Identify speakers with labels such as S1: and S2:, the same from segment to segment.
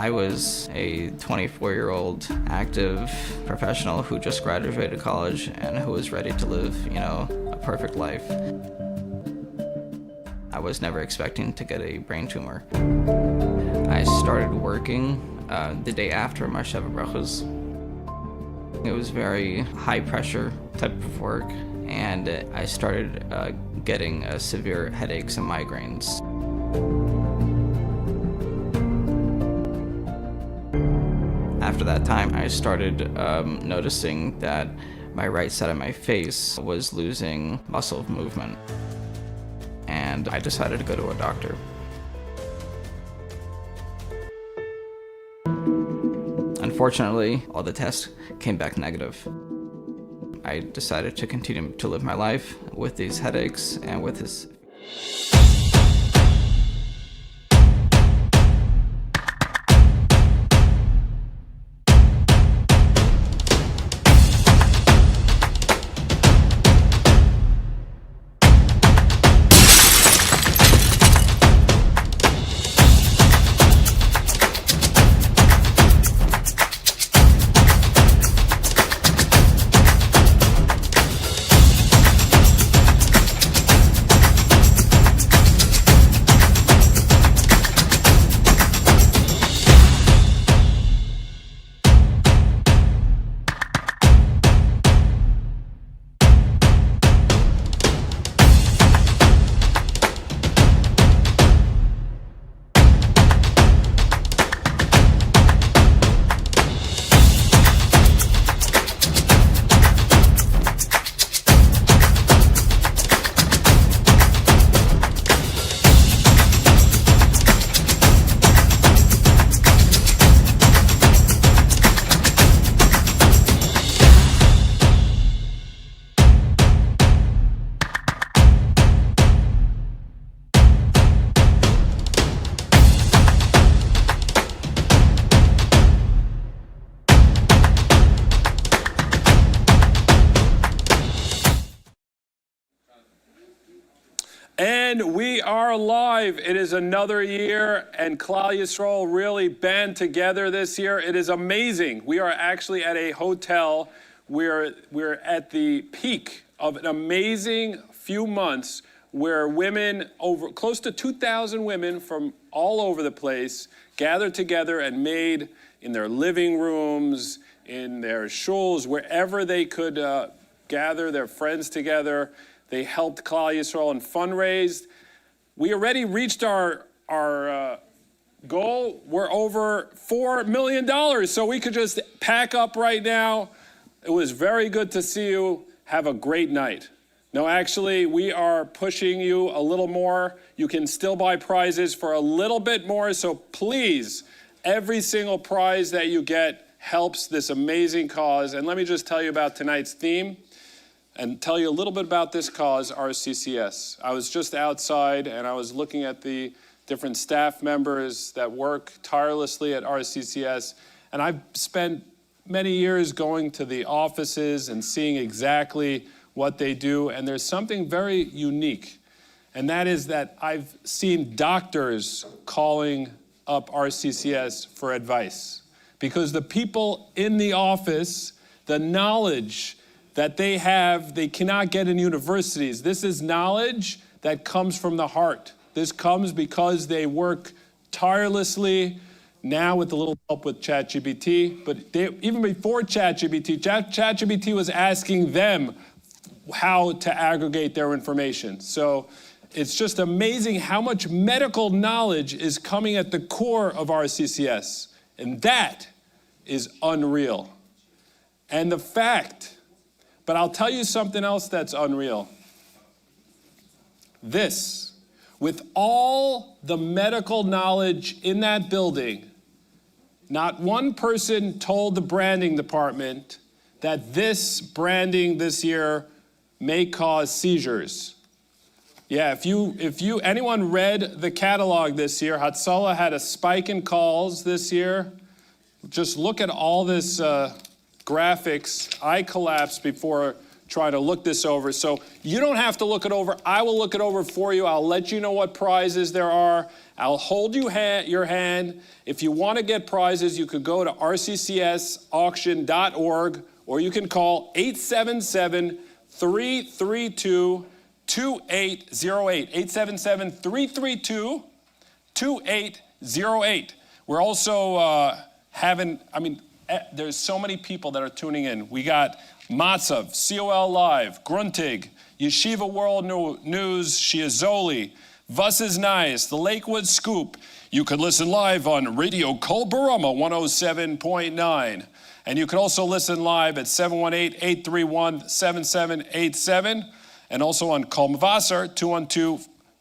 S1: I was a 24-year-old active professional who just graduated college and who was ready to live, a perfect life. I was never expecting to get a brain tumor. I started working the day after my Sheva Brachos. It was very high pressure type of work, and I started getting severe headaches and migraines. After that time, I started noticing that my right side of my face was losing muscle movement, and I decided to go to a doctor. Unfortunately, all the tests came back negative. I decided to continue to live my life with these headaches and with this.
S2: And we are live. It is another year, and Cholei Yisroel really band together this year. It is amazing. We are actually at a hotel. We're at the peak of an amazing few months where women, over close to 2,000 women from all over the place, gathered together and made in their living rooms, in their shuls, wherever they could gather their friends together. They helped Cholei Yisroel and fundraised. We already reached our goal. We're over $4 million, so we could just pack up right now. It was very good to see you. Have a great night. No, actually, we are pushing you a little more. You can still buy prizes for a little bit more, so please, every single prize that you get helps this amazing cause. And let me just tell you about tonight's theme and tell you a little bit about this cause, RCCS. I was just outside and I was looking at the different staff members that work tirelessly at RCCS, and I've spent many years going to the offices and seeing exactly what they do, and there's something very unique, and that is that I've seen doctors calling up RCCS for advice, because the people in the office, the knowledge that they have, they cannot get in universities. This is knowledge that comes from the heart. This comes because they work tirelessly, now with a little help with ChatGPT, but even before ChatGPT, ChatGPT was asking them how to aggregate their information. So it's just amazing how much medical knowledge is coming at the core of RCCS, and that is unreal. And the fact, but I'll tell you something else that's unreal. This, with all the medical knowledge in that building, not one person told the branding department that this branding this year may cause seizures. Yeah, if anyone read the catalog this year, Hatzalah had a spike in calls this year. Just look at all this graphics. I collapsed before try to look this over. So you don't have to look it over. I will look it over for you. I'll let you know what prizes there are. I'll hold your hand. If you want to get prizes, you could go to rccsauction.org, or you can call 877-332-2808. 877-332-2808. We're also there's so many people that are tuning in. We got Matzav, COL Live, Gruntig, Yeshiva World News, Shiazoli, Vus is Nice, The Lakewood Scoop. You could listen live on Radio Kol Barama 107.9. And you can also listen live at 718-831-7787. And also on Kol Mavasar,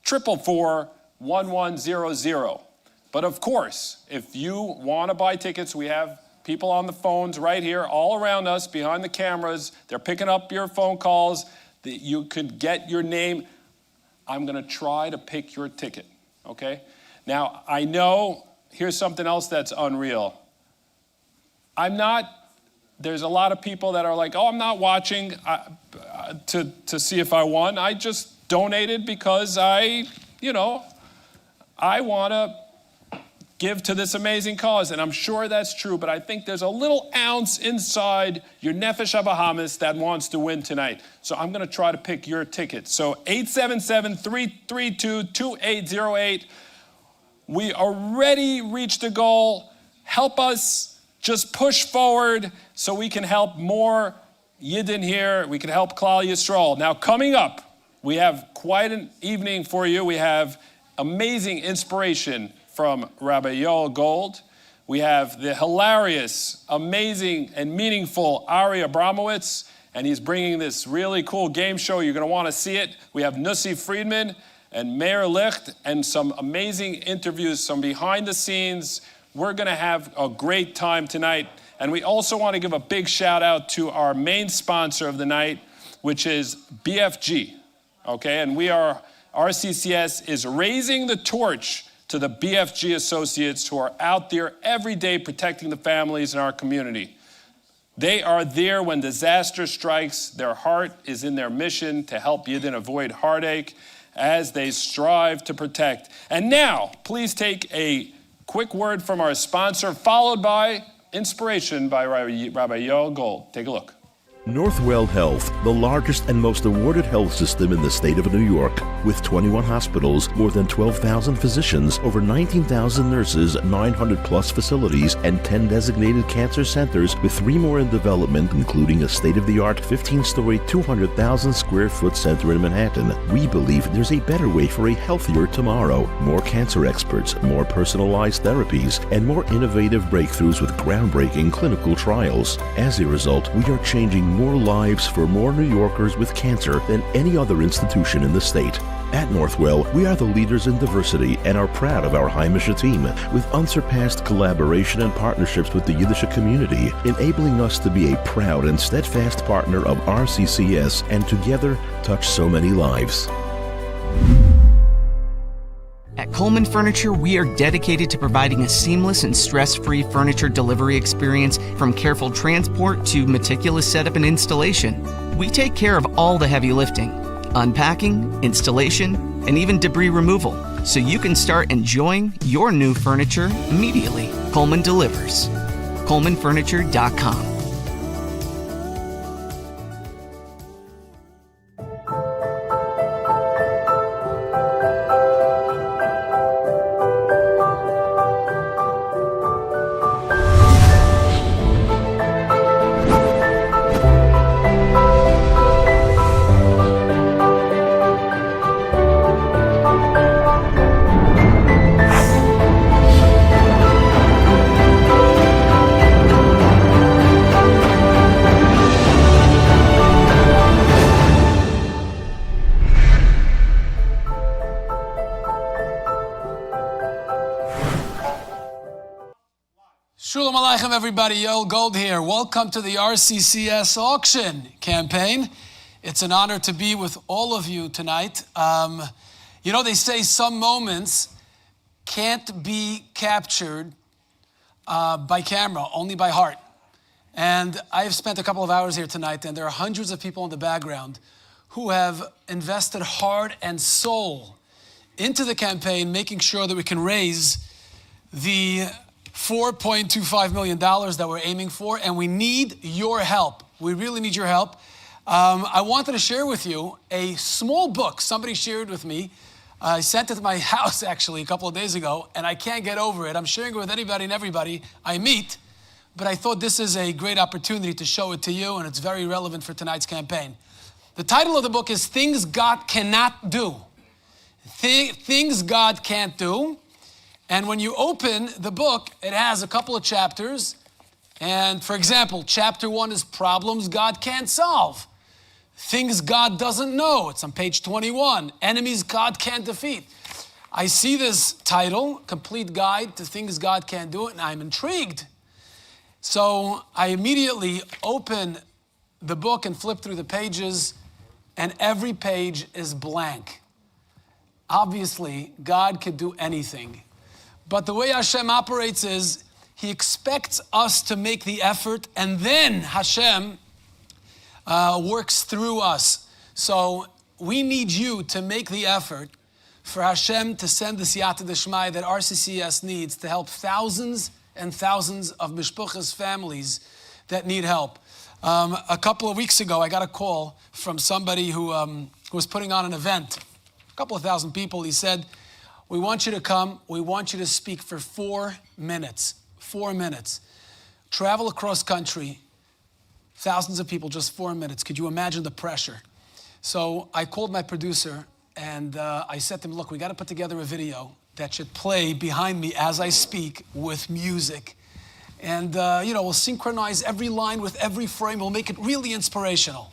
S2: 212-444-1100. But of course, if you want to buy tickets, we have people on the phones right here, all around us, behind the cameras. They're picking up your phone calls. You could get your name. I'm going to try to pick your ticket, okay? Now, I know, here's something else that's unreal. There's a lot of people that are like, oh, I'm not watching to see if I won. I just donated because I want to give to this amazing cause, and I'm sure that's true, but I think there's a little ounce inside your Nefesh HaBahamis that wants to win tonight. So I'm going to try to pick your ticket. So 877-332-2808. We already reached the goal. Help us just push forward so we can help more Yidden here. We can help Cholei Yisroel. Now, coming up, we have quite an evening for you. We have amazing inspiration from Rabbi Yoel Gold. We have the hilarious, amazing, and meaningful Ari Abramowitz, and he's bringing this really cool game show. You're going to want to see it. We have Nussi Friedman and Meir Licht, and some amazing interviews, some behind the scenes. We're going to have a great time tonight. And we also want to give a big shout out to our main sponsor of the night, which is BFG. Okay, and RCCS is raising the torch to the BFG associates who are out there every day protecting the families in our community. They are there when disaster strikes. Their heart is in their mission to help Yidden avoid heartache as they strive to protect. And now, please take a quick word from our sponsor, followed by inspiration by Rabbi Yoel Gold. Take a look.
S3: Northwell Health, the largest and most awarded health system in the state of New York, with 21 hospitals, more than 12,000 physicians, over 19,000 nurses, 900 plus facilities, and 10 designated cancer centers, with 3 more in development, including a state-of-the-art 15-story, 200,000 square foot center in Manhattan. We believe there's a better way for a healthier tomorrow. More cancer experts, more personalized therapies, and more innovative breakthroughs with groundbreaking clinical trials. As a result, we are changing more lives for more New Yorkers with cancer than any other institution in the state. At Northwell, we are the leaders in diversity and are proud of our Heimische team, with unsurpassed collaboration and partnerships with the Yiddish community, enabling us to be a proud and steadfast partner of RCCS and together touch so many lives.
S4: At Coleman Furniture, we are dedicated to providing a seamless and stress-free furniture delivery experience, from careful transport to meticulous setup and installation. We take care of all the heavy lifting, unpacking, installation, and even debris removal, so you can start enjoying your new furniture immediately. Coleman delivers. ColemanFurniture.com.
S5: Shalom Aleichem, everybody. Yoel Gold here. Welcome to the RCCS auction campaign. It's an honor to be with all of you tonight. They say some moments can't be captured by camera, only by heart. And I've spent a couple of hours here tonight, and there are hundreds of people in the background who have invested heart and soul into the campaign, making sure that we can raise the $4.25 million that we're aiming for, and we need your help. We really need your help. I wanted to share with you a small book somebody shared with me. I sent it to my house, actually, a couple of days ago, and I can't get over it. I'm sharing it with anybody and everybody I meet, but I thought this is a great opportunity to show it to you, and it's very relevant for tonight's campaign. The title of the book is Things God Cannot Do. Things God Can't Do. And when you open the book, it has a couple of chapters. And for example, chapter 1 is Problems God Can't Solve. Things God doesn't know. It's on page 21. Enemies God can't defeat. I see this title, Complete Guide to Things God Can't Do, and I'm intrigued. So I immediately open the book and flip through the pages, and every page is blank. Obviously, God could do anything. But the way Hashem operates is He expects us to make the effort, and then Hashem works through us. So we need you to make the effort for Hashem to send the siyata d'shmaya that RCCS needs to help thousands and thousands of mishpuchas, families that need help. A couple of weeks ago, I got a call from somebody who was putting on an event. A couple of thousand people. He said, we want you to come. We want you to speak for 4 minutes. 4 minutes. Travel across country. Thousands of people, just 4 minutes. Could you imagine the pressure? So I called my producer and I said to him, look, we got to put together a video that should play behind me as I speak with music. And, we'll synchronize every line with every frame. We'll make it really inspirational.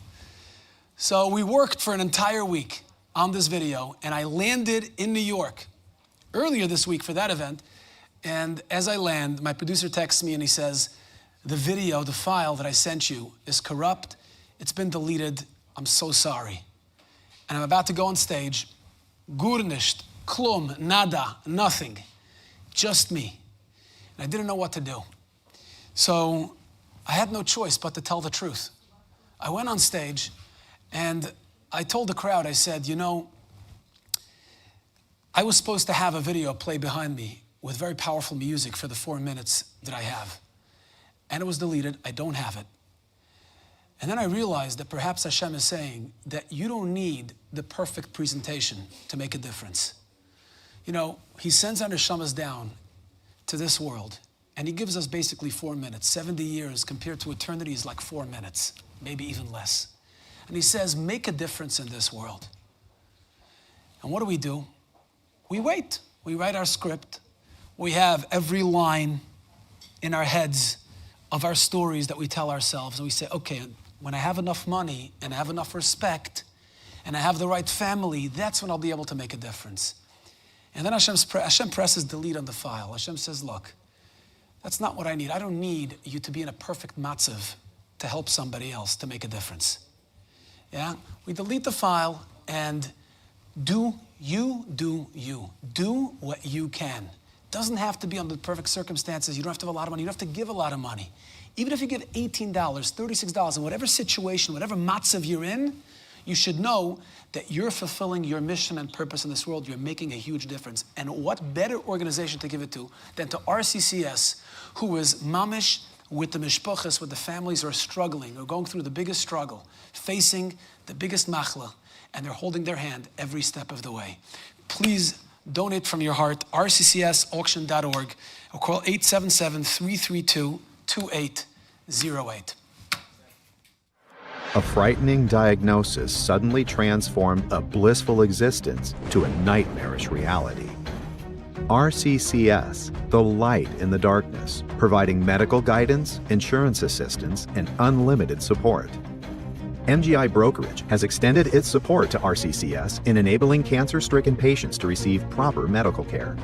S5: So we worked for an entire week on this video, and I landed in New York earlier this week for that event. And as I land, my producer texts me and he says, the video, the file that I sent you is corrupt. It's been deleted. I'm so sorry. And I'm about to go on stage. Gurnisht, klum, nada, nothing. Just me. And I didn't know what to do. So I had no choice but to tell the truth. I went on stage and I told the crowd, I said, I was supposed to have a video play behind me with very powerful music for the 4 minutes that I have. And it was deleted. I don't have it. And then I realized that perhaps Hashem is saying that you don't need the perfect presentation to make a difference. He sends our neshamas down to this world, and He gives us basically 4 minutes. 70 years compared to eternity is like 4 minutes, maybe even less. And He says, make a difference in this world. And what do? We wait. We write our script. We have every line in our heads of our stories that we tell ourselves. And we say, okay, when I have enough money and I have enough respect and I have the right family, that's when I'll be able to make a difference. And then Hashem presses delete on the file. Hashem says, look, that's not what I need. I don't need you to be in a perfect matzav to help somebody else to make a difference. Yeah? We delete the file and do you. Do what you can. Doesn't have to be under perfect circumstances. You don't have to have a lot of money. You don't have to give a lot of money. Even if you give $18, $36, in whatever situation, whatever matzav you're in, you should know that you're fulfilling your mission and purpose in this world. You're making a huge difference. And what better organization to give it to than to RCCS, who is mamish with the mishpachas, with the families who are struggling, or going through the biggest struggle, facing the biggest machla, and they're holding their hand every step of the way. Please donate from your heart, rccsauction.org, or call 877-332-2808.
S6: A frightening diagnosis suddenly transformed a blissful existence to a nightmarish reality. RCCS, the light in the darkness, providing medical guidance, insurance assistance, and unlimited support. MGI Brokerage has extended its support to RCCS in enabling cancer-stricken patients to receive proper medical care.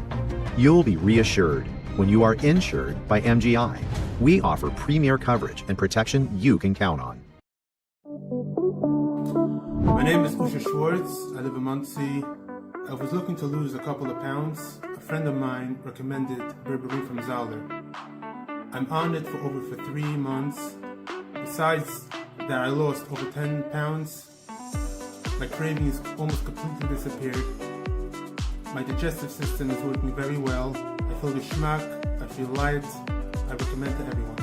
S6: You'll be reassured when you are insured by MGI. We offer premier coverage and protection you can count on.
S7: My name is Usha Schwartz. I live in Muncie. I was looking to lose a couple of pounds. A friend of mine recommended berberine from Zahler. I'm on it for over 3 months. Besides that, I lost over 10 pounds. My cravings almost completely disappeared. My digestive system is working very well. I feel geschmack, I feel light. I recommend to everyone.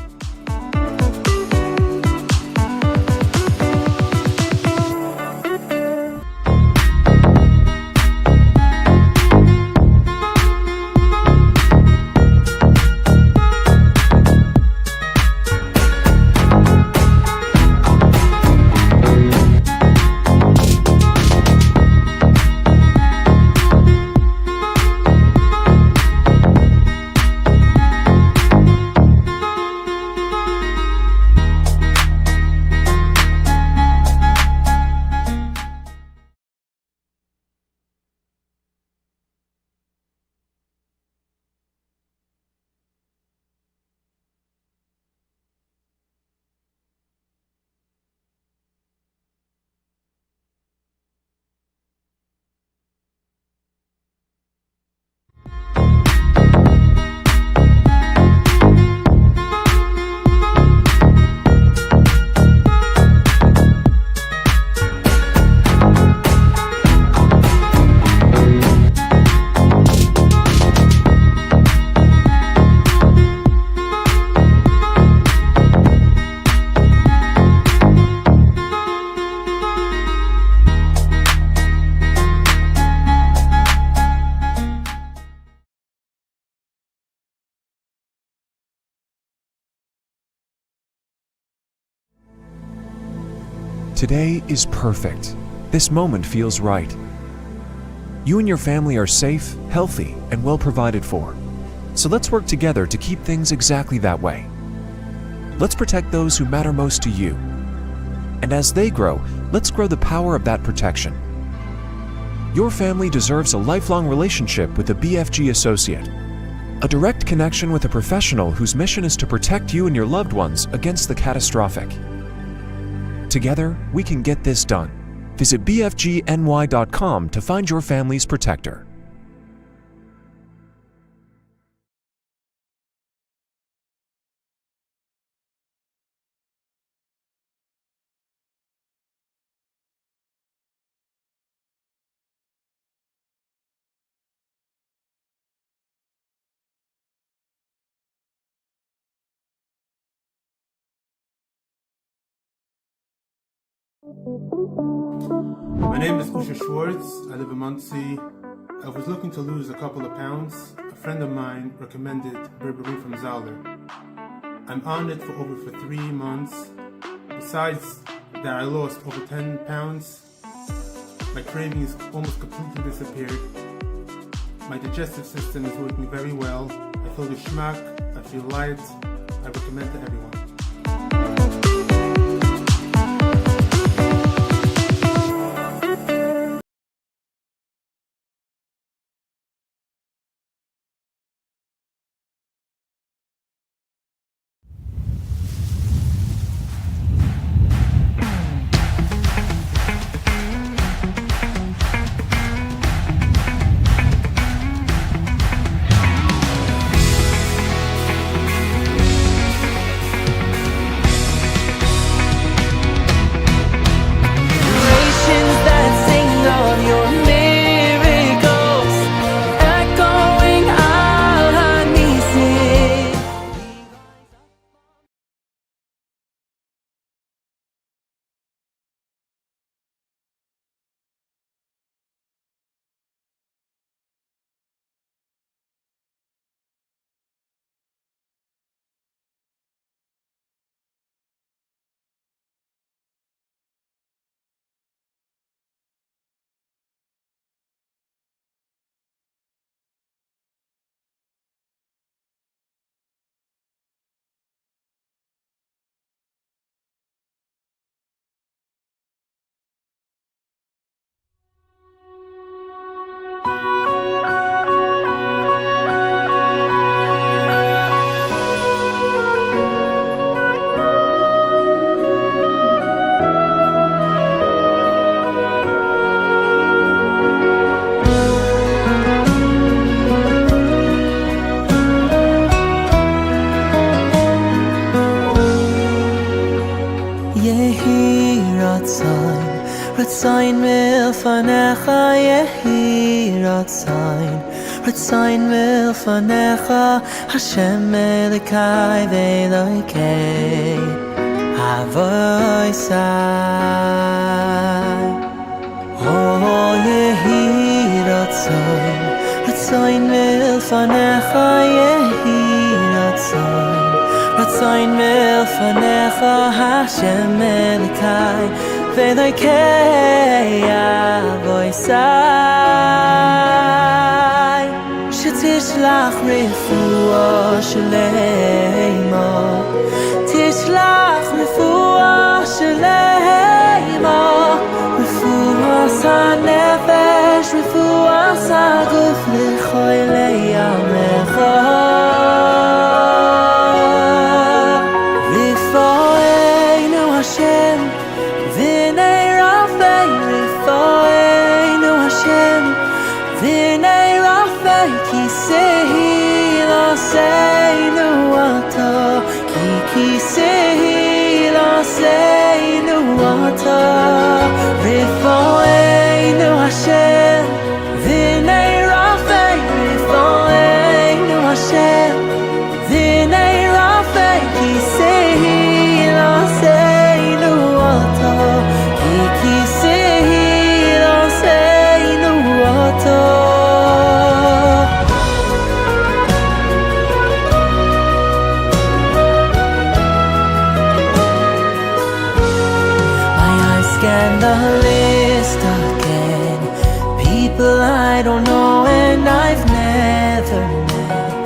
S8: Today is perfect. This moment feels right. You and your family are safe, healthy, and well provided for. So let's work together to keep things exactly that way. Let's protect those who matter most to you. And as they grow, let's grow the power of that protection. Your family deserves a lifelong relationship with a BFG associate. A direct connection with a professional whose mission is to protect you and your loved ones against the catastrophic. Together, we can get this done. Visit bfgny.com to find your family's protector.
S7: My name is Usha Schwartz. I live in Muncie. I was looking to lose a couple of pounds. A friend of mine recommended berberine from Zahler. I'm on it for over 3 months. Besides that, I lost over 10 pounds. My cravings almost completely disappeared. My digestive system is working very well. I feel geschmack, I feel light. I recommend to everyone.
S9: Ratzain milfanecha yehi ratzain Ratzain milfanecha Hashem Elokai ve'Elokei Avoisai Oh yehi ratzain Ratzain milfanecha yehi ratzain Ratzain milfanecha Hashem Elokai ve'Elokei Avoisai Shetishlach refuah shleima Tishlach refuah shleima Refuah sanefesh Refuah saguf L'cholei Yamecha Rifoeinu Hashem V'nei Rafei Rifoeinu Hashem V'nei Rafei Kisehi L'seinu Ata Kisehi L'seinu Ata Rifoeinu Hashem V'nei Rafei Rifoeinu Hashem V'nei Rafei Kisehi L'seinu Ata Kisehi L'seinu Ata Scan the list again People I don't know and I've never met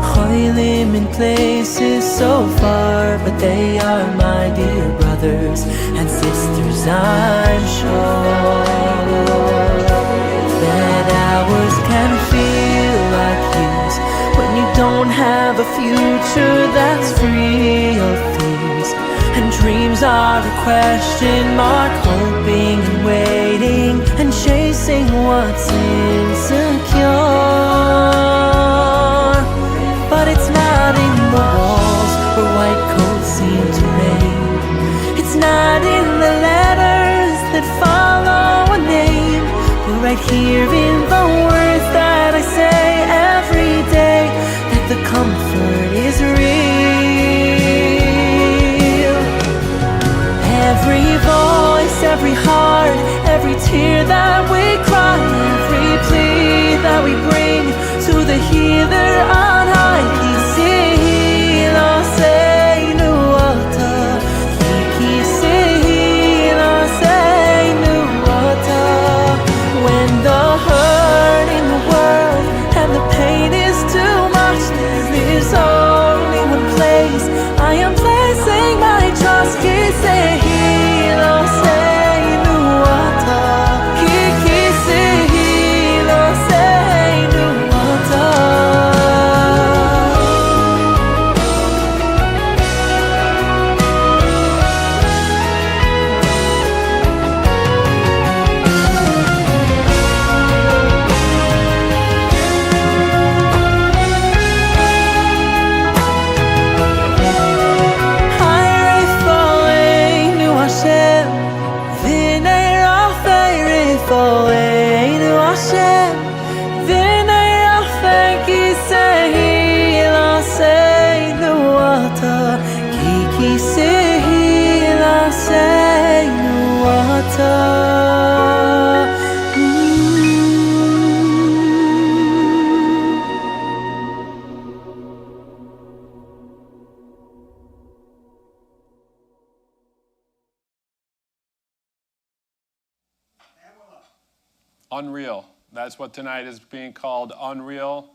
S9: Cholim in places so far But they are my dear brothers and sisters I'm sure That hours can feel like years When you don't have a future that's free of fears And dreams are a question mark Hoping and waiting And chasing what's insecure But it's not in the walls Where white coats seem to reign It's not in the letters that follow a name But right here in the words that I say every day That the comfort is real Every voice, every heart, every tear that we cry Every plea that we bring to the healer on high Kisehi L'seinu Ata Kisehi L'seinu Ata When the hurt in the world and the pain is too much There is only one place I am placing my trust Kisehi L'seinu Ata Kisehi L'seinu Ata Rifoeinu Hashem V'nei Rafei Rifoeinu Hashem V'nei Rafei Kisehi L'seinu Ata Kisehi L'seinu Ata
S2: Unreal. That's what tonight is being called, unreal.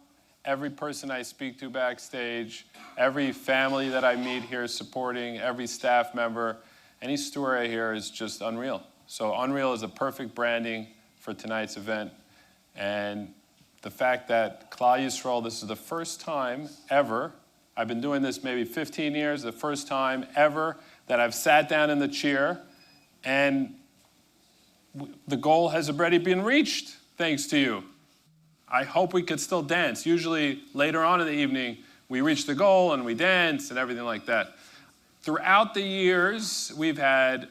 S2: Every person I speak to backstage, every family that I meet here supporting, every staff member, any story I hear is just unreal. So unreal is a perfect branding for tonight's event. And the fact that Cholei Yisroel, this is the first time ever, I've been doing this maybe 15 years, the first time ever that I've sat down in the chair and the goal has already been reached, thanks to you. I hope we could still dance. Usually later on in the evening, we reach the goal and we dance and everything like that. Throughout the years, we've had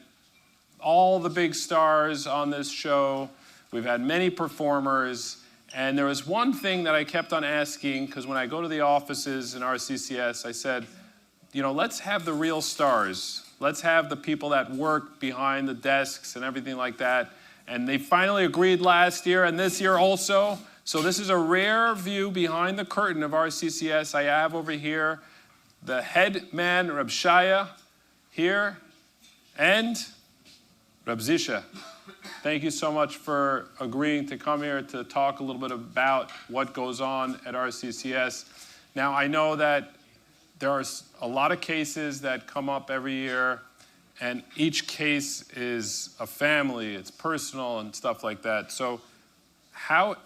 S2: all the big stars on this show. We've had many performers. And there was one thing that I kept on asking, because when I go to the offices in RCCS, I said, let's have the real stars. Let's have the people that work behind the desks and everything like that. And they finally agreed last year and this year also. So this is a rare view behind the curtain of RCCS. I have over here the head man, Reb Shaya, here, and Reb Zisha. Thank you so much for agreeing to come here to talk a little bit about what goes on at RCCS. Now, I know that there are a lot of cases that come up every year, and each case is a family, it's personal and stuff like that. So how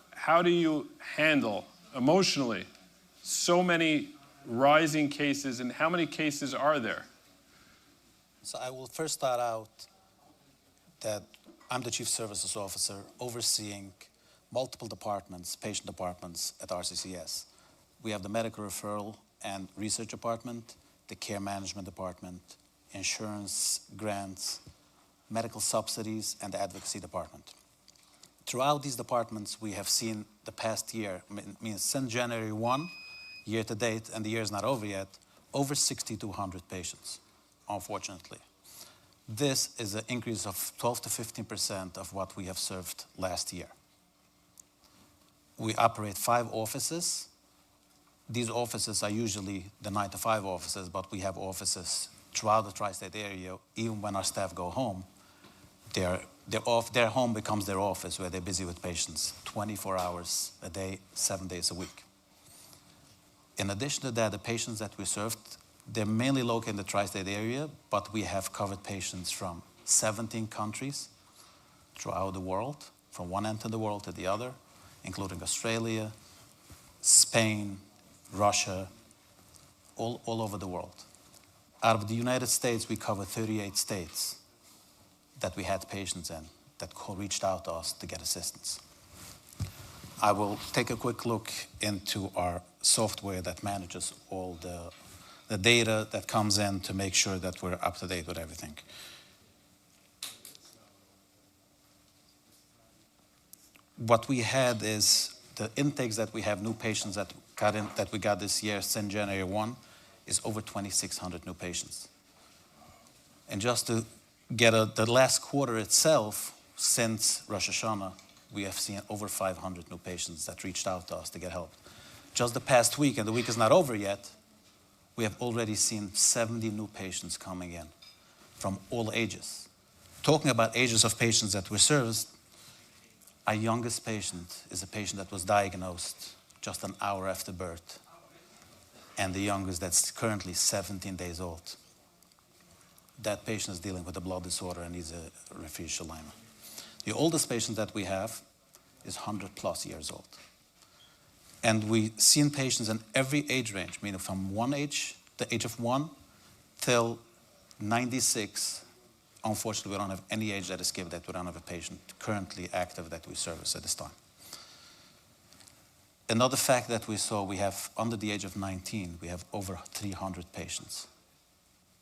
S2: do you handle emotionally so many rising cases, and how many cases are there?
S10: So I will first start out that I'm the Chief Services Officer overseeing multiple departments, patient departments at RCCS. We have the Medical Referral and Research Department, the Care Management Department, Insurance, Grants, Medical Subsidies, and the Advocacy Department. Throughout these departments, we have seen the past year, means since January 1, year to date, and the year is not over yet, over 6,200 patients, unfortunately. This is an increase of 12 to 15% of what we have served last year. We operate 5 offices. These offices are usually the 9-to-5 offices, but we have offices throughout the tri-state area. Even when our staff go home, their home becomes their office, where they're busy with patients 24 hours a day, 7 days a week. In addition to that, the patients that we served, they're mainly located in the tri-state area, but we have covered patients from 17 countries throughout the world, from one end of the world to the other, including Australia, Spain, Russia, all over the world. Out of the United States, we cover 38 states that we had patients in that reached out to us to get assistance. I will take a quick look into our software that manages all the data that comes in to make sure that we're up to date with everything. What we had is the intakes that we have, new patients that we got this year since January 1, is over 2,600 new patients. And just to get the last quarter itself, since Rosh Hashanah, we have seen over 500 new patients that reached out to us to get help. Just the past week, and the week is not over yet, we have already seen 70 new patients coming in from all ages. Talking about ages of patients that we serviced, our youngest patient is a patient that was diagnosed just an hour after birth, and the youngest that's currently 17 days old. That patient is dealing with a blood disorder and needs a refuge alignment. The oldest patient that we have is 100+ years old. And we've seen patients in every age range, meaning from the age of 1 till 96. Unfortunately, we don't have any age that is given that we don't have a patient currently active that we service at this time. Another fact that we saw, we have under the age of 19, we have over 300 patients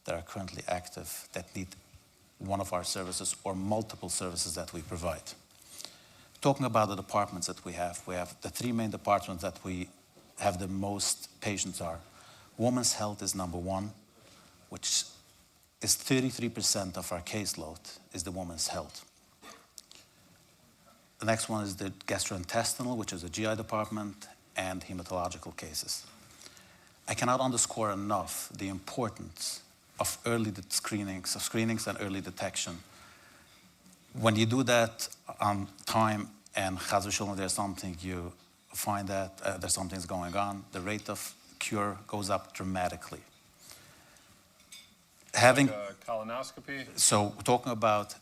S10: that are currently active that need one of our services or multiple services that we provide. Talking about the departments that we have the 3 main departments that we have the most patients are. Women's health is number 1, which is 33% of our caseload is the women's health. The next one is the gastrointestinal, which is the GI department, and hematological cases. I cannot underscore enough the importance of early screenings and early detection. When you do that on time and chas v'sholom there's something, you find that there's something's going on, the rate of cure goes up dramatically. Having
S2: like a colonoscopy?
S10: So talking about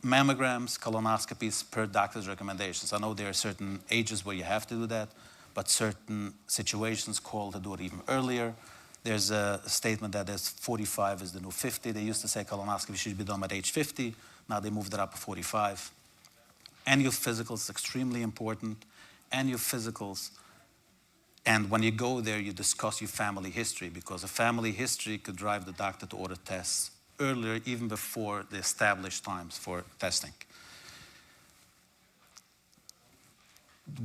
S10: mammograms, colonoscopies per doctor's recommendations. I know there are certain ages where you have to do that, but certain situations call to do it even earlier. There's a statement that 45 is the new 50. They used to say colonoscopy should be done at age 50. Now they moved it up to 45. Annual physicals is extremely important. Annual physicals. And when you go there, you discuss your family history, because a family history could drive the doctor to order tests earlier, even before the established times for testing.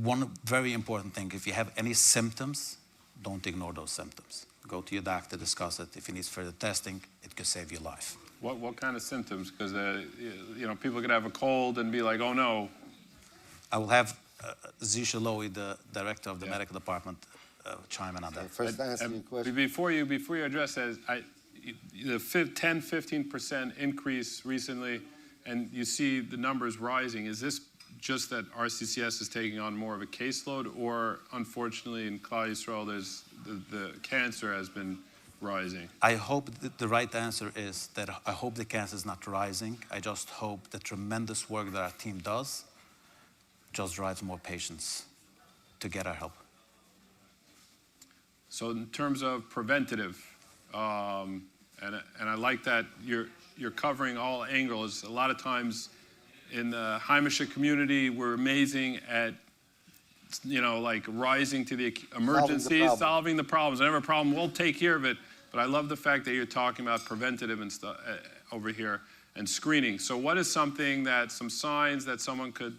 S10: One very important thing, if you have any symptoms, don't ignore those symptoms. Go to your doctor, discuss it. If he needs further testing, it could save your life.
S2: What kind of symptoms? Because people could have a cold and be like, oh no.
S10: I will have Cholei, the director of the medical department, chime in on that.
S11: First, answer your question.
S2: Before you address that, the 10-15% increase recently, and you see the numbers rising. Is this just that RCCS is taking on more of a caseload, or unfortunately in Cholei Yisroel, the cancer has been rising?
S10: I hope that the right answer is that I hope the cancer is not rising. I just hope the tremendous work that our team does just drives more patients to get our help.
S2: So in terms of preventative, and I like that you're covering all angles. A lot of times in the Heimische community, we're amazing at, like rising to the emergencies, solving the problems. Whenever a problem, we'll take care of it. But I love the fact that you're talking about preventative and stuff over here and screening. So what is something some signs that someone could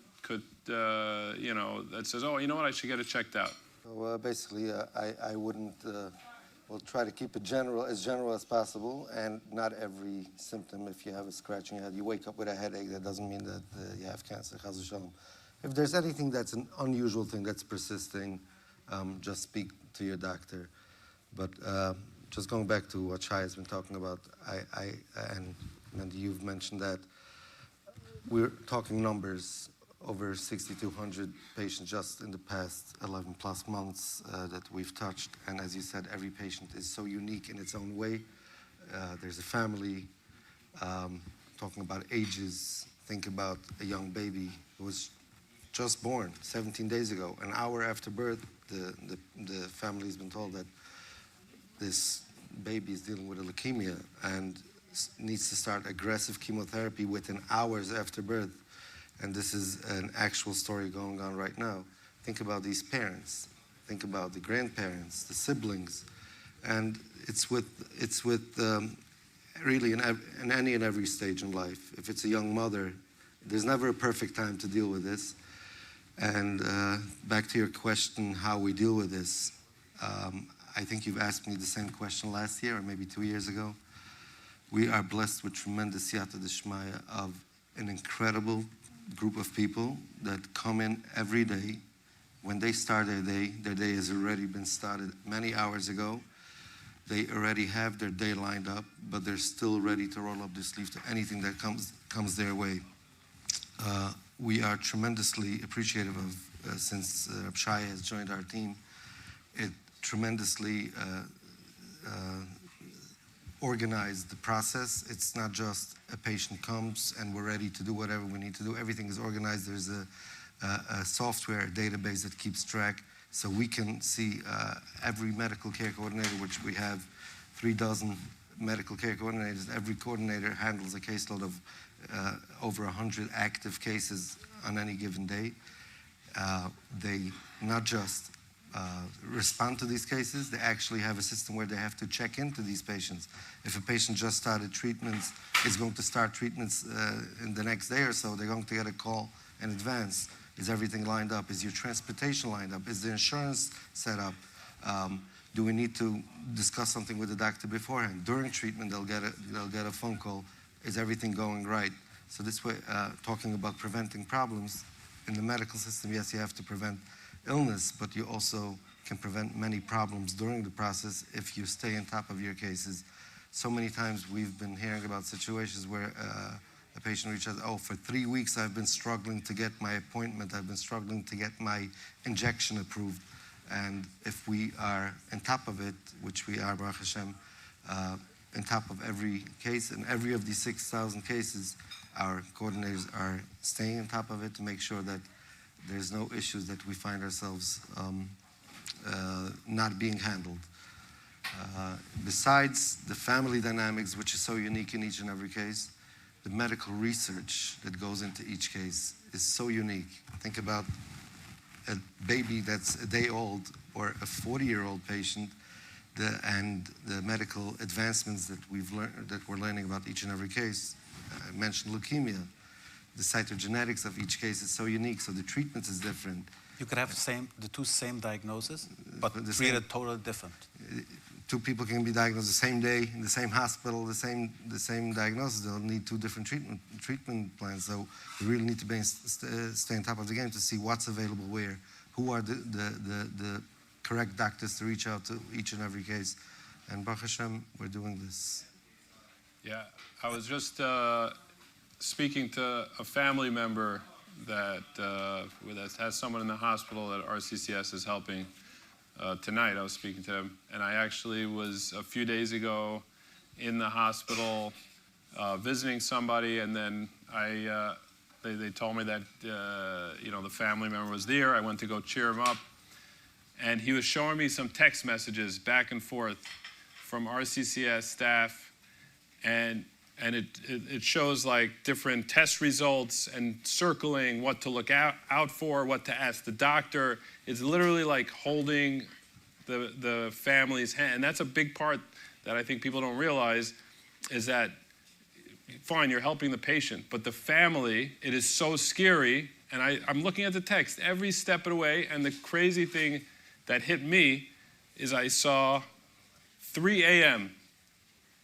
S2: that says, oh, you know what, I should get it checked out?
S11: So basically, I wouldn't, we'll try to keep it as general as possible, and not every symptom. If you have a scratch in your head, you wake up with a headache, that doesn't mean that you have cancer, chas v'shalom. If there's anything that's an unusual thing that's persisting, just speak to your doctor. But just going back to what Shai has been talking about, and you've mentioned that, we're talking numbers. Over 6,200 patients just in the past 11 plus months that we've touched. And as you said, every patient is so unique in its own way. There's a family, talking about ages. Think about a young baby who was just born 17 days ago. An hour after birth, the family's been told that this baby is dealing with a leukemia and needs to start aggressive chemotherapy within hours after birth. And this is an actual story going on right now. Think about these parents. Think about the grandparents, the siblings. And it's with really in any and every stage in life. If it's a young mother, there's never a perfect time to deal with this. And back to your question, how we deal with this. I think you've asked me the same question last year or maybe 2 years ago. We are blessed with tremendous siyata d'shmaya of an incredible group of people that come in every day. When they start their day has already been started many hours ago. They already have their day lined up, but they're still ready to roll up their sleeve to anything that comes their way. We are tremendously appreciative of, since Shai has joined our team, it tremendously organized the process. It's not just a patient comes and we're ready to do whatever we need to do. Everything is organized. There's a software, a database that keeps track, so we can see every medical care coordinator, which we have 36 medical care coordinators. Every coordinator handles a caseload of over 100 active cases on any given day. They not just respond to these cases, they actually have a system where they have to check into these patients. If a patient just started treatments, is going to start treatments in the next day or so, they're going to get a call in advance. Is everything lined up? Is your transportation lined up? Is the insurance set up? Do we need to discuss something with the doctor beforehand? During treatment, they'll get a phone call. Is everything going right? So this way, talking about preventing problems in the medical system, yes, you have to prevent illness, but you also can prevent many problems during the process if you stay on top of your cases. So many times we've been hearing about situations where a patient reaches out, oh, for 3 weeks I've been struggling to get my appointment, I've been struggling to get my injection approved. And if we are on top of it, which we are, Baruch Hashem, on top of every case, and every of these 6,000 cases, our coordinators are staying on top of it to make sure that there's no issues that we find ourselves not being handled. Besides the family dynamics, which is so unique in each and every case, the medical research that goes into each case is so unique. Think about a baby that's a day old or a 40-year-old patient and the medical advancements that we're learning about each and every case. I mentioned leukemia. The cytogenetics of each case is so unique, so the treatment is different.
S10: You could have the two same diagnoses, but treated totally different.
S11: Two people can be diagnosed the same day in the same hospital, the same diagnosis. They'll need two different treatment plans. So we really need to stay on top of the game to see what's available where, who are the correct doctors to reach out to each and every case. And Baruch Hashem, we're doing this.
S2: Yeah, I was just speaking to a family member that has someone in the hospital that RCCS is helping. Tonight I was speaking to him, and I actually was a few days ago in the hospital visiting somebody, and then they told me that the family member was there. I went to go cheer him up, and he was showing me some text messages back and forth from RCCS staff, and it shows like different test results and circling what to look out for, what to ask the doctor. It's literally like holding the family's hand. And that's a big part that I think people don't realize, is that, fine, you're helping the patient, but the family, it is so scary. And I'm looking at the text every step of the way, and the crazy thing that hit me is I saw 3 a.m.,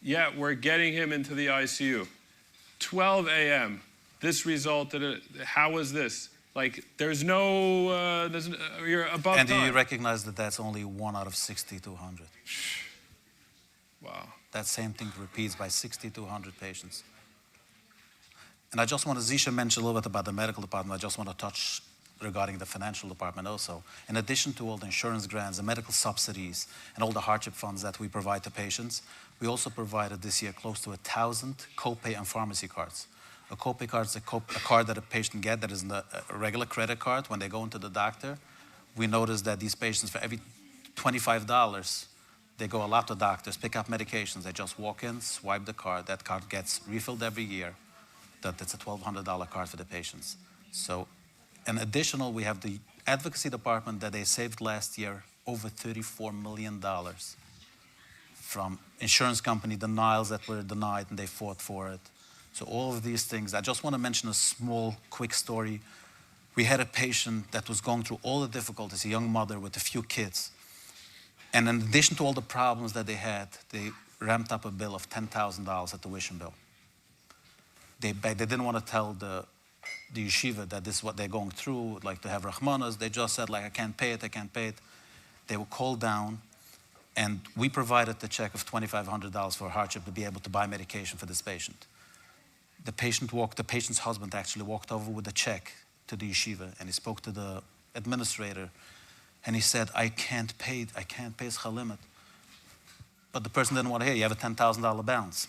S2: yeah, we're getting him into the ICU. 12 a.m., this resulted, how was this? Like, there's no, you're above
S10: And do
S2: time.
S10: you recognize that that's only 1 out of 6,200?
S2: Wow.
S10: That same thing repeats by 6,200 patients. And I just want to, Zisha mentioned a little bit about the medical department. I just want to touch regarding the financial department also. In addition to all the insurance grants, the medical subsidies, and all the hardship funds that we provide to patients, we also provided this year close to 1,000 copay and pharmacy cards. A copay card is a card that a patient gets that is a regular credit card. When they go into the doctor, we notice that these patients, for every $25, they go a lot to doctors, pick up medications. They just walk in, swipe the card. That card gets refilled every year. That's a $1,200 card for the patients. So, in additional, we have the advocacy department that they saved last year over $34 million from insurance company denials that were denied, and they fought for it. So all of these things, I just want to mention a small, quick story. We had a patient that was going through all the difficulties, a young mother with a few kids. And in addition to all the problems that they had, they ramped up a bill of $10,000, a tuition bill. They didn't want to tell the yeshiva that this is what they're going through, like to have Rahmanas. They just said, like, I can't pay it. They were called down, and we provided the check of $2,500 for hardship to be able to buy medication for this patient. The patient's husband actually walked over with the check to the yeshiva, and he spoke to the administrator, and he said, I can't pay Schal limit. But the person didn't want to hear, you have a $10,000 balance.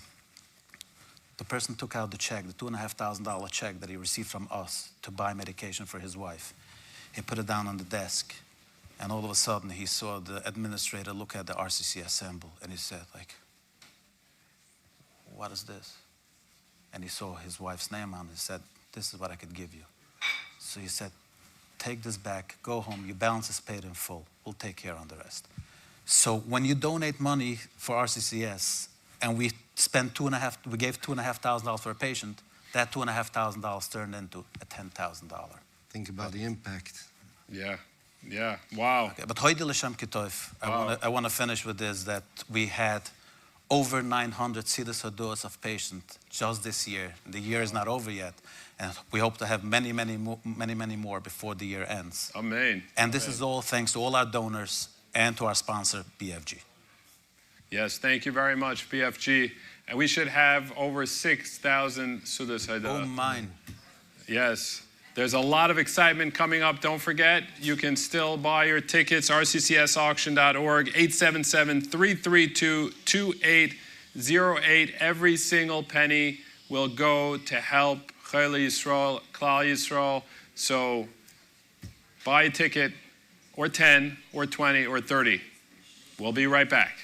S10: The person took out the check, the $2,500 check that he received from us to buy medication for his wife. He put it down on the desk, and all of a sudden he saw the administrator look at the RCCS symbol, and he said, like, what is this? And he saw his wife's name on it. He said, this is what I could give you. So he said, take this back, go home, your balance is paid in full. We'll take care of the rest. So when you donate money for RCCS, and we gave $2,500 for a patient, that $2,500 turned into a $10,000.
S11: Think about the impact.
S2: Yeah, wow.
S10: Okay, but Hoide L'Shem Kitoif, I want to finish with this, that we had over 900 Sidus Hados of patients just this year. The year is not over yet, and we hope to have many more before the year ends.
S2: Amen.
S10: And this is all thanks to all our donors and to our sponsor, BFG.
S2: Yes, thank you very much, BFG. And we should have over 6,000 Sudas Hadah.
S10: Oh, mine.
S2: Yes. There's a lot of excitement coming up. Don't forget, you can still buy your tickets, rccsauction.org, 877-332-2808. Every single penny will go to help Cholei Yisroel, Klal Yisroel. So buy a ticket, or 10, or 20, or 30. We'll be right back.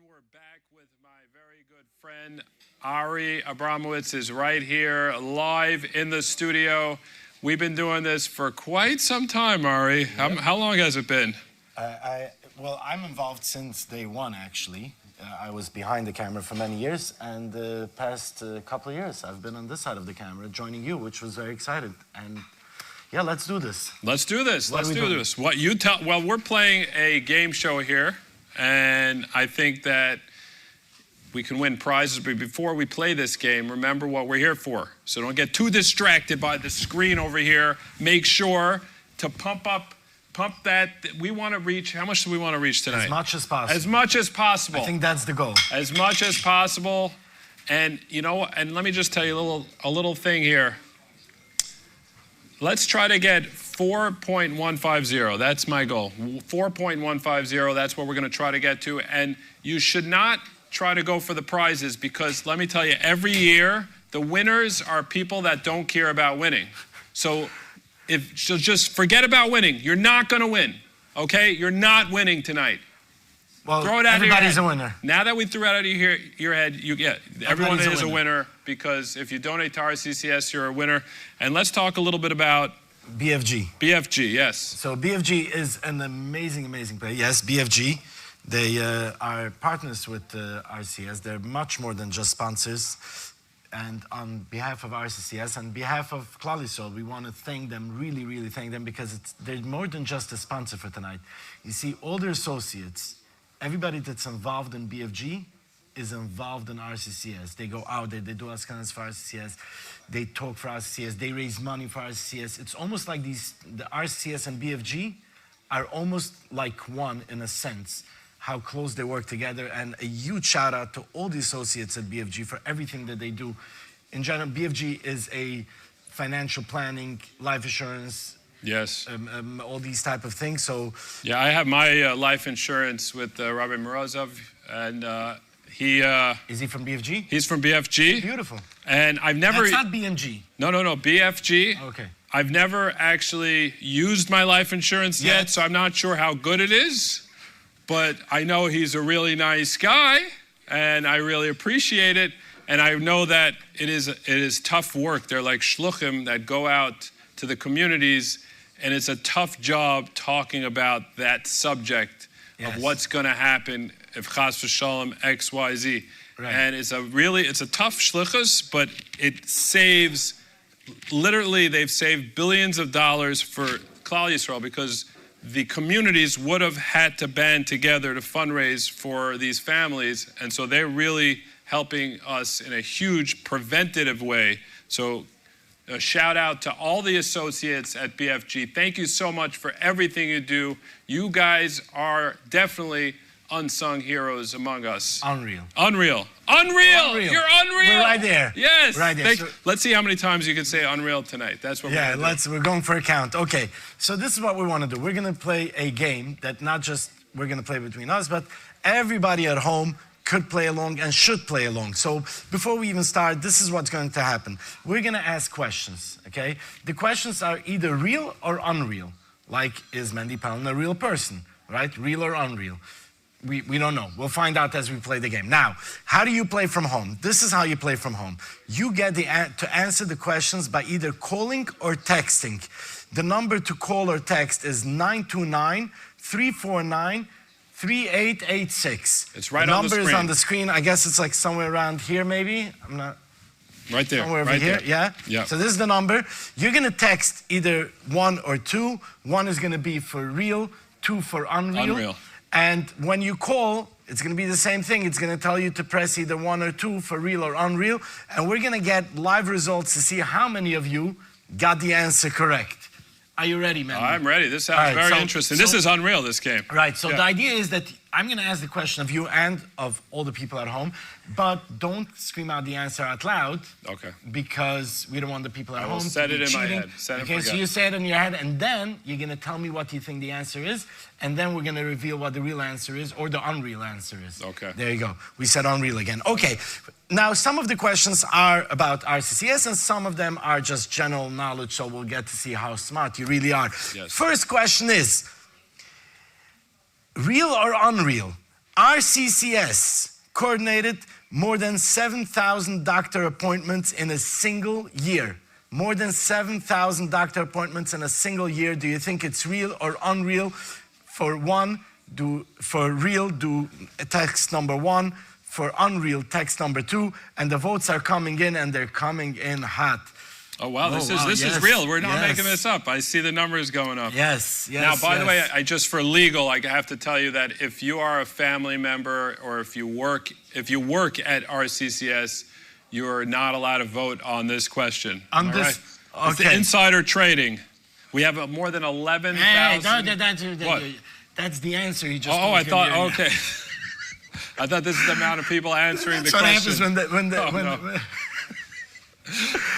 S2: We're back with my very good friend Ari Abramowitz is right here live in the studio. We've been doing this for quite some time, Ari. How long has it been?
S12: Well, I'm involved since day one, actually. I was behind the camera for many years, and the past couple of years, I've been on this side of the camera, joining you, which was very excited. And yeah, let's do this.
S2: Let's do this. Let's do this. What you tell? Well, we're playing a game show here, and I think that we can win prizes. But before we play this game, remember what we're here for. So don't get too distracted by the screen over here. Make sure to pump that. We want to reach. How much do we want to reach tonight?
S12: As much as possible.
S2: As much as possible.
S12: I think that's the goal.
S2: As much as possible. And you know, and let me just tell you a little thing here. Let's try to get 4.150. That's my goal. 4.150. That's what we're going to try to get to. And you should not try to go for the prizes, because let me tell you, every year the winners are people that don't care about winning. So just forget about winning. You're not going to win. Okay? You're not winning tonight.
S12: Well,
S2: throw it out
S12: everybody's
S2: of your
S12: a
S2: head.
S12: winner.
S2: Now that we threw it out of your head, everyone is a winner, because if you donate to RCCS, you're a winner. And let's talk a little bit about
S12: BFG.
S2: BFG, yes.
S12: So BFG is an amazing, amazing player. Yes, BFG. They are partners with RCCS. They're much more than just sponsors. And on behalf of RCCS and behalf of Cholei Yisroel, we want to thank them, really, really thank them, because they're more than just a sponsor for tonight. You see, all their associates, everybody that's involved in BFG is involved in RCCS. They go out there, they do askanas for RCCS, they talk for RCCS, they raise money for RCCS. It's almost like the RCCS and BFG are almost like one in a sense, how close they work together. And a huge shout out to all the associates at BFG for everything that they do. In general, BFG is a financial planning, life insurance,
S2: yes,
S12: all these type of things. So
S2: yeah, I have my life insurance with Rabbi Morozov, and
S12: is he from BFG?
S2: He's from BFG.
S12: Beautiful.
S2: And I've never.
S12: That's not BMG.
S2: No, BFG.
S12: Okay.
S2: I've never actually used my life insurance yet, so I'm not sure how good it is. But I know he's a really nice guy, and I really appreciate it. And I know that it is tough work. They're like shluchim that go out to the communities, and it's a tough job talking about that subject of what's going to happen if chas v'shalom X, Y, Z.
S12: Right.
S2: And it's a tough shluchus, but it saves. Literally, they've saved billions of dollars for Cholei Yisroel, because the communities would have had to band together to fundraise for these families. And so they're really helping us in a huge preventative way. So a shout out to all the associates at BFG. Thank you so much for everything you do. You guys are definitely unsung heroes among us.
S12: Unreal.
S2: Unreal. Unreal. You're unreal.
S12: We're right there.
S2: Yes.
S12: Right there.
S2: Let's see how many times you can say unreal tonight. That's what we're going to do.
S12: We're going for a count. Okay. So this is what we want to do. We're going to play a game that not just we're going to play between us, but everybody at home could play along and should play along. So before we even start, this is what's going to happen. We're going to ask questions, okay? The questions are either real or unreal. Like, is Mandy Palin a real person, right? Real or unreal? We don't know. We'll find out as we play the game. Now, how do you play from home? This is how you play from home. You get to answer the questions by either calling or texting. The number to call or text is 929-349-3886.
S2: It's right on the screen.
S12: The number is on the screen. I guess it's like somewhere around here, maybe. I'm not.
S2: Right there.
S12: Somewhere over
S2: right
S12: here,
S2: there.
S12: yeah?
S2: Yeah.
S12: So this is the number. You're going to text either 1 or 2. 1 is going to be for real, 2 for unreal.
S2: Unreal.
S12: And when you call, it's going to be the same thing. It's going to tell you to press either 1 or 2 for real or unreal. And we're going to get live results to see how many of you got the answer correct. Are you ready, man?
S2: I'm ready. This sounds very interesting. This is unreal, this game.
S12: Right. So the idea is that I'm going to ask the question of you and of all the people at home, but don't scream out the answer out loud.
S2: Okay.
S12: Because we don't want the people at home to be
S2: set it in
S12: cheating.
S2: my head.
S12: Okay, so you say it in your head, and then you're going to tell me what you think the answer is, and then we're going to reveal what the real answer is or the unreal answer is.
S2: Okay.
S12: There you go. We said unreal again. Okay. Now, some of the questions are about RCCS, and some of them are just general knowledge, so we'll get to see how smart you really are.
S2: Yes.
S12: First question is, real or unreal? RCCS coordinated more than 7,000 doctor appointments in a single year. More than 7,000 doctor appointments in a single year. Do you think it's real or unreal? For real, do text number 1. For unreal, text number 2. And the votes are coming in, and they're coming in hot.
S2: Oh wow, this
S12: yes,
S2: is real. We're not
S12: yes.
S2: making this up. I see the numbers going up.
S12: Yes, yes.
S2: Now, by the way,
S12: yes.
S2: I just for legal, I have to tell you that if you are a family member or if you work at RCCS, you're not allowed to vote on this question.
S12: On
S2: All
S12: this,
S2: right? It's the
S12: okay.
S2: insider trading. We have more than 11,000.
S12: Hey, that's the answer. You just.
S2: Oh, I thought. Okay. I thought this is the amount of people answering the question.
S12: That's what happens when
S2: no.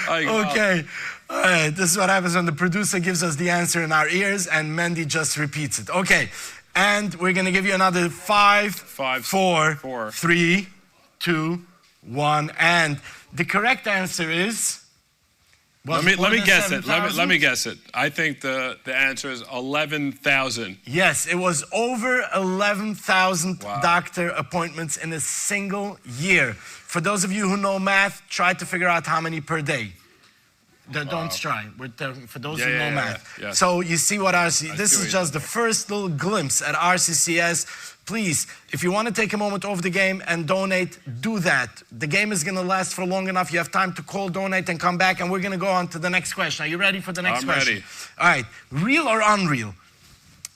S12: Okay. All right. This is what happens when the producer gives us the answer in our ears and Mandy just repeats it. Okay. And we're going to give you another 5, 4, 3, 2, 1. And the correct answer is...
S2: Let me guess it. Let me guess it. I think the answer is 11,000.
S12: Yes, it was over 11,000 doctor appointments in a single year. For those of you who know math, try to figure out how many per day. Don't try. For those who know math.
S2: Yeah.
S12: So you see what this is just the first little glimpse at RCCS. Please, if you want to take a moment off the game and donate, do that. The game is going to last for long enough. You have time to call, donate, and come back, and we're going to go on to the next question. Are you ready for the next question?
S2: I'm ready.
S12: All right. Real or unreal?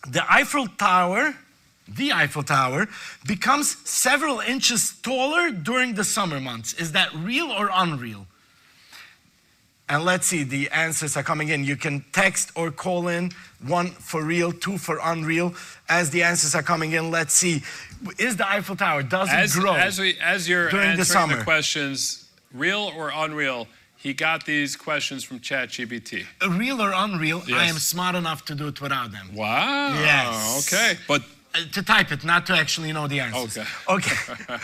S12: The Eiffel Tower becomes several inches taller during the summer months. Is that real or unreal? And let's see, the answers are coming in. You can text or call in, 1 for real, 2 for unreal. As the answers are coming in, let's see. Is the Eiffel Tower, does it grow
S2: as you're
S12: during the
S2: answering
S12: summer?
S2: the questions, real or unreal, he got these questions from ChatGPT.
S12: Real or unreal,
S2: Yes.
S12: I am smart enough to do it without them.
S2: Wow.
S12: Yes.
S2: Okay. But
S12: to type it, not to actually know the answers.
S2: Okay.
S12: Okay.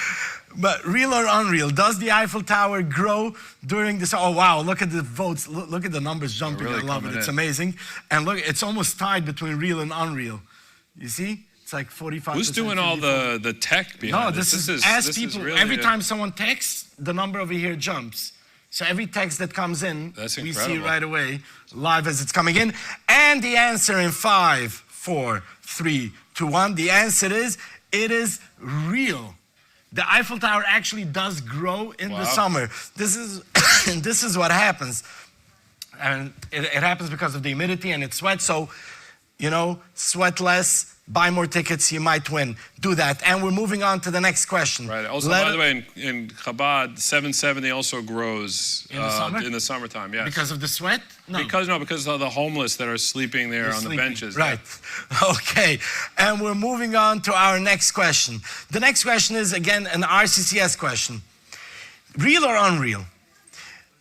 S12: But real or unreal, does the Eiffel Tower grow during this? Oh, wow, look at the votes. Look at the numbers jumping.
S2: Really
S12: I love it. It's
S2: in.
S12: amazing. And look, it's almost tied between real and unreal. You see? It's like 45%.
S2: who's doing all the tech behind
S12: No,
S2: this?
S12: this is as
S2: this
S12: people,
S2: is really
S12: every time someone texts, the number over here jumps. So every text that comes in,
S2: That's
S12: we see
S2: incredible.
S12: right away, live as it's coming in. And the answer in 5, 4, 3, 2, 1. The answer is, it is real. The Eiffel Tower actually does grow in the summer. This is, this is what happens. And it happens because of the humidity and it's sweat. So, you know, sweat less, buy more tickets, you might win. Do that. And we're moving on to the next question.
S2: Right. Also, by the way, in Chabad, 770 also grows
S12: In the summer?
S2: in the summertime. Yes.
S12: Because of the sweat? No.
S2: Because of the homeless that are sleeping there
S12: They're
S2: on
S12: sleeping.
S2: the benches.
S12: Right. Okay. And we're moving on to our next question. The next question is, again, an RCCS question. Real or unreal?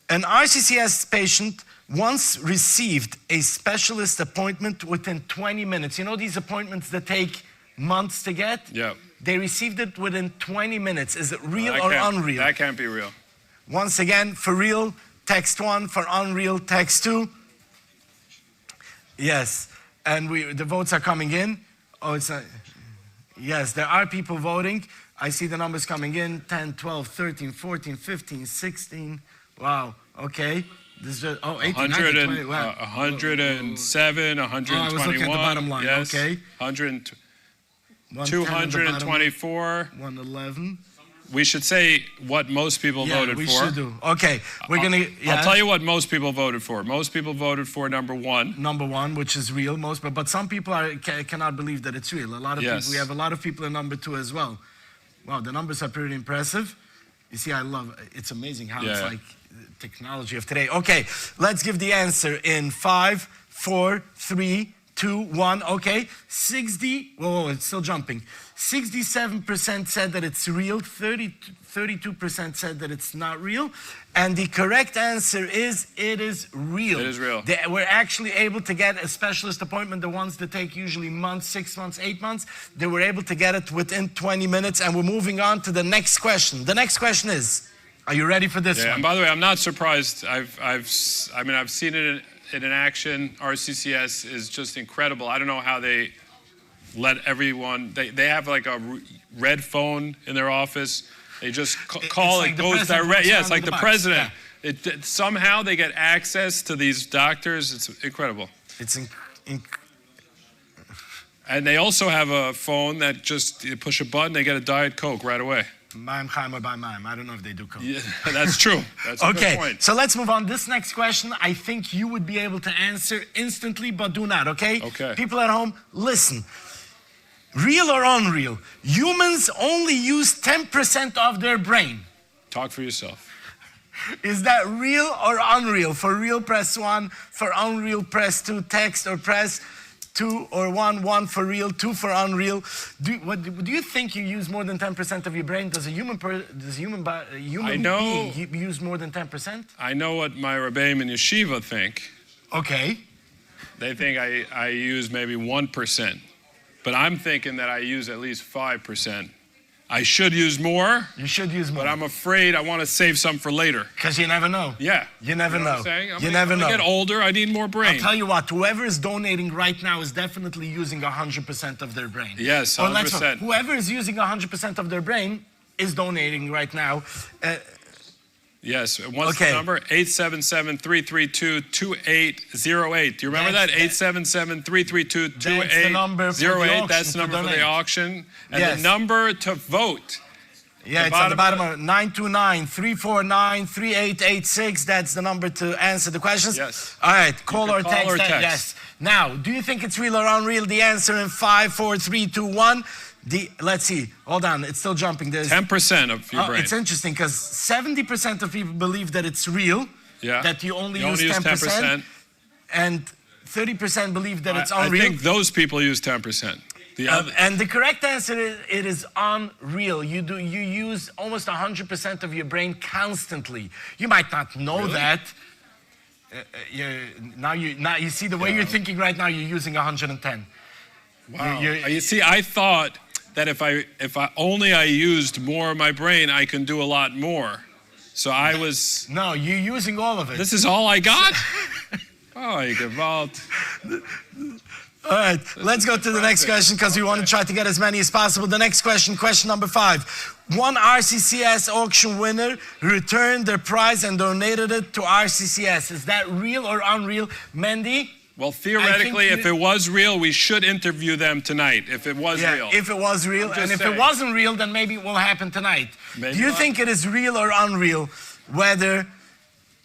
S12: An RCCS patient once received a specialist appointment within 20 minutes. You know these appointments that take months to get?
S2: Yeah.
S12: They received it within 20 minutes. Is it real
S2: That
S12: or
S2: can't-
S12: unreal?
S2: That can't be real.
S12: Once again, for real, text 1. For unreal, text 2. Yes. And the votes are coming in. Oh, it's not. Yes, there are people voting. I see the numbers coming in. 10, 12, 13, 14, 15, 16. Wow. Okay. This is just, 18,
S2: 100
S12: 19, 20. Wow.
S2: 107, 121.
S12: I was looking at the bottom line.
S2: Yes.
S12: Okay.
S2: 224.
S12: 111.
S2: We should say what most people voted
S12: we
S2: for.
S12: should do. Okay, we're gonna.
S2: I'll tell you what most people voted for. Most people voted for number 1.
S12: Number 1, which is real, but some people cannot believe that it's real. A lot of
S2: Yes.
S12: people. We have a lot of people in number 2 as well. Wow, the numbers are pretty impressive. You see, it's amazing how it's like the technology of today. Okay, let's give the answer in 5, 4, 3, 2, 1. Okay, 60. Whoa, it's still jumping. 67% said that it's real. 32% said that it's not real. And the correct answer is, it is real.
S2: It is real.
S12: We're actually able to get a specialist appointment, the ones that take usually months, 6 months, 8 months. They were able to get it within 20 minutes. And we're moving on to the next question. The next question is, are you ready for this one?
S2: And by the way, I'm not surprised. I've seen it in action. RCCS is just incredible. I don't know how they let everyone, they have like a red phone in their office. They just call,
S12: like
S2: it
S12: the
S2: goes
S12: president
S2: direct.
S12: walks
S2: Yeah,
S12: around
S2: it's like
S12: with
S2: the
S12: the box.
S2: president.
S12: Yeah.
S2: Somehow they get access to these doctors. It's incredible.
S12: It's
S2: And they also have a phone that just, you push a button, they get a Diet Coke right away.
S12: Maim Chaim or by Maim. I don't know if they do coke.
S2: Yeah, that's true. That's a good point.
S12: So let's move on. This next question, I think you would be able to answer instantly, but do not, okay?
S2: Okay.
S12: People at home, listen. Real or unreal? Humans only use 10% of their brain.
S2: Talk for yourself.
S12: Is that real or unreal? For real, press 1. For unreal, press 2. Text or press 2 or 1. 1 for real, 2 for unreal. Do you think you use more than 10% of your brain? Does a human being use more than 10%?
S2: I know what my Rebbeim in Yeshiva think.
S12: Okay.
S2: They think I use maybe 1%. But I'm thinking that I use at least 5%. I should use more.
S12: You should use more.
S2: But I'm afraid I want to save some for later.
S12: Because you never know.
S2: Yeah.
S12: You never know.
S2: What I'm saying?
S12: You never know.
S2: When I get older, I need more brain.
S12: I'll tell you what, whoever is donating right now is definitely using 100% of their brain.
S2: Yes,
S12: Or let's
S2: 100%.
S12: whoever is using 100% of their brain is donating right now.
S2: Yes. What's the number? 877-332-2808. Do you remember that? 877-332-2808. That's the number for the auction. And the number to vote.
S12: Yeah, it's at the bottom of 929-349-3886. That's the number to answer the questions.
S2: Yes.
S12: All right, call or text.
S2: Yes.
S12: Now, do you think it's real or unreal? The answer in 5, 4, 3, 2, 1. Let's see. Hold on, it's still jumping. There's
S2: 10% of your brain.
S12: It's interesting because 70% of people believe that it's real.
S2: Yeah.
S12: That you only use 10%. And 30% believe that it's unreal.
S2: I think those people use 10%.
S12: And the correct answer is it is unreal. You use almost 100% of your brain constantly. You might not know that. Now you see the way you're thinking right now. You're using 110.
S2: Wow. You see, I thought that if I only used more of my brain, I can do a lot more. So I was.
S12: No, you're using all of it.
S2: This is all I got. Oh, you gewalt.
S12: All right, let's go to the next question because we want to try to get as many as possible. The next question, question number 5. One RCCS auction winner returned their prize and donated it to RCCS. Is that real or unreal? Mendy?
S2: Well, theoretically, if it was real, we should interview them tonight, if it was real.
S12: If it was real. And if it wasn't real, then maybe it will happen tonight. Do you think it is real or unreal whether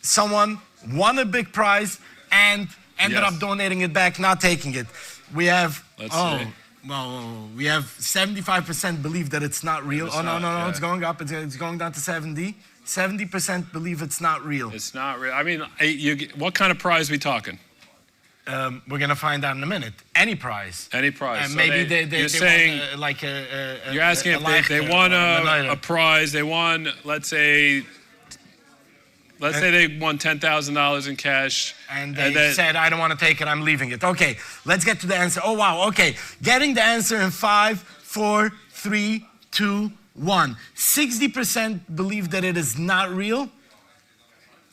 S12: someone won a big prize and ended up donating it back, not taking it? We have, we have 75% believe that it's not real. No, it's going up. It's going down to 70. 70% believe it's not real.
S2: It's not real. I mean, what kind of prize are we talking?
S12: We're going to find out in a minute. Any prize.
S2: Any prize.
S12: So maybe they
S2: saying,
S12: won like
S2: you're asking if they won a prize. They won, let's say they won $10,000 in cash.
S12: And they said, I don't want to take it, I'm leaving it. Okay, let's get to the answer. Oh, wow, okay. Getting the answer in 5, 4, 3, 2, 1. 60% believe that it is not real.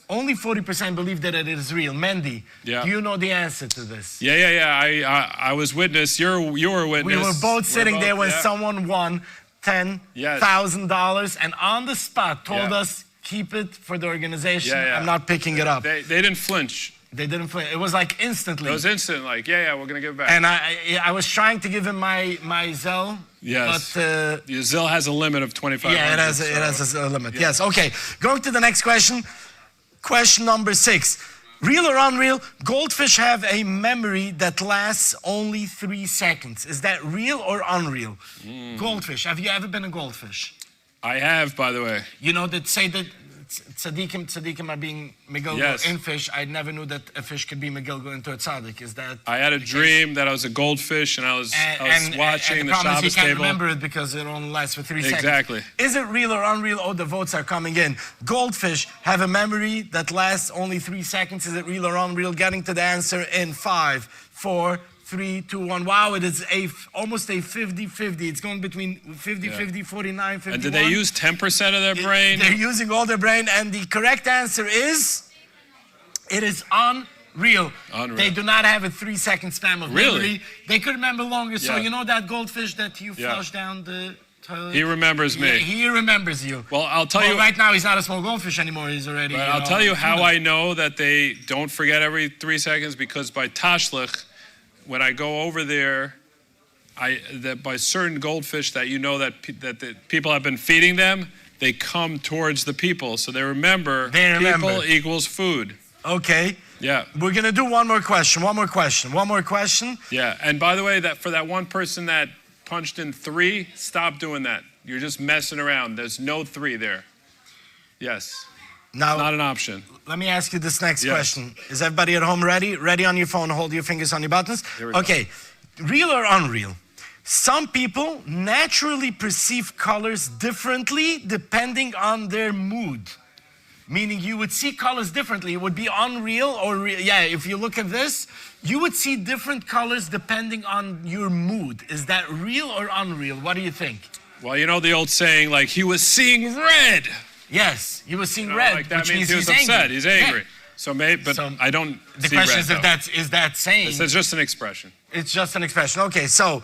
S12: Only 40% believe that it is real. Mendy, do you know the answer to this?
S2: Yeah. I was witness. You were witness.
S12: We were both sitting there when someone won $10,000 and on the spot told us, keep it for the organization. I'm not picking it up.
S2: They didn't flinch.
S12: They didn't flinch. It was like instantly.
S2: It was instant, like, we're going to give it back.
S12: And I was trying to give him my Zelle.
S2: Yes.
S12: But
S2: your Zelle has a limit of $2,500.
S12: Yeah, it has a limit. Yes. Okay. Going to the next question. Question number 6. Real or unreal? Goldfish have a memory that lasts only 3 seconds. Is that real or unreal? Goldfish. Have you ever been a goldfish?
S2: I have, by the way.
S12: You know that say that tzaddikim are being megilgo in fish. I never knew that a fish could be megilgo into a tzaddik. Is that?
S2: I had a dream that I was a goldfish and I was watching the Shabbos table.
S12: You can't remember it because it only lasts for 3 seconds.
S2: Exactly.
S12: Is it real or unreal? Oh, the votes are coming in. Goldfish have a memory that lasts only 3 seconds. Is it real or unreal? Getting to the answer in 5, 4, 3, 2, 1. Wow, it is almost a 50-50. It's going between 50-50, 49, 51.
S2: And did they use 10% of their brain?
S12: They're using all their brain. And the correct answer is, it is unreal. Real.
S2: Unreal.
S12: They do not have a 3-second span of
S2: Really?
S12: memory. They could remember longer. So
S2: Yeah.
S12: you know that goldfish that you
S2: Yeah.
S12: flush down the toilet?
S2: He remembers me.
S12: Yeah, he remembers you.
S2: Well, I'll tell you.
S12: Right now he's not a small goldfish anymore. He's already.
S2: Right, I'll tell you how I know that they don't forget every 3 seconds, because by Tashlich, when I go over there, that by certain goldfish that you know that the people have been feeding them, they come towards the people, so they remember. People equals food.
S12: Okay.
S2: Yeah.
S12: We're gonna do one more question.
S2: Yeah, and by the way, that for that one person that punched in 3, stop doing that. You're just messing around. There's no 3 there. Yes.
S12: Now,
S2: not an option.
S12: Let me ask you this next question. Is everybody at home ready? Ready on your phone? Hold your fingers on your buttons. Okay. Real or unreal? Some people naturally perceive colors differently depending on their mood. Meaning you would see colors differently. It would be unreal or real. Yeah, if you look at this, you would see different colors depending on your mood. Is that real or unreal? What do you think?
S2: Well, you know the old saying, like, he was seeing red.
S12: Yes, he was seeing red,
S2: like that
S12: which
S2: means
S12: means
S2: he was
S12: he's
S2: upset.
S12: angry.
S2: He's angry.
S12: Yeah.
S2: So maybe, but I don't
S12: The
S2: see
S12: question
S2: red,
S12: is if that saying.
S2: It's just an expression.
S12: It's just an expression. Okay, so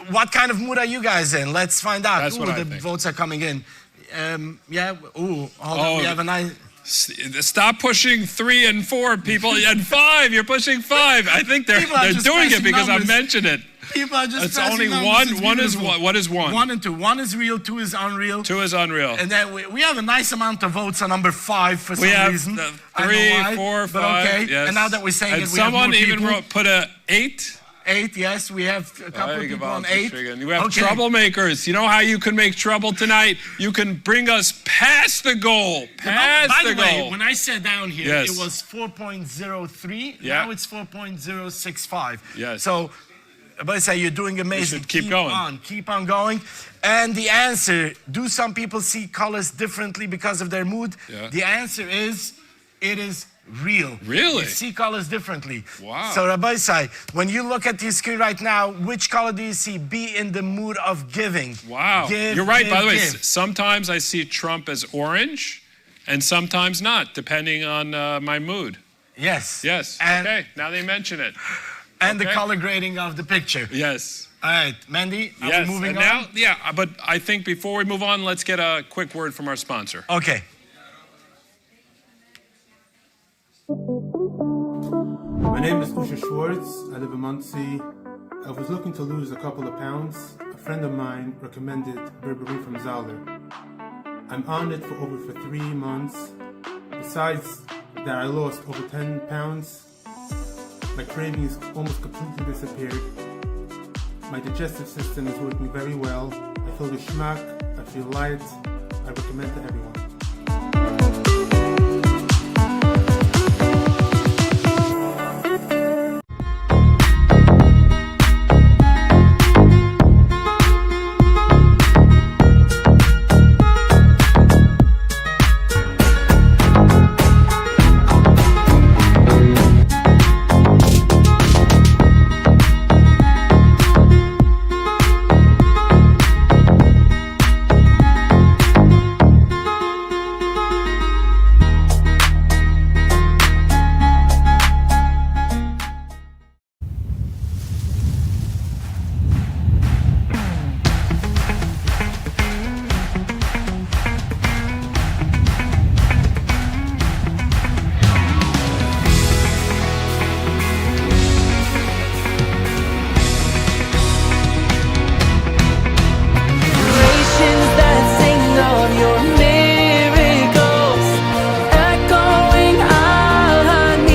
S12: what kind of mood are you guys in? Let's find out.
S2: That's what I
S12: the
S2: think.
S12: votes are coming in. Yeah. Hold on. We have a nice.
S2: Stop pushing 3 and 4, people, and 5. You're pushing 5. I think they're
S12: just
S2: doing it
S12: pressing
S2: because
S12: numbers.
S2: I mentioned it.
S12: People are just.
S2: It's
S12: pressing
S2: only
S12: numbers.
S2: one.
S12: It's
S2: One is
S12: beautiful.
S2: what? What is 1?
S12: 1 and 2. 1 is real. 2 is unreal.
S2: 2 is unreal.
S12: And then we have a nice amount of votes on number 5 for some
S2: We have
S12: reason.
S2: 3, 4, 5.
S12: But okay.
S2: Yes.
S12: And now that we're saying
S2: and
S12: it, we have
S2: someone
S12: more
S2: even
S12: people.
S2: put a 8.
S12: 8, yes, we have a couple of people on 8.
S2: We have troublemakers. You know how you can make trouble tonight? You can bring us past the goal. Past
S12: By
S2: the
S12: the way,
S2: goal.
S12: when I sat down here,
S2: Yes.
S12: it was 4.03.
S2: Yeah.
S12: Now it's 4.065.
S2: Yes.
S12: So, but I say you're doing amazing.
S2: should keep going.
S12: Keep on going. And the answer, do some people see colors differently because of their mood?
S2: Yeah.
S12: The answer is, it is real.
S2: Really?
S12: You see colors differently.
S2: Wow.
S12: So Rabbi Sai, when you look at your screen right now, which color do you see? Be in the mood of giving.
S2: Wow.
S12: Give,
S2: You're right.
S12: give,
S2: By the way,
S12: give.
S2: sometimes I see Trump as orange, and sometimes not, depending on my mood.
S12: Yes.
S2: Yes.
S12: And,
S2: Okay. Now they mention it.
S12: And the
S2: Okay.
S12: color grading of the picture.
S2: Yes.
S12: All right, Mandy, are
S2: Yes.
S12: we moving
S2: and now,
S12: on?
S2: yeah. But I think before we move on, let's get a quick word from our sponsor.
S12: Okay.
S7: My name is Usha Schwartz. I live in Muncie. I was looking to lose a couple of pounds. A friend of mine recommended berberine from Zahler. I'm on it for over 3 months. Besides that, I lost over 10 pounds. My cravings almost completely disappeared. My digestive system is working very well. I feel the schmack. I feel light. I recommend to everyone.
S9: Generations that sing of your miracles, echoing Al-Hanisim.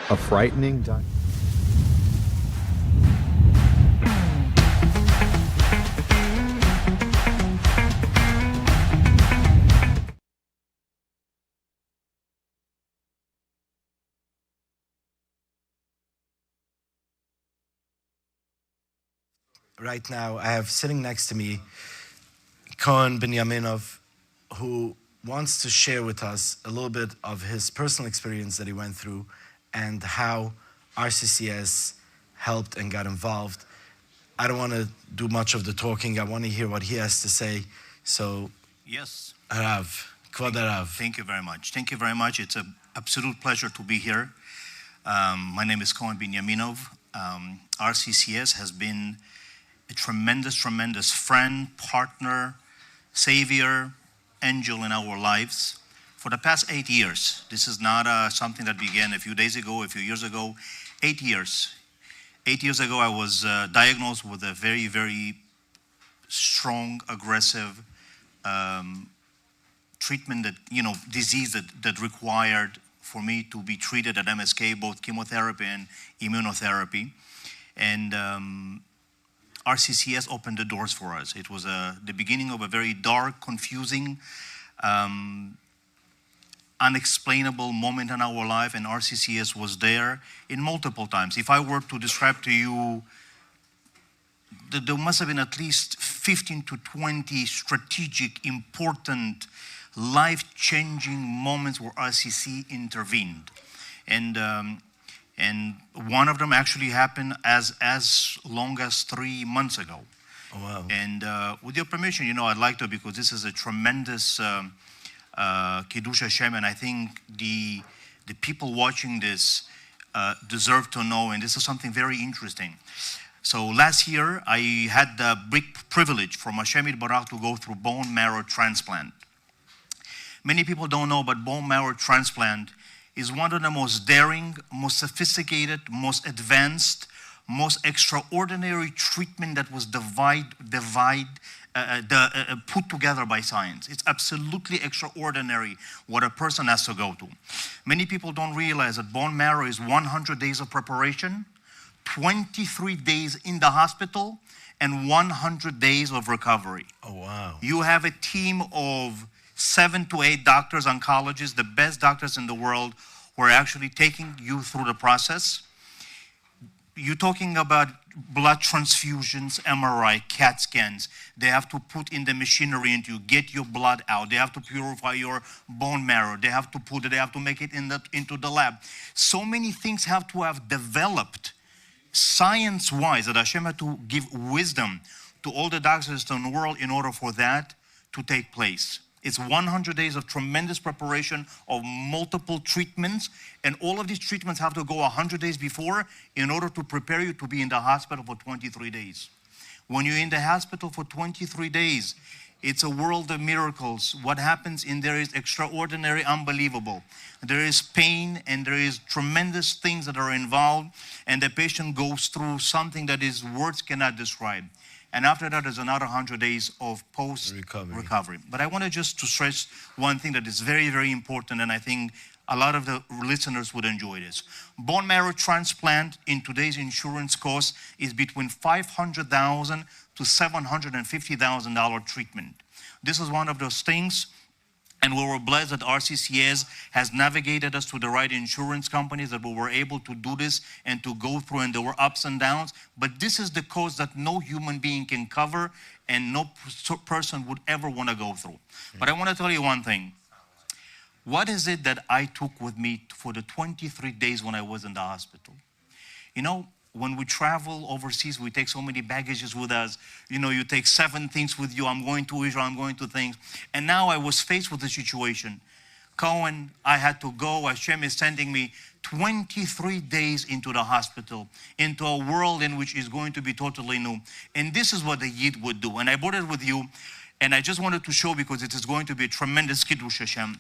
S6: A frightening
S12: Right now, I have sitting next to me Cohen Benyaminov, who wants to share with us a little bit of his personal experience that he went through and how RCCS helped and got involved. I don't want to do much of the talking. I want to hear what he has to say. So,
S10: Yes.
S12: Rav, Kvod Harav.
S13: Thank you very much. Thank you very much. It's an absolute pleasure to be here. My name is Cohen Binyaminov. RCCS has been a tremendous, tremendous friend, partner, savior, angel in our lives for the past 8 years. This is not something that began a few days ago, a few years ago. 8 years. 8 years ago, I was diagnosed with a very, very strong, aggressive treatment that, disease that required for me to be treated at MSK, both chemotherapy and immunotherapy. And RCCS opened the doors for us. It was the beginning of a very dark, confusing, unexplainable moment in our life, and RCCS was there in multiple times. If I were to describe to you, there must have been at least 15 to 20 strategic, important, life-changing moments where RCC intervened. And one of them actually happened as long as 3 months ago.
S12: Oh, wow.
S13: And with your permission, I'd like to, because this is a tremendous Kiddush Hashem, and I think the people watching this deserve to know, and this is something very interesting. So last year, I had the big privilege from Hashem Yitbarach to go through bone marrow transplant. Many people don't know, but bone marrow transplant is one of the most daring, most sophisticated, most advanced, most extraordinary treatment that was put together by science. It's absolutely extraordinary what a person has to go to. Many people don't realize that bone marrow is 100 days of preparation, 23 days in the hospital, and 100 days of recovery.
S12: Oh, wow.
S13: You have a team of 7 to 8 doctors, oncologists, the best doctors in the world, who are actually taking you through the process. You're talking about blood transfusions, MRI, CAT scans. They have to put in the machinery and to get your blood out. They have to purify your bone marrow. They have to make it into the lab. So many things have to have developed science-wise that Hashem had to give wisdom to all the doctors in the world in order for that to take place. It's 100 days of tremendous preparation of multiple treatments, and all of these treatments have to go 100 days before in order to prepare you to be in the hospital for 23 days. When you're in the hospital for 23 days, it's a world of miracles. What happens in there is extraordinary, unbelievable. There is pain and there is tremendous things that are involved, and the patient goes through something that is words cannot describe. And after that, there's another 100 days of post-recovery. But I wanted just to stress one thing that is very, very important, and I think a lot of the listeners would enjoy this. Bone marrow transplant in today's insurance cost is between $500,000 to $750,000 treatment. This is one of those things, and we were blessed that RCCS has navigated us to the right insurance companies, that we were able to do this and to go through, and there were ups and downs. But this is the cost that no human being can cover and no person would ever want to go through. But I want to tell you one thing. What is it that I took with me for the 23 days when I was in the hospital? When we travel overseas, we take so many baggages with us. You take 7 things with you. I'm going to Israel, I'm going to things. And now I was faced with a situation. Cohen, I had to go. Hashem is sending me 23 days into the hospital, into a world in which is going to be totally new. And this is what the Yid would do. And I brought it with you. And I just wanted to show, because it is going to be a tremendous Kiddush Hashem.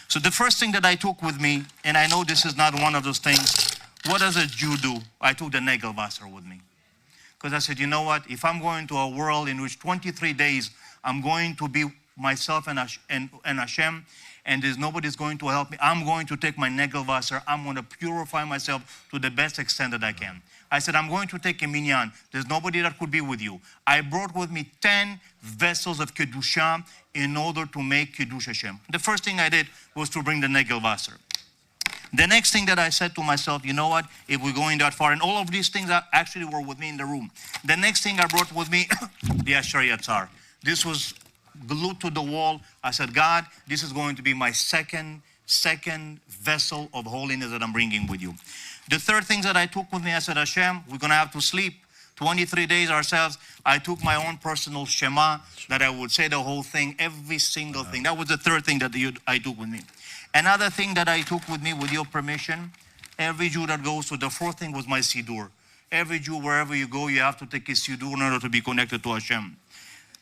S13: So the first thing that I took with me, and I know this is not one of those things, what does a Jew do? I took the Negelwasser with me. Because I said, you know what? If I'm going to a world in which 23 days I'm going to be myself and Hashem, and there's nobody's going to help me, I'm going to take my Negelwasser. I'm going to purify myself to the best extent that I can. I said, I'm going to take a minyan. There's nobody that could be with you. I brought with me 10 vessels of Kedusha in order to make Kiddush Hashem. The first thing I did was to bring the Negelwasser. The next thing that I said to myself, you know what, if we're going that far, and all of these things actually were with me in the room. The next thing I brought with me, the Asher Yatzar. This was glued to the wall. I said, God, this is going to be my second vessel of holiness that I'm bringing with you. The third thing that I took with me, I said, Hashem, we're going to have to sleep. 23 days ourselves. I took my own personal Shema that I would say the whole thing, every single thing. That was the third thing that I took with me. Another thing that I took with me, with your permission, every Jew that goes to, the fourth thing was my Siddur. Every Jew, wherever you go, you have to take a Siddur in order to be connected to Hashem.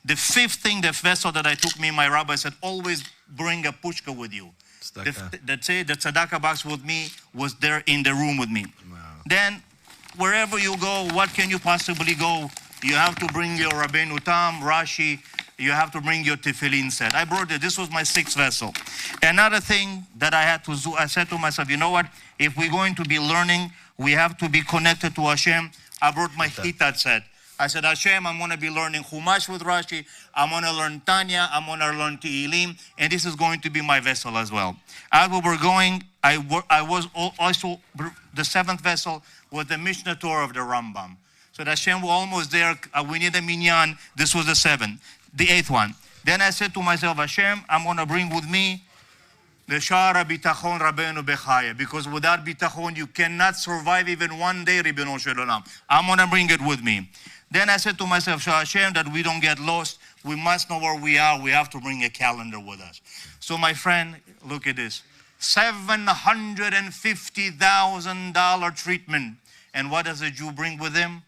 S13: The fifth thing, the vessel that I took, me, my rabbi said, always bring a pushka with you. The tzedakah box with me was there in the room with me. Wow. Then, wherever you go, what can you possibly go? You have to bring your Rabbeinu Tam, Rashi, you have to bring your tefillin set. I brought it. This was my sixth vessel. Another thing that I had to do, I said to myself, you know what? If we're going to be learning, we have to be connected to Hashem. I brought my chitat set. I said, Hashem, I'm going to be learning Chumash with Rashi. I'm going to learn Tanya. I'm going to learn Tehillim. And this is going to be my vessel as well. As we were going, I was also, the seventh vessel was the Mishnah Torah of the Rambam. So that Hashem, we're almost there. We need a minyan. This was the seventh, the eighth one. Then I said to myself, Hashem, I'm going to bring with me the Shara Bitachon Rabbeinu Bechaya, because without Bitachon, you cannot survive even one day, Ribbono Shel Olam. I'm going to bring it with me. Then I said to myself, Hashem, that we don't get lost. We must know where we are. We have to bring a calendar with us. So my friend, look at this. $750,000 treatment. And what does a Jew bring with him?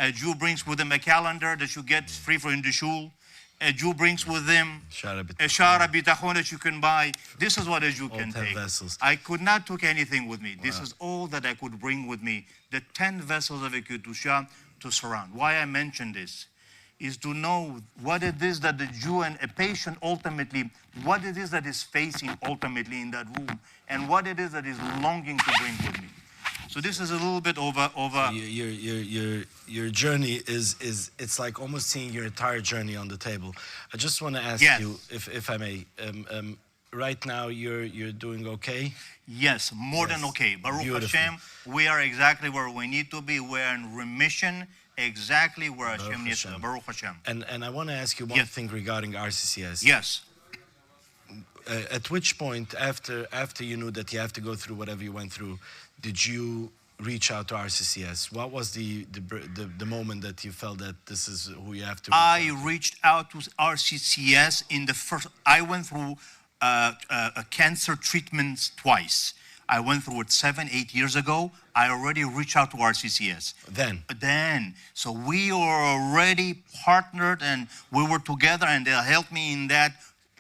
S13: A Jew brings with him a calendar that you get free for in the shul. A Jew brings with him a Shara Bitachon that you can buy. This is what a Jew can take. Vessels. I could not take anything with me. Wow. This is all that I could bring with me. The 10 vessels of a Kedusha to surround. Why I mention this is to know what it is that the Jew and a patient ultimately, what it is that is facing ultimately in that room, and what it is that is longing to bring with me. So this is a little bit over.
S12: So your journey is it's like almost seeing your entire journey on the table. I just want to ask you, if I may, right now you're doing okay?
S13: Yes, more than okay. Baruch Hashem, we are exactly where we need to be. We're in remission, exactly where Hashem needs to be. Baruch Hashem.
S12: And I want to ask you one thing regarding RCCS.
S13: Yes.
S12: At which point, after you knew that you have to go through whatever you went through, did you reach out to RCCS? What was the moment that you felt that this is who you have to reach out to?
S13: I reached out to RCCS in the first. I went through cancer treatments twice. I went through it 7-8 years ago. I already reached out to RCCS. Then. So we were already partnered and we were together, and they helped me in that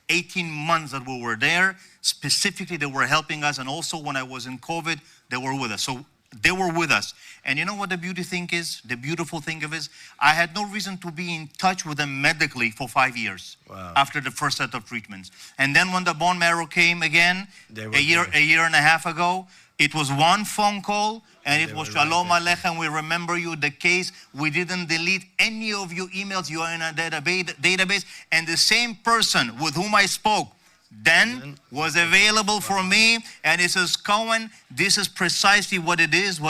S13: 18 months that we were there. Specifically, they were helping us, and also when I was in COVID, they were with us. So they were with us. And you know what the beautiful thing is? The beautiful thing of it is, I had no reason to be in touch with them medically for 5 years after the first set of treatments. And then when the bone marrow came again, a year and a half ago, it was one phone call, and it was Shalom Aleichem, we remember you, the case. We didn't delete any of your emails. You are in a database. And the same person with whom I spoke then was available for me, and it says, Cohen, this is precisely what it is,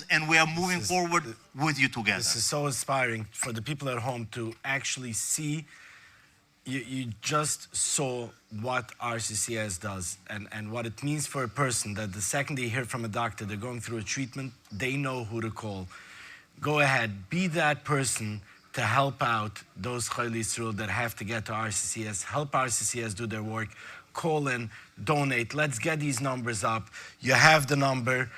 S13: and we are moving forward with you together.
S12: This is so inspiring for the people at home to actually see. You just saw what RCCS does and what it means for a person, that the second they hear from a doctor, they're going through a treatment, they know who to call. Go ahead, be that person to help out those Cholei Yisroel that have to get to RCCS. Help RCCS do their work. Call in, donate. Let's get these numbers up. You have the number.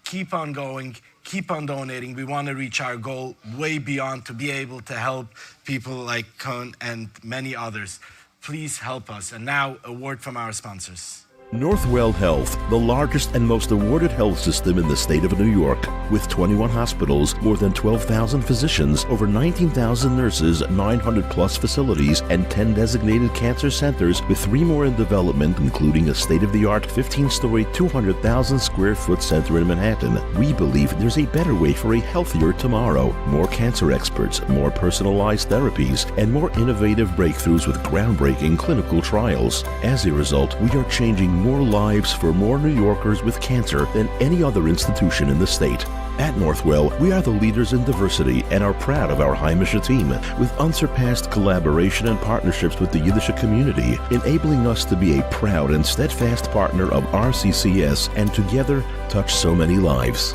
S12: Keep on going. Keep on donating. We want to reach our goal way beyond, to be able to help people like Cohen and many others. Please help us. And now, a word from our sponsors.
S3: Northwell Health, the largest and most awarded health system in the state of New York, with 21 hospitals, more than 12,000 physicians, over 19,000 nurses, 900 plus facilities, and 10 designated cancer centers, with 3 more in development, including a state-of-the-art 15-story, 200,000 square foot center in Manhattan. We believe there's a better way for a healthier tomorrow. More cancer experts, more personalized therapies, and more innovative breakthroughs with groundbreaking clinical trials. As a result, we are changing more lives for more New Yorkers with cancer than any other institution in the state. At Northwell, we are the leaders in diversity and are proud of our Heimische team, with unsurpassed collaboration and partnerships with the Yiddish community, enabling us to be a proud and steadfast partner of RCCS and together touch so many lives.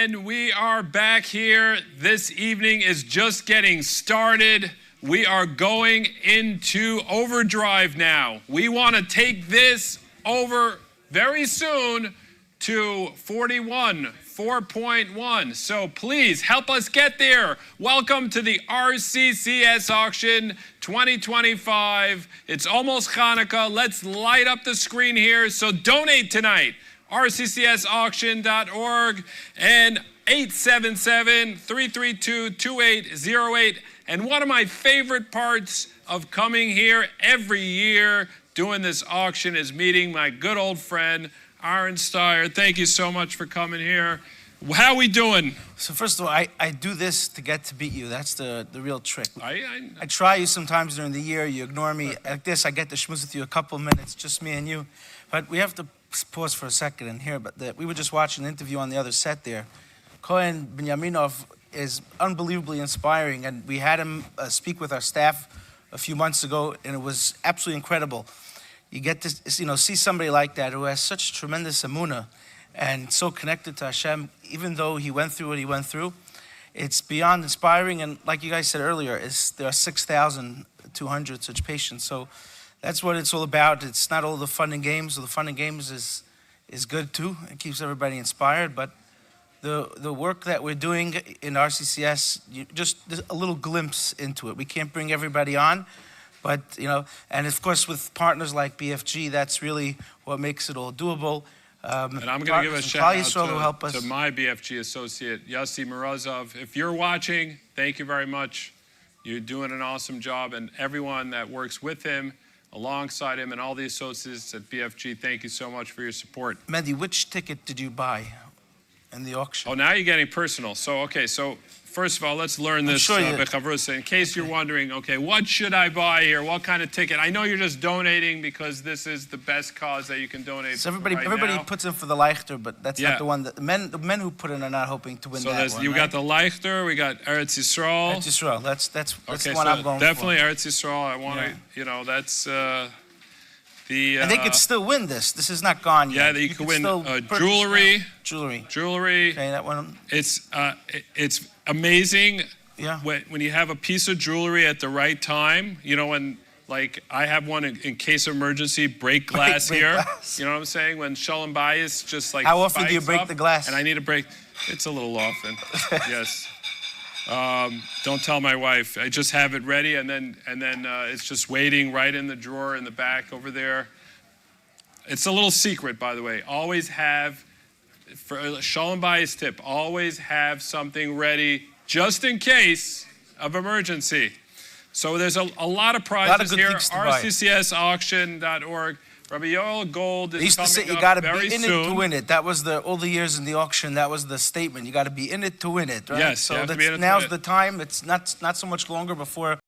S2: And we are back here. This evening is just getting started. We are going into overdrive now. We want to take this over very soon to 41, 4.1. So please help us get there. Welcome to the RCCS auction 2025. It's almost Hanukkah. Let's light up the screen here. So donate tonight. RCCSauction.org and 877-332-2808. And one of my favorite parts of coming here every year doing this auction is meeting my good old friend, Aaron Steyer. Thank you so much for coming here. How we doing?
S14: So first of all, I do this to get to beat you. That's the real trick.
S2: I
S14: try you sometimes during the year. You ignore me. Like this, I get to schmooze with you a couple of minutes, just me and you. But we have to pause for a second and hear. But we were just watching an interview on the other set there. Cohen Benyaminov is unbelievably inspiring, and we had him speak with our staff a few months ago, and it was absolutely incredible. You get to see somebody like that who has such tremendous emunah and so connected to Hashem, even though he went through what he went through. It's beyond inspiring, and like you guys said earlier, there are 6,200 such patients. So that's what it's all about. It's not all the fun and games. The fun and games is good too. It keeps everybody inspired, but the work that we're doing in RCCS, just a little glimpse into it. We can't bring everybody on, but and of course with partners like BFG, that's really what makes it all doable.
S2: And I'm going to give a shout out to my BFG associate, Yossi Morozov. If you're watching, thank you very much. You're doing an awesome job, and everyone that works with him, alongside him, and all the associates at BFG, thank you so much for your support.
S14: Mehdi, which ticket did you buy in the auction?
S2: Oh, now you're getting personal. So first of all, let's learn this, Bechavrusa. In case you're wondering, okay, what should I buy here? What kind of ticket? I know you're just donating because this is the best cause that you can donate.
S14: So everybody puts in for the Leichter, but that's not the one that the men who put in are not hoping to win that one.
S2: You got the Leichter, we got Eretz Yisroel.
S14: Eretz Yisroel, that's the
S2: okay,
S14: one I'm going
S2: definitely
S14: for.
S2: Eretz Yisroel. I want to, that's the.
S14: And they could still win this. This is not gone yet.
S2: Yeah, you could win jewelry.
S14: Jewelry. Okay, that one.
S2: It's amazing.
S14: Yeah.
S2: When you have a piece of jewelry at the right time, when like I have one in case of emergency, break glass here. Glass. You know what I'm saying? When Shalom Bayis just like
S14: how often do you break the glass?
S2: And I need a break. It's a little often. Yes. Don't tell my wife. I just have it ready, and then it's just waiting right in the drawer in the back over there. It's a little secret, by the way. Always have, for a Shalom Bayis tip, always have something ready just in case of emergency. So there's a lot of prizes here. RCCSauction.org. Rabbi Yoel Gold is coming up very soon.
S14: You got to be in it to win it. That was all the years in the auction. That was the statement. You got to be in it to win it, right?
S2: Yes.
S14: So now's the time. It's not so much longer before.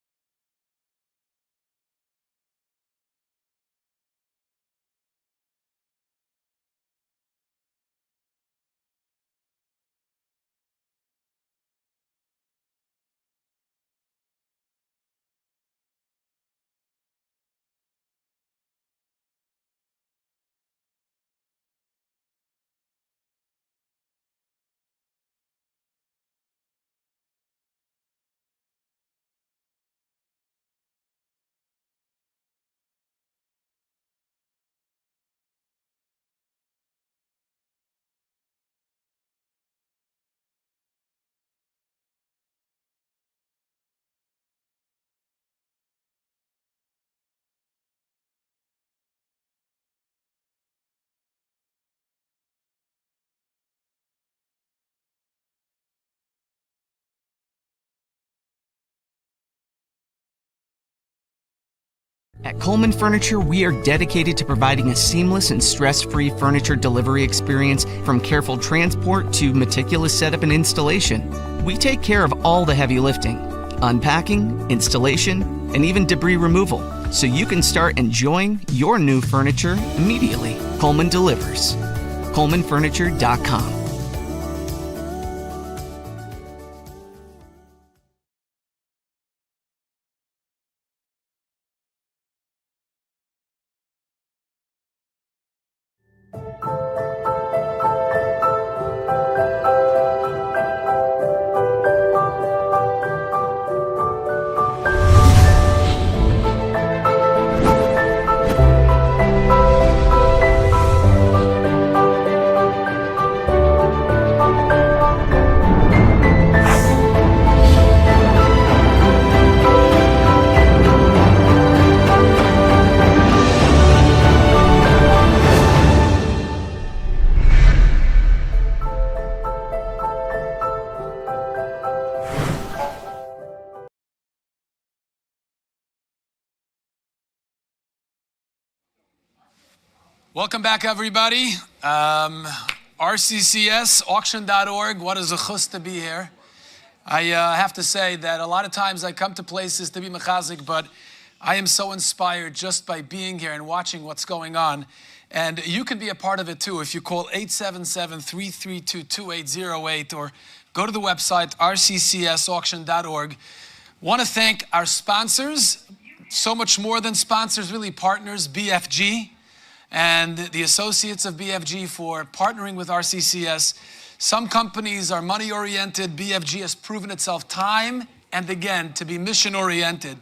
S4: At Coleman Furniture, we are dedicated to providing a seamless and stress-free furniture delivery experience from careful transport to meticulous setup and installation. We take care of all the heavy lifting, unpacking, installation, and even debris removal, so you can start enjoying your new furniture immediately. Coleman delivers. ColemanFurniture.com.
S5: Welcome back, everybody. RCCS, auction.org. What is a chus to be here. I have to say that a lot of times I come to places to be mechazik, but I am so inspired just by being here and watching what's going on. And you can be a part of it too if you call 877-332-2808 or go to the website rccsauction.org. Want to thank our sponsors, so much more than sponsors, really partners, BFG and the associates of BFG for partnering with RCCS. Some companies are money-oriented. BFG has proven itself time and again to be mission-oriented.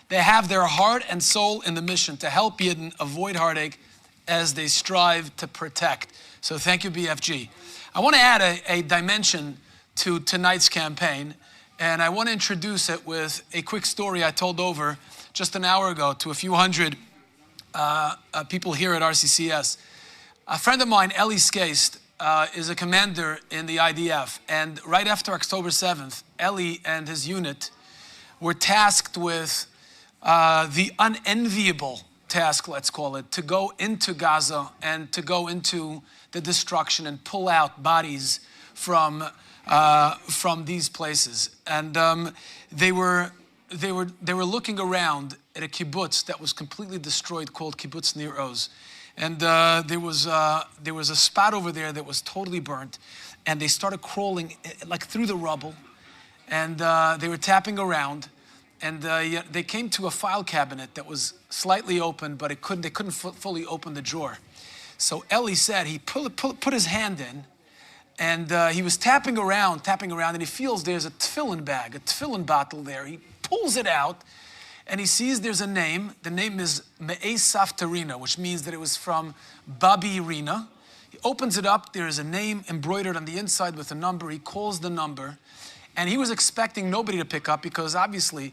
S5: They have their heart and soul in the mission to help Yidden avoid heartache as they strive to protect. So thank you, BFG. I want to add a dimension to tonight's campaign, and I want to introduce it with a quick story I told over just an hour ago to a few hundred people here at RCCS. A friend of mine, Eli Skeist, is a commander in the IDF, and right after October 7th, Eli and his unit were tasked with the unenviable task, let's call it, to go into Gaza and to go into the destruction and pull out bodies from these places. And they were looking around at a kibbutz that was completely destroyed called Kibbutz Nir Oz. And there was a spot over there that was totally burnt, and they started crawling like through the rubble, and they were tapping around, and they came to a file cabinet that was slightly open, but they couldn't fully open the drawer. So Eli said he put his hand in, and he was tapping around, and he feels there's a tefillin bag, a tefillin bottle there. He pulls it out, and he sees there's a name. The name is Me'esaf Tarina, which means that it was from Babi Rina. He opens it up. There is a name embroidered on the inside with a number. He calls the number, and he was expecting nobody to pick up because obviously,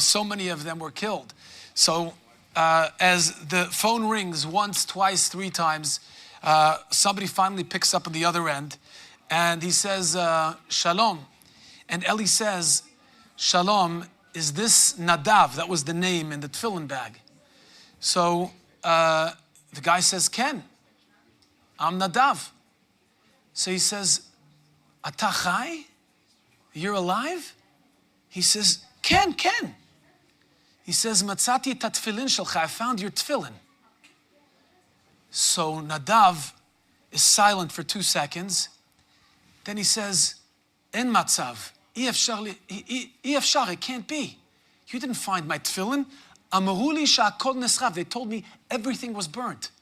S5: so many of them were killed. So as the phone rings once, twice, three times, somebody finally picks up on the other end, and he says, Shalom. And Eli says, Shalom, is this Nadav? That was the name in the tefillin bag. So the guy says, Ken, I'm Nadav. So he says, Ata chai? You're alive? He says, Ken. He says, Matzati et tefillin shelcha, I found your tefillin. So Nadav is silent for 2 seconds. Then he says, En matzav. It can't be. You didn't find my tefillin. Amaruli sha'akol nesraf. They told me everything was burnt.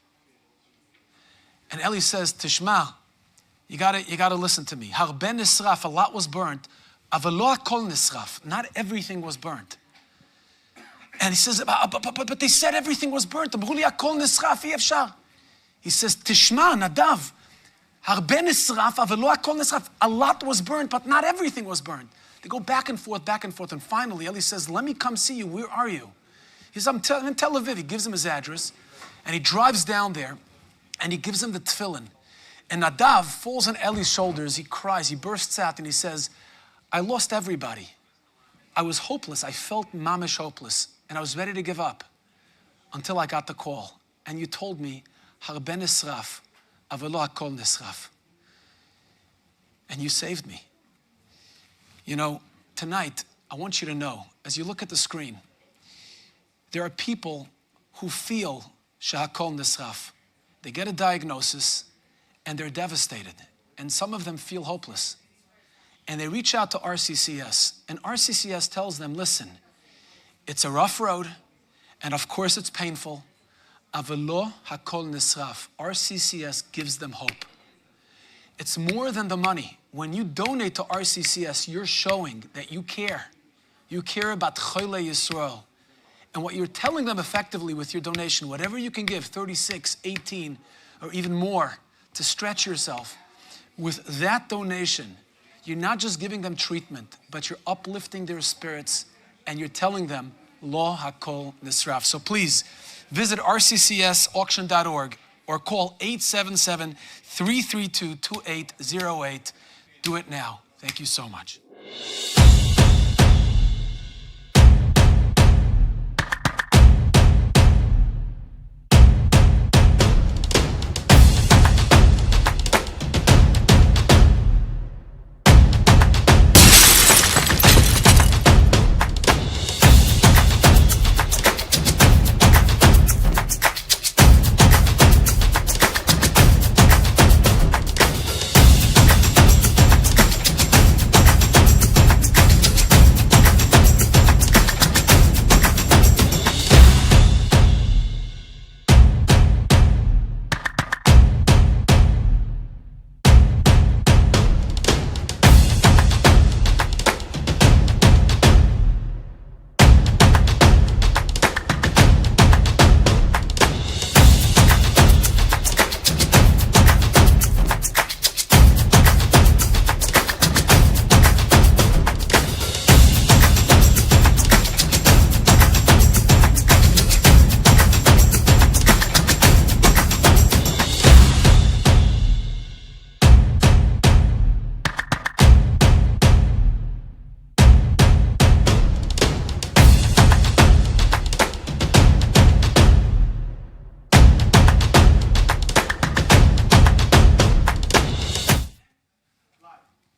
S5: And Eli says, Tishma, you gotta listen to me. Harbe nesraf, a lot was burnt. Avalo akol nesraf. Not everything was burnt. And he says, but they said everything was burnt. Amaruli akol nesraf, yefshar. He says, Tishma, Nadav. Harbe nesraf, avelo akol nesraf. A lot was burnt, but not everything was burnt. They go back and forth, and finally Eli says, let me come see you. Where are you? He says, I'm in Tel Aviv. He gives him his address, and he drives down there, and he gives him the tefillin. And Nadav falls on Eli's shoulders. He cries. He bursts out, and he says, I lost everybody. I was hopeless. I felt mamish hopeless, and I was ready to give up until I got the call. And you told me, Harbe nesraf, avelo akol nesraf. And you saved me. Tonight, I want you to know, as you look at the screen, there are people who feel shahakol nesraf. They get a diagnosis, and they're devastated. And some of them feel hopeless. And they reach out to RCCS, and RCCS tells them, listen, it's a rough road, and of course it's painful. Avelo hakol nesraf. RCCS gives them hope. It's more than the money. When you donate to RCCS, you're showing that you care. You care about Cholei Yisroel. And what you're telling them effectively with your donation, whatever you can give, 36, 18, or even more, to stretch yourself, with that donation, you're not just giving them treatment, but you're uplifting their spirits, and you're telling them, Lo hakol nisraf. So please, visit rccsauction.org or call 877-332-2808. Do it now. Thank you so much.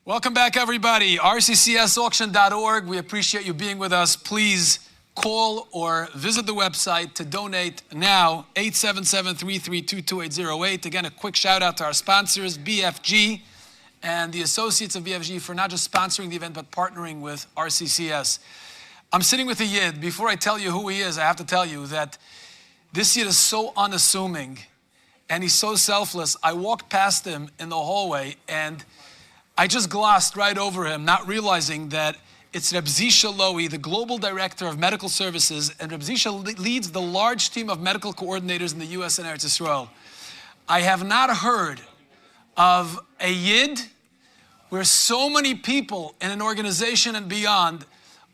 S5: Welcome back, everybody. RCCSauction.org. We appreciate you being with us. Please call or visit the website to donate now, 877-332-2808. Again, a quick shout out to our sponsors, BFG and the associates of BFG, for not just sponsoring the event, but partnering with RCCS. I'm sitting with a Yid. Before I tell you who he is, I have to tell you that this Yid is so unassuming and he's so selfless. I walked past him in the hallway and I just glossed right over him, not realizing that it's Reb Zisha Lowy, the Global Director of Medical Services, and Reb Zisha leads the large team of medical coordinators in the U.S. and Eretz Yisrael. I have not heard of a Yid where so many people in an organization and beyond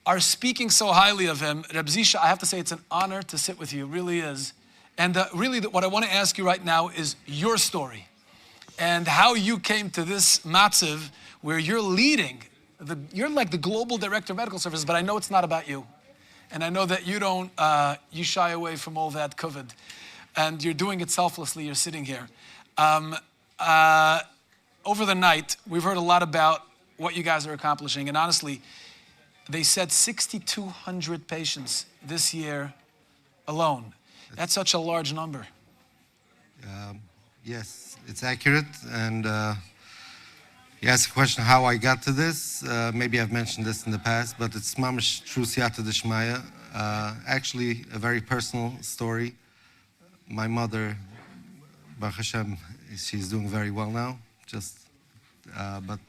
S5: are speaking so highly of him. Reb Zisha, I have to say it's an honor to sit with you, it really is. And really what I want to ask you right now is your story and how you came to this matziv where you're leading. You're like the global director of medical services, but I know it's not about you. And I know that you don't, you shy away from all that kavod. And you're doing it selflessly, you're sitting here. Over the night, we've heard a lot about what you guys are accomplishing. And honestly, they said 6,200 patients this year alone. That's such a large number.
S11: Yes, it's accurate. And you asked a question how I got to this. Maybe I've mentioned this in the past, but it's mamash true siyata d'shmaya. Actually, a very personal story. My mother, Baruch Hashem, she's doing very well now. But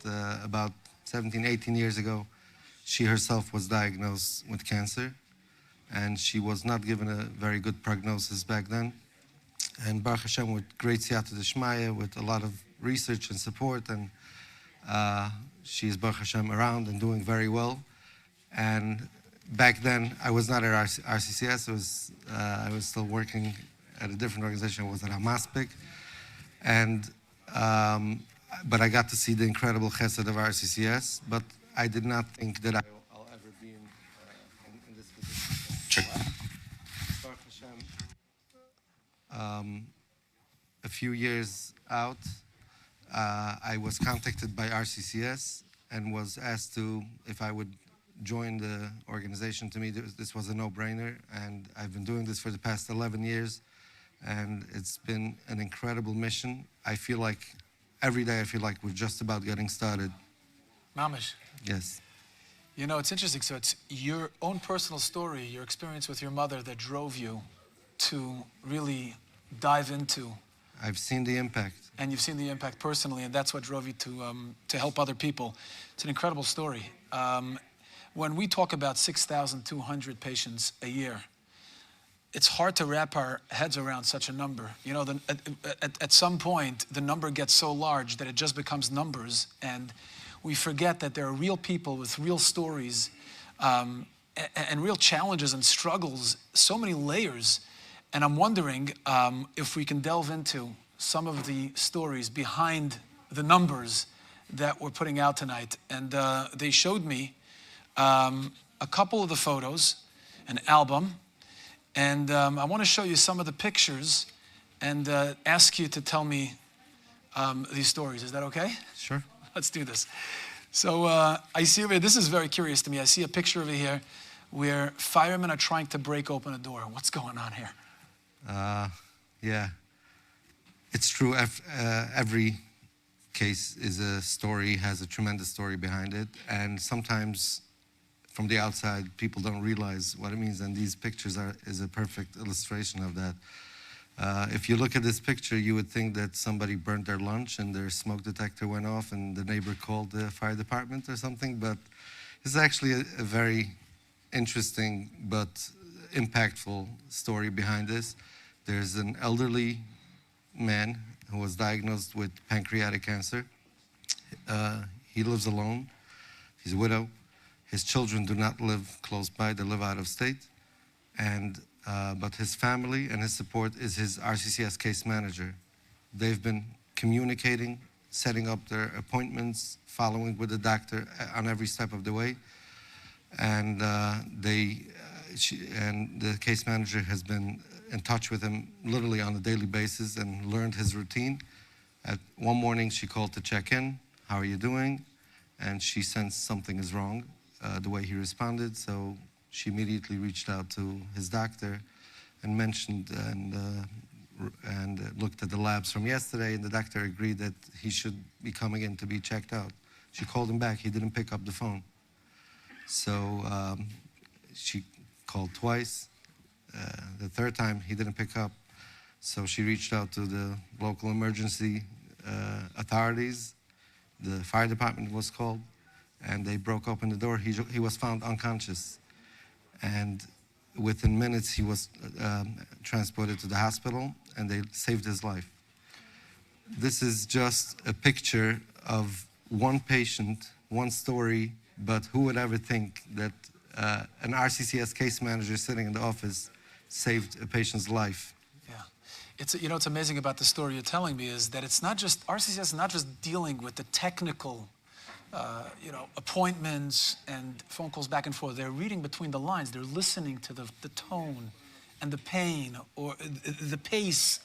S11: about 17, 18 years ago, she herself was diagnosed with cancer, and she was not given a very good prognosis back then. And Baruch Hashem, with great siyata d'shmaya, with a lot of research and support, and she is Baruch Hashem around and doing very well. And back then, I was not at RCCS. I was still working at a different organization. I was at Hamaspik. And but I got to see the incredible chesed of RCCS, but I did not think that I'll ever be in this position. Baruch Hashem, a few years out, I was contacted by RCCS and was asked if I would join the organization. To me, this was a no-brainer, and I've been doing this for the past 11 years, and it's been an incredible mission. I feel like every day we're just about getting started.
S5: Mamish.
S11: Yes.
S5: You know, it's interesting. So it's your own personal story, your experience with your mother that drove you to really dive into.
S11: I've seen the impact.
S5: And you've seen the impact personally, and that's what drove you to help other people. It's an incredible story. When we talk about 6,200 patients a year, it's hard to wrap our heads around such a number. You know, at some point, the number gets so large that it just becomes numbers, and we forget that there are real people with real stories and real challenges and struggles, so many layers. And I'm wondering if we can delve into some of the stories behind the numbers that we're putting out tonight. And they showed me a couple of the photos, an album, and I want to show you some of the pictures and ask you to tell me these stories. Is that okay?
S11: Sure.
S5: Let's do this. So I see over here, this is very curious to me. I see a picture over here where firemen are trying to break open a door. What's going on here?
S11: Yeah. It's true. Every case is a story, has a tremendous story behind it. And sometimes from the outside, people don't realize what it means. And these pictures is a perfect illustration of that. If you look at this picture, you would think that somebody burnt their lunch and their smoke detector went off and the neighbor called the fire department or something. But it's actually a very interesting but impactful story behind this. There's an elderly man who was diagnosed with pancreatic cancer. He lives alone. He's a widow. His children do not live close by. They live out of state. But his family and his support is his RCCS case manager. They've been communicating, setting up their appointments, following with the doctor on every step of the way. And the case manager has been in touch with him literally on a daily basis and learned his routine. One morning she called to check in. How are you doing? and she sensed something is wrong, the way he responded. So she immediately reached out to his doctor and mentioned and looked at the labs from yesterday, and the doctor agreed that he should be coming in to be checked out. She called him back. He didn't pick up the phone. So she called twice. The third time, he didn't pick up. So she reached out to the local emergency authorities. The fire department was called, and they broke open the door. He was found unconscious. And within minutes, he was transported to the hospital, and they saved his life. This is just a picture of one patient, one story, but who would ever think that an RCCS case manager sitting in the office saved a patient's life?
S5: Yeah. It's amazing about the story you're telling me is that it's not just, RCCS is not just dealing with the technical appointments and phone calls back and forth. They're reading between the lines. They're listening to the tone and the pain or the pace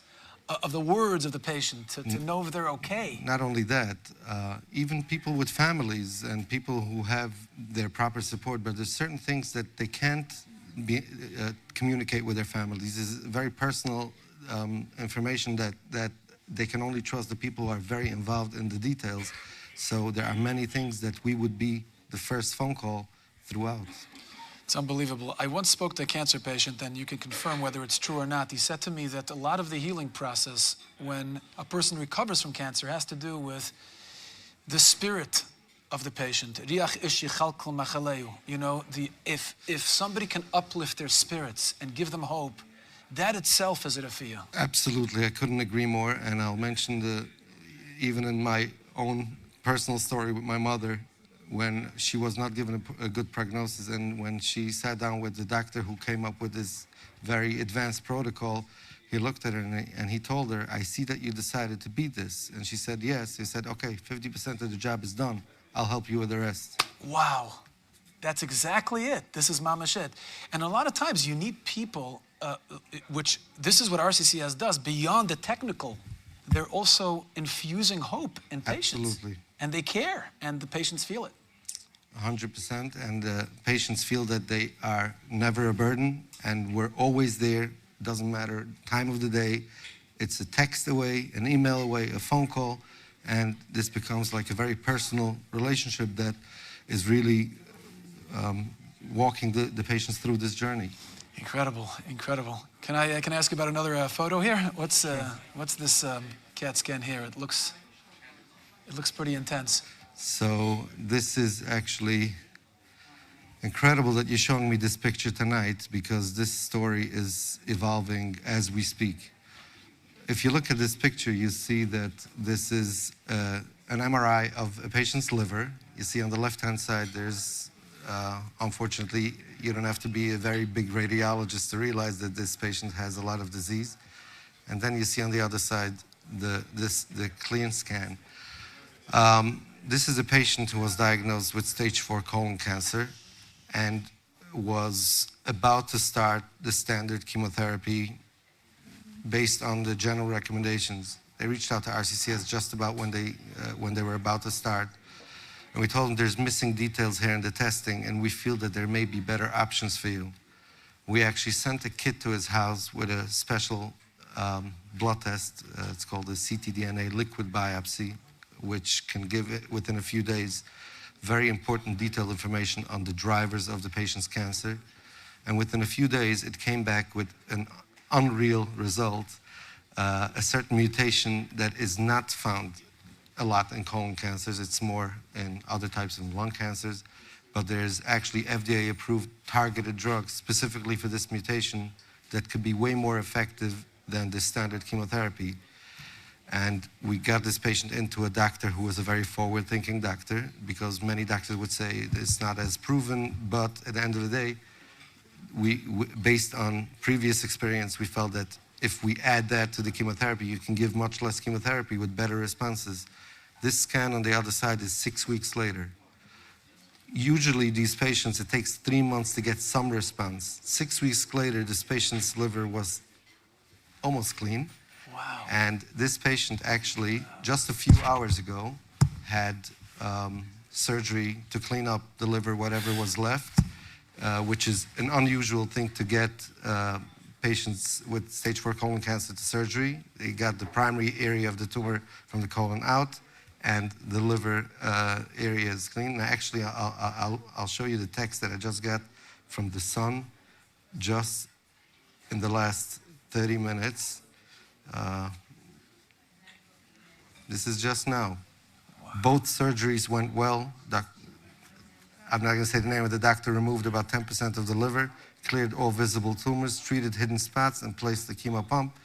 S5: of the words of the patient to know if they're okay.
S11: Not only that, even people with families and people who have their proper support, but there's certain things that they can't communicate with their families. This is very personal information that they can only trust the people who are very involved in the details. So there are many things that we would be the first phone call throughout.
S5: It's unbelievable. I once spoke to a cancer patient, and you can confirm whether it's true or not. He said to me that a lot of the healing process when a person recovers from cancer has to do with the spirit of the patient. You know, if somebody can uplift their spirits and give them hope, that itself is a refuah.
S11: Absolutely, I couldn't agree more. And I'll mention even in my own personal story with my mother, when she was not given a good prognosis, and when she sat down with the doctor who came up with this very advanced protocol, he looked at her and he told her, "I see that you decided to beat this." And she said, "Yes." He said, "Okay, 50% of the job is done. I'll help you with the rest."
S5: Wow, that's exactly it. This is mamash it. And a lot of times you need people, which this is what RCCS does, beyond the technical. They're also infusing hope in patients.
S11: Absolutely.
S5: And they care, and the patients feel it.
S11: 100%, and patients feel that they are never a burden, and we're always there. Doesn't matter time of the day. It's a text away, an email away, a phone call, and this becomes like a very personal relationship that is really walking the patients through this journey.
S5: Incredible, incredible. Can I ask you about another photo here? What's this CAT scan here? It looks pretty intense.
S11: So this is actually incredible that you're showing me this picture tonight, because this story is evolving as we speak. If you look at this picture, you see that this is an MRI of a patient's liver. You see on the left-hand side, there's, unfortunately, you don't have to be a very big radiologist to realize that this patient has a lot of disease. And then you see on the other side, the clean scan. This is a patient who was diagnosed with stage 4 colon cancer and was about to start the standard chemotherapy based on the general recommendations. They reached out to RCCS just about when they were about to start. And we told them there's missing details here in the testing, and we feel that there may be better options for you. We actually sent a kit to his house with a special blood test. It's called a ctDNA liquid biopsy, which can give it within a few days very important detailed information on the drivers of the patient's cancer. And within a few days, it came back with an unreal result, a certain mutation that is not found a lot in colon cancers. It's more in other types of lung cancers. But there's actually FDA-approved targeted drugs specifically for this mutation that could be way more effective than the standard chemotherapy. And we got this patient into a doctor who was a very forward-thinking doctor, because many doctors would say it's not as proven, but at the end of the day, based on previous experience, we felt that if we add that to the chemotherapy, you can give much less chemotherapy with better responses. This scan on the other side is 6 weeks later. Usually these patients, it takes 3 months to get some response. 6 weeks later, this patient's liver was almost clean.
S5: Wow.
S11: And this patient actually, just a few hours ago, had surgery to clean up the liver, whatever was left, which is an unusual thing to get patients with stage 4 colon cancer to surgery. They got the primary area of the tumor from the colon out, and the liver area is clean. Now, actually, I'll show you the text that I just got from the Sun just in the last 30 minutes. This is just now. Wow. Both surgeries went well. I'm not going to say the name of the doctor. Removed about 10% of the liver, cleared all visible tumors, treated hidden spots, and placed the chemo pump.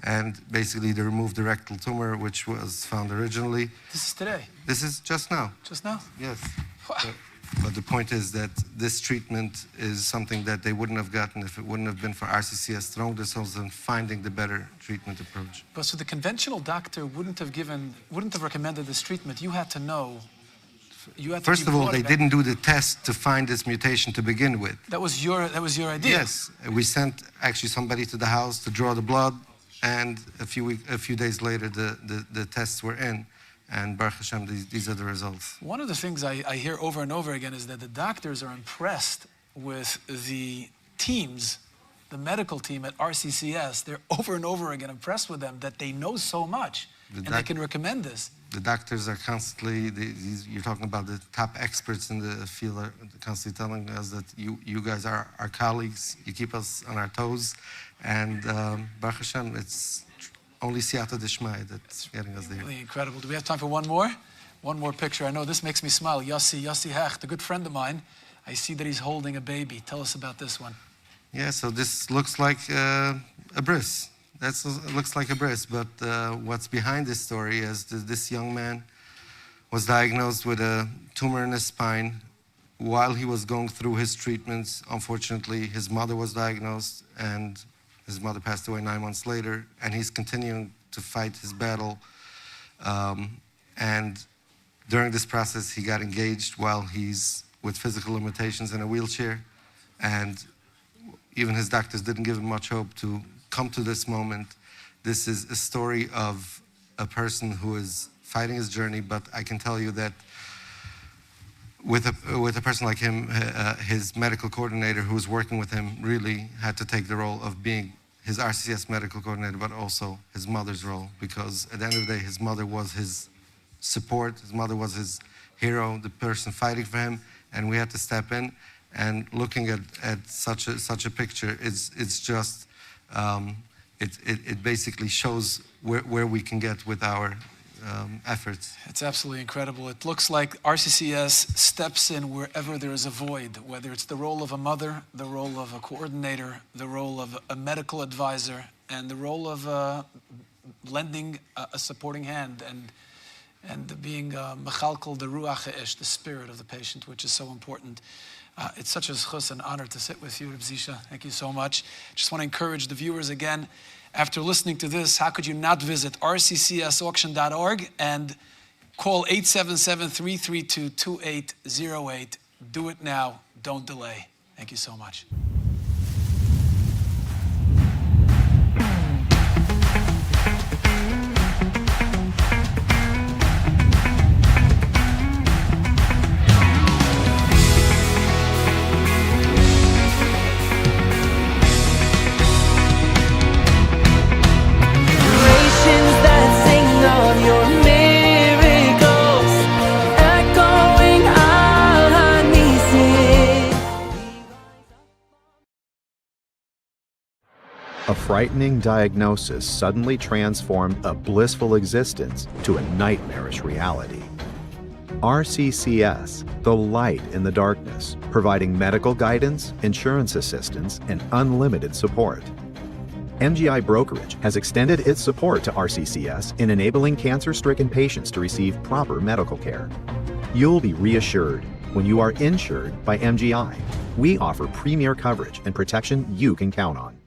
S11: And basically, they removed the rectal tumor, which was found originally.
S5: This is today?
S11: This is just now.
S5: Just now?
S11: Yes.
S5: Wow.
S11: But the point is that this treatment is something that they wouldn't have gotten if it wouldn't have been for RCCS throwing themselves and finding the better treatment approach.
S5: But so the conventional doctor wouldn't have recommended this treatment. You had to know.
S11: First of all, they didn't do the test to find this mutation to begin with.
S5: That was your idea.
S11: Yes, we sent actually somebody to the house to draw the blood, and a few days later the tests were in. And Baruch Hashem, these are the results.
S5: One of the things I hear over and over again is that the doctors are impressed with the teams, the medical team at RCCS. They're over and over again impressed with them, that they know so much and they can recommend this.
S11: The doctors are constantly, you're talking about the top experts in the field, are constantly telling us that you guys are our colleagues, you keep us on our toes, and Baruch Hashem, it's only siyata d'shmai that's getting us there.
S5: Really incredible. Do we have time for one more? One more picture. I know this makes me smile. Yossi Hecht, a good friend of mine. I see that he's holding a baby. Tell us about this one.
S11: Yeah, so this looks like a bris. That looks like a bris, but what's behind this story is this young man was diagnosed with a tumor in his spine. While he was going through his treatments, unfortunately, his mother was diagnosed, and his mother passed away 9 months later, and he's continuing to fight his battle. And during this process, he got engaged while he's with physical limitations in a wheelchair, and even his doctors didn't give him much hope to come to this moment. This is a story of a person who is fighting his journey, but I can tell you that with a person like him, his medical coordinator who was working with him really had to take the role of being his RCCS medical coordinator, but also his mother's role, because at the end of the day, his mother was his support, his mother was his hero, the person fighting for him, and we had to step in. And looking at such a picture, it's just, it basically shows where we can get with our efforts.
S5: It's absolutely incredible. It looks like RCCS steps in wherever there is a void, whether it's the role of a mother, the role of a coordinator, the role of a medical advisor, and the role of lending a supporting hand and being mechalkel, the ruach ha'esh, the spirit of the patient, which is so important. It's such a zchus, an honor to sit with you, Reb Zisha. Thank you so much. Just want to encourage the viewers again, after listening to this, how could you not visit rccsauction.org and call 877-332-2808. Do it now. Don't delay. Thank you so much.
S6: A frightening diagnosis suddenly transformed a blissful existence to a nightmarish reality. RCCS, the light in the darkness, providing medical guidance, insurance assistance, and unlimited support. MGI Brokerage has extended its support to RCCS in enabling cancer-stricken patients to receive proper medical care. You'll be reassured when you are insured by MGI. We offer premier coverage and protection you can count on.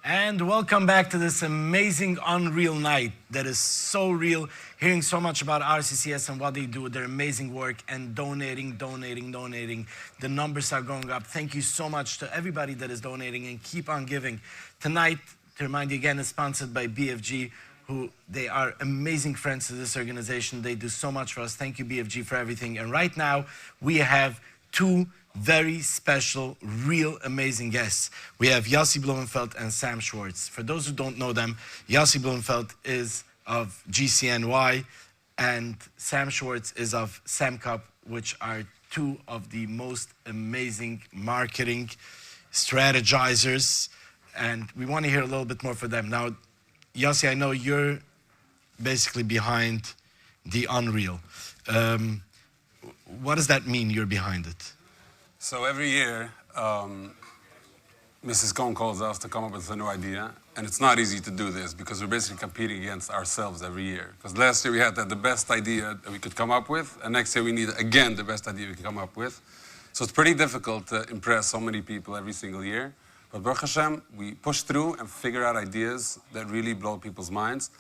S12: And welcome back to this amazing, unreal night that is so real. Hearing so much about RCCS and what they do, their amazing work, and donating. The numbers are going up. Thank you so much to everybody that is donating, and keep on giving. Tonight, to remind you again, is sponsored by BFG, who they are amazing friends to this organization. They do so much for us. Thank you, BFG, for everything. And right now, we have two very special, real amazing guests. We have Yossi Blumenfeld and Sam Schwartz. For those who don't know them, Yossi Blumenfeld is of GCNY, and Sam Schwartz is of SamCup, which are two of the most amazing marketing strategizers. And we want to hear a little bit more from them. Now, Yossi, I know you're basically behind the Unreal. What does that mean, you're behind it?
S15: So every year, Mrs. Cohn calls us to come up with a new idea. And it's not easy to do this because we're basically competing against ourselves every year. Because last year we had the best idea that we could come up with, and next year we need, again, the best idea we could come up with. So it's pretty difficult to impress so many people every single year. But Baruch Hashem, we push through and figure out ideas that really blow people's minds.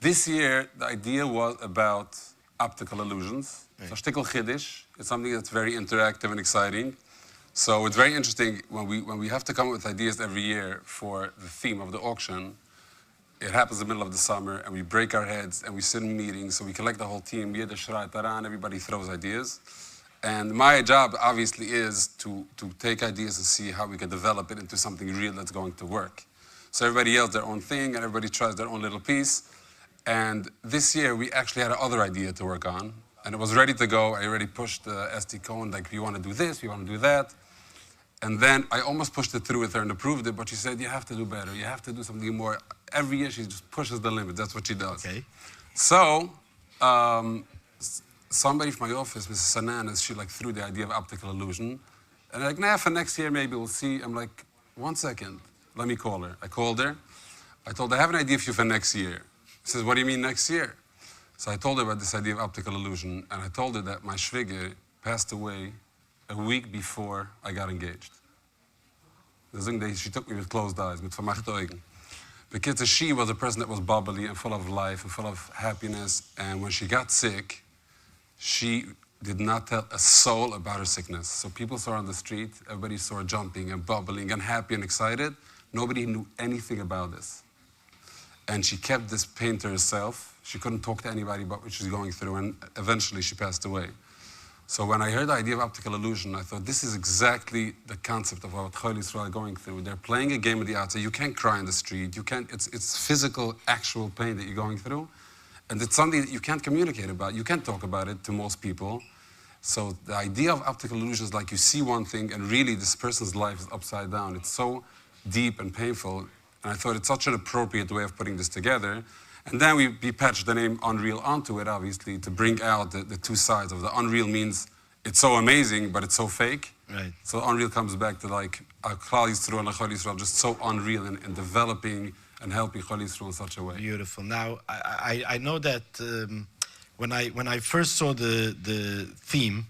S15: This year, the idea was about optical illusions. So shtickle chiddush, it's something that's very interactive and exciting. So it's very interesting when we have to come up with ideas every year for the theme of the auction. It happens in the middle of the summer, and we break our heads, and we sit in meetings, so we collect the whole team, everybody throws ideas. And my job, obviously, is to take ideas and see how we can develop it into something real that's going to work. So everybody yells their own thing, and everybody tries their own little piece. And this year, we actually had another idea to work on, and it was ready to go. I already pushed SD Cohn, like, we want to do this, we want to do that. And then I almost pushed it through with her and approved it, but she said, you have to do better. You have to do something more. Every year, she just pushes the limit. That's what she does. Okay. So, somebody from my office, Mrs. Sananas, she like threw the idea of optical illusion. And I'm like, nah, for next year, maybe we'll see. I'm like, 1 second, let me call her. I called her. I told her, I have an idea for you for next year. She says, what do you mean next year? So I told her about this idea of optical illusion, and I told her that my schwieger passed away a week before I got engaged. She took me with closed eyes, mit vermachte Augen. Because she was a person that was bubbly and full of life and full of happiness, and when she got sick, she did not tell a soul about her sickness. So people saw her on the street, everybody saw her jumping and bubbling and happy and excited. Nobody knew anything about this. And she kept this pain to herself. She couldn't talk to anybody about what she was going through, and eventually she passed away. So when I heard the idea of optical illusion, I thought this is exactly the concept of what Cholei Yisroel are going through. They're playing a game with the outside. You can't cry in the street. You can't, it's physical, actual pain that you're going through. And it's something that you can't communicate about. You can't talk about it to most people. So the idea of optical illusion is like you see one thing and really this person's life is upside down. It's so deep and painful. And I thought it's such an appropriate way of putting this together. And then we patched the name Unreal onto it, obviously, to bring out the two sides of the Unreal means it's so amazing, but it's so fake. Right. So Unreal comes back to like Cholei Yisroel and Cholei Yisroel just so unreal in developing and helping Cholei Yisroel in such a way.
S12: Beautiful. Now, I know that when I first saw the theme,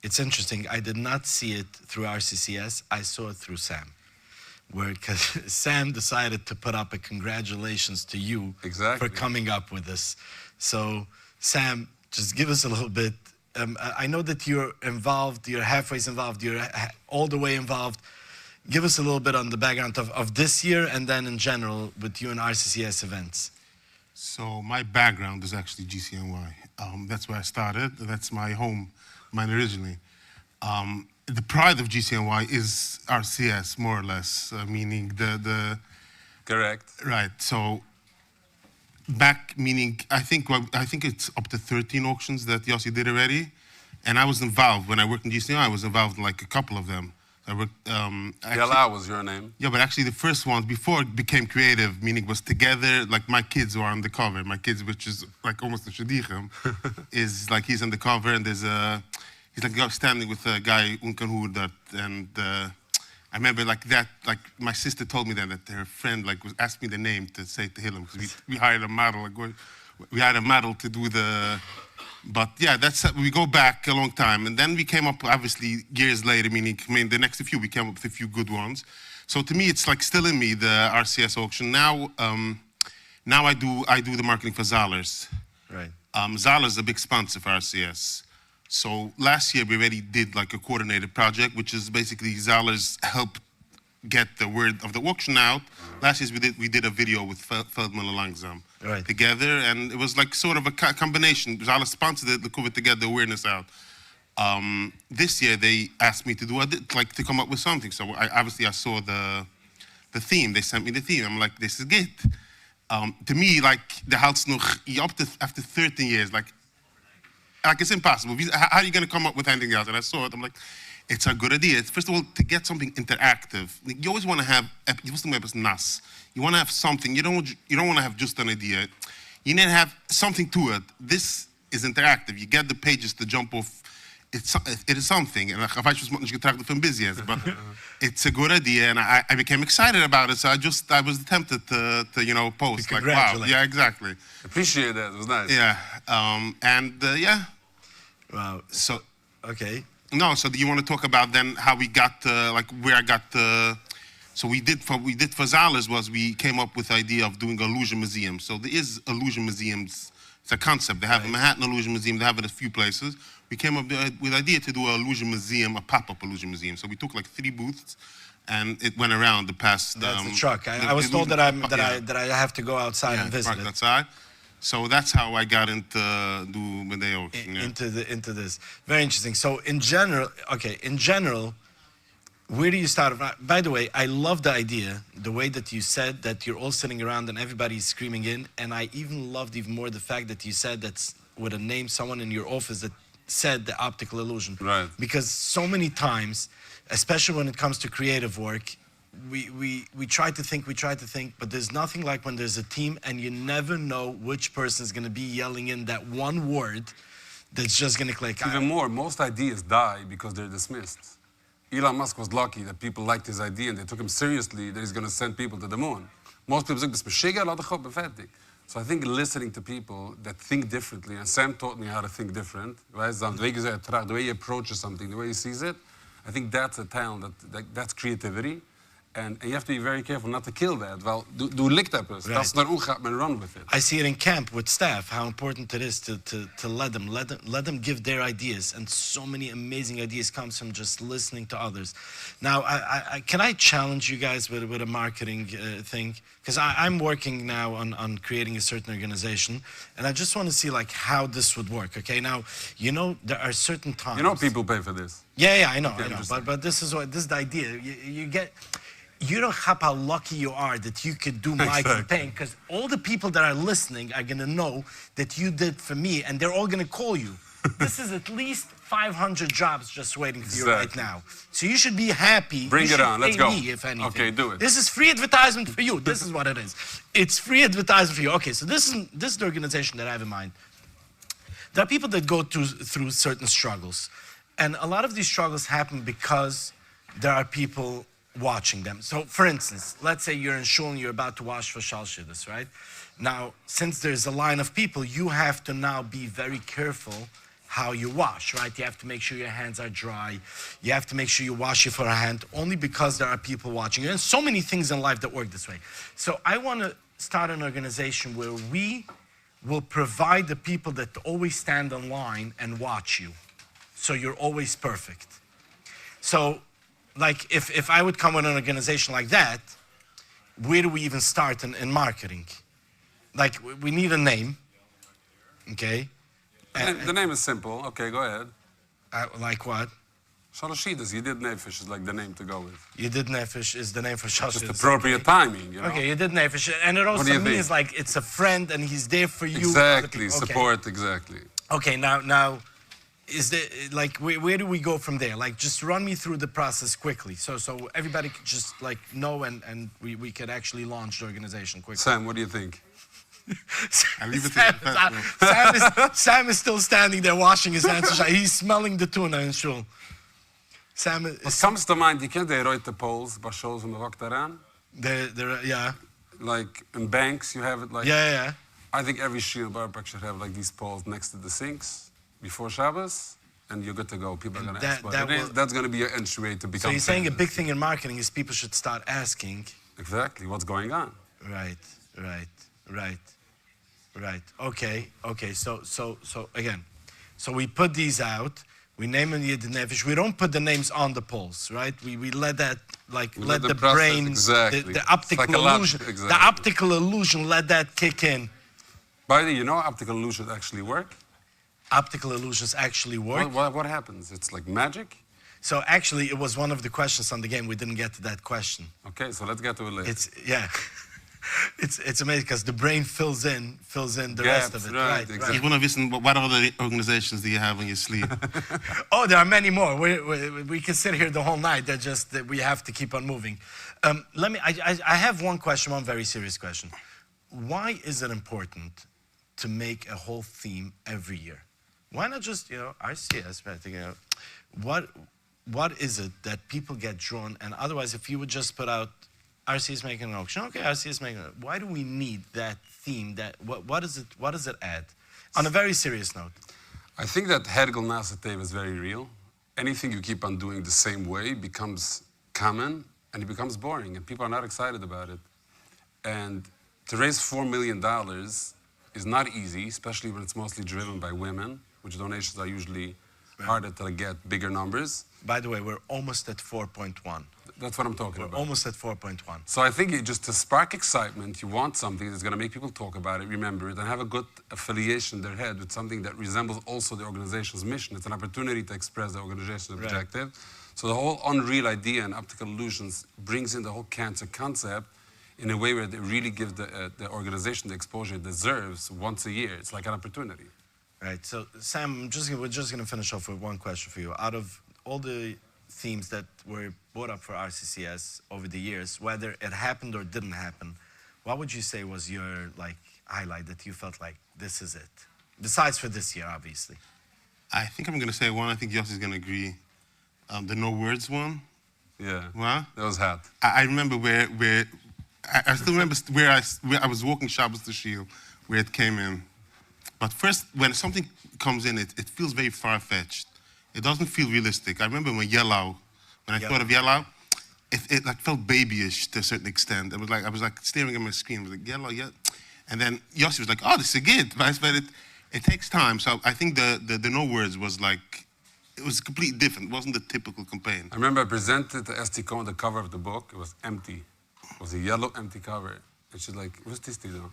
S12: it's interesting. I did not see it through RCCS. I saw it through Sam. Because Sam decided to put up a congratulations to you for coming up with this. So, Sam, just give us a little bit. I know that you're involved, you're halfway involved, you're all the way involved. Give us a little bit on the background of this year and then in general with you and RCCS events.
S7: So my background is actually GCNY. That's where I started. That's my home, mine originally. The pride of GCNY is RCS, more or less, meaning the...
S15: Correct.
S7: Right, so back, meaning, I think it's up to 13 auctions that Yossi did already, and I was involved. When I worked in GCNY, I was involved in like a couple of them. I worked...
S15: Yala was your name.
S7: Yeah, but actually the first one, before it became creative, meaning was together, like my kids were on the cover. My kids, which is like almost a shadichem, is like he's on the cover, and there's a... He's like standing with a guy, Unkan Hurdert, and I remember like that, like my sister told me that her friend like was asked me the name to say to Hillam, because we hired a model, like, we hired a model to do the, but yeah, we go back a long time, and then we came up, obviously, years later, meaning, the next few, we came up with a few good ones. So to me, it's like still in me, the RCS auction. Now I do the marketing for Zalers. Right. Zalers is a big sponsor for RCS. So last year we already did like a coordinated project, which is basically Zalers helped
S16: get the word of the auction out. Last year we did a video with Feldman and Langsam together, and it was like sort of a combination. We all sponsored the COVID to get the awareness out. This year they asked me to do to come up with something. So I saw the theme. They sent me the theme. I'm like, this is good. To me, like the house nog after 13 years, like it's impossible. How are you going to come up with anything else? And I saw it. I'm like, it's a good idea. First of all, to get something interactive. You always want to have. You want to have something. You don't want to have just an idea. You need to have something to it. This is interactive. You get the pages to jump off. It is something. And I was not getracht from busy, but it's a good idea, and I became excited about it. So I was tempted to post like, wow, yeah, exactly.
S15: Appreciate that. It was nice.
S16: Yeah, yeah.
S12: Wow.
S16: So
S12: okay.
S16: No, so do you want to talk about then how we got where I got so we did for Zales was we came up with the idea of doing illusion museum. So there is illusion museums. It's a concept. They have a Manhattan Illusion Museum. They have it in a few places. We came up with the idea to do an illusion museum, a pop-up illusion museum. So we took like 3 booths, and it went around the past.
S12: That's the truck. I was told that I have to go outside and visit it.
S16: Outside. So that's how I got into
S12: into this. Very interesting. So in general, where do you start? By the way, I love the idea, the way that you said that you're all sitting around and everybody's screaming in, and I even loved even more the fact that you said that's with a name, someone in your office that said the optical illusion.
S15: Right.
S12: Because so many times, especially when it comes to creative work, we try to think, but there's nothing like when there's a team and you never know which person is going to be yelling in that one word that's just going to click.
S15: Even more, most ideas die because they're dismissed. Elon Musk was lucky that people liked his idea and they took him seriously that he's going to send people to the moon. Most people think, so I think listening to people that think differently, and Sam taught me how to think different, right? The way he approaches something, the way he sees it, I think that's a talent, that's creativity. And you have to be very careful not to kill that. Well, do lichtapers. Als het naar gaat, men run with it.
S12: I see it in camp with staff, how important it is to let them give their ideas. And so many amazing ideas comes from just listening to others. Now, can I challenge you guys with a marketing thing? Because I'm working now on creating a certain organization, and I just want to see like how this would work. Okay, now there are certain times.
S15: People pay for this.
S12: Yeah, I know. But this is the idea. You don't have how lucky you are that you could do my campaign, because all the people that are listening are going to know that you did for me, and they're all going to call you. This is at least 500 jobs just waiting for you right now. So you should be happy.
S15: Bring it on. Let's go.
S12: Me, if anything.
S15: Okay, do it.
S12: This is free advertisement for you. This is what it is. It's free advertisement for you. Okay, so this is the organization that I have in mind. There are people that go through certain struggles, and a lot of these struggles happen because there are people watching them. So, for instance, let's say you're in shul and you're about to wash for Shal Shidduch, right? Now, since there's a line of people, you have to now be very careful how you wash, right? You have to make sure your hands are dry. You have to make sure you wash your forehand, only because there are people watching you. And so many things in life that work this way. So I want to start an organization where we will provide the people that always stand in line and watch you. So you're always perfect. So, like, if I would come with an organization like that, where do we even start in marketing? Like, we need a name, okay?
S15: The name is simple. Okay, go ahead.
S12: Like what?
S15: Shalashidus. You did Nefesh is like the name to go with.
S12: You did Nefesh is the name for Shalashidus.
S15: Just appropriate timing,
S12: Okay, you did Nefesh. And it also means like it's a friend and he's there for you.
S15: Exactly, support, exactly.
S12: Okay, now, is there, like, where do we go from there? Like, just run me through the process quickly, so everybody could just like know and we could actually launch the organization quickly.
S15: Sam, what do you think?
S16: I leave it to
S12: Sam is still standing there washing his hands. He's smelling the tuna in shul. Sam is...
S15: What comes to mind, you can't write the polls, but shows on the rock daran.
S12: Yeah.
S15: Like in banks, you have it like...
S12: Yeah.
S15: I think every shul barpak should have like these poles next to the sinks before Shabbos, and you're good to go. People are going to ask what it is. That's going to be your entry to become...
S12: So you're saying a big thing in marketing is people should start asking...
S15: Exactly, what's going on?
S12: Right. Okay, so again, so we put these out, We name them Yid Nefesh. We don't put the names on the pulse, right? We let that, like,
S15: We
S12: let
S15: let
S12: the
S15: them process,
S12: brain,
S15: exactly.
S12: the optical
S15: Psychological,
S12: illusion,
S15: exactly.
S12: the optical illusion, let that kick in.
S15: By the way, you know optical illusions actually work?
S12: Optical illusions actually work.
S15: What happens? It's like magic?
S12: So actually, it was one of the questions on the game. We didn't get to that question.
S15: Okay, so let's get to it later.
S12: It's amazing because the brain fills in the rest of it. Right,
S16: Exactly. You want to listen, what other organizations do you have on your sleeve?
S12: Oh, there are many more. We can sit here the whole night. They're just that we have to keep on moving. I have one question, one very serious question. Why is it important to make a whole theme every year? Why not just, RCS, what is it that people get drawn? And otherwise, if you would just put out RCS making an auction, okay, RCS making an, why do we need that theme? What does it add? On a very serious note.
S15: I think that Hergel Nasatev is very real. Anything you keep on doing the same way becomes common and it becomes boring and people are not excited about it. And to raise $4 million is not easy, especially when it's mostly driven by women, which donations are usually harder to get bigger numbers.
S12: By the way, we're almost at 4.1.
S15: That's what I'm talking about.
S12: Almost at 4.1.
S15: So I think just to spark excitement, you want something that's going to make people talk about it, remember it, and have a good affiliation in their head with something that resembles also the organization's mission. It's an opportunity to express the organization's objective. So the whole Unreal idea and optical illusions brings in the whole cancer concept in a way where they really give the organization the exposure it deserves once a year. It's like an opportunity.
S12: Right. So Sam, we're just going to finish off with one question for you. Out of all the themes that were brought up for RCCS over the years, whether it happened or didn't happen, what would you say was your highlight that you felt like this is it? Besides for this year, obviously.
S16: I think I'm going to say one. I think Yossi is going to agree. The no words one.
S15: Yeah.
S16: What?
S15: That was hot.
S16: I remember I still remember where I was walking Shabbos to Shield, where it came in. But first, when something comes in, it feels very far-fetched. It doesn't feel realistic. I remember when I thought of yellow, it like felt babyish to a certain extent. I was like staring at my screen. I was like, yellow, yeah. And then Yossi was like, oh, this is good. But it takes time. So I think the no words was like, it was completely different. It wasn't the typical campaign.
S15: I remember I presented to Esti Cohen the cover of the book. It was empty. It was a yellow, empty cover. And she's like, what's this, though?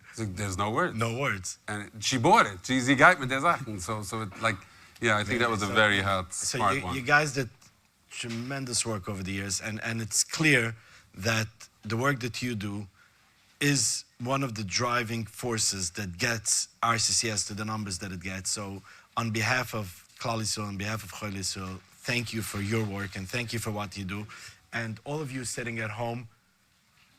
S15: It's like, there's no words.
S12: No words.
S15: And she bought it. Sie gave mir der Sachen. So it like, yeah, I think that was a very hot, smart one.
S12: You guys did tremendous work over the years, and it's clear that the work that you do is one of the driving forces that gets RCCS to the numbers that it gets. So on behalf of Cholei Yisroel, on behalf of Cholei Yisroel, thank you for your work and thank you for what you do. And all of you sitting at home,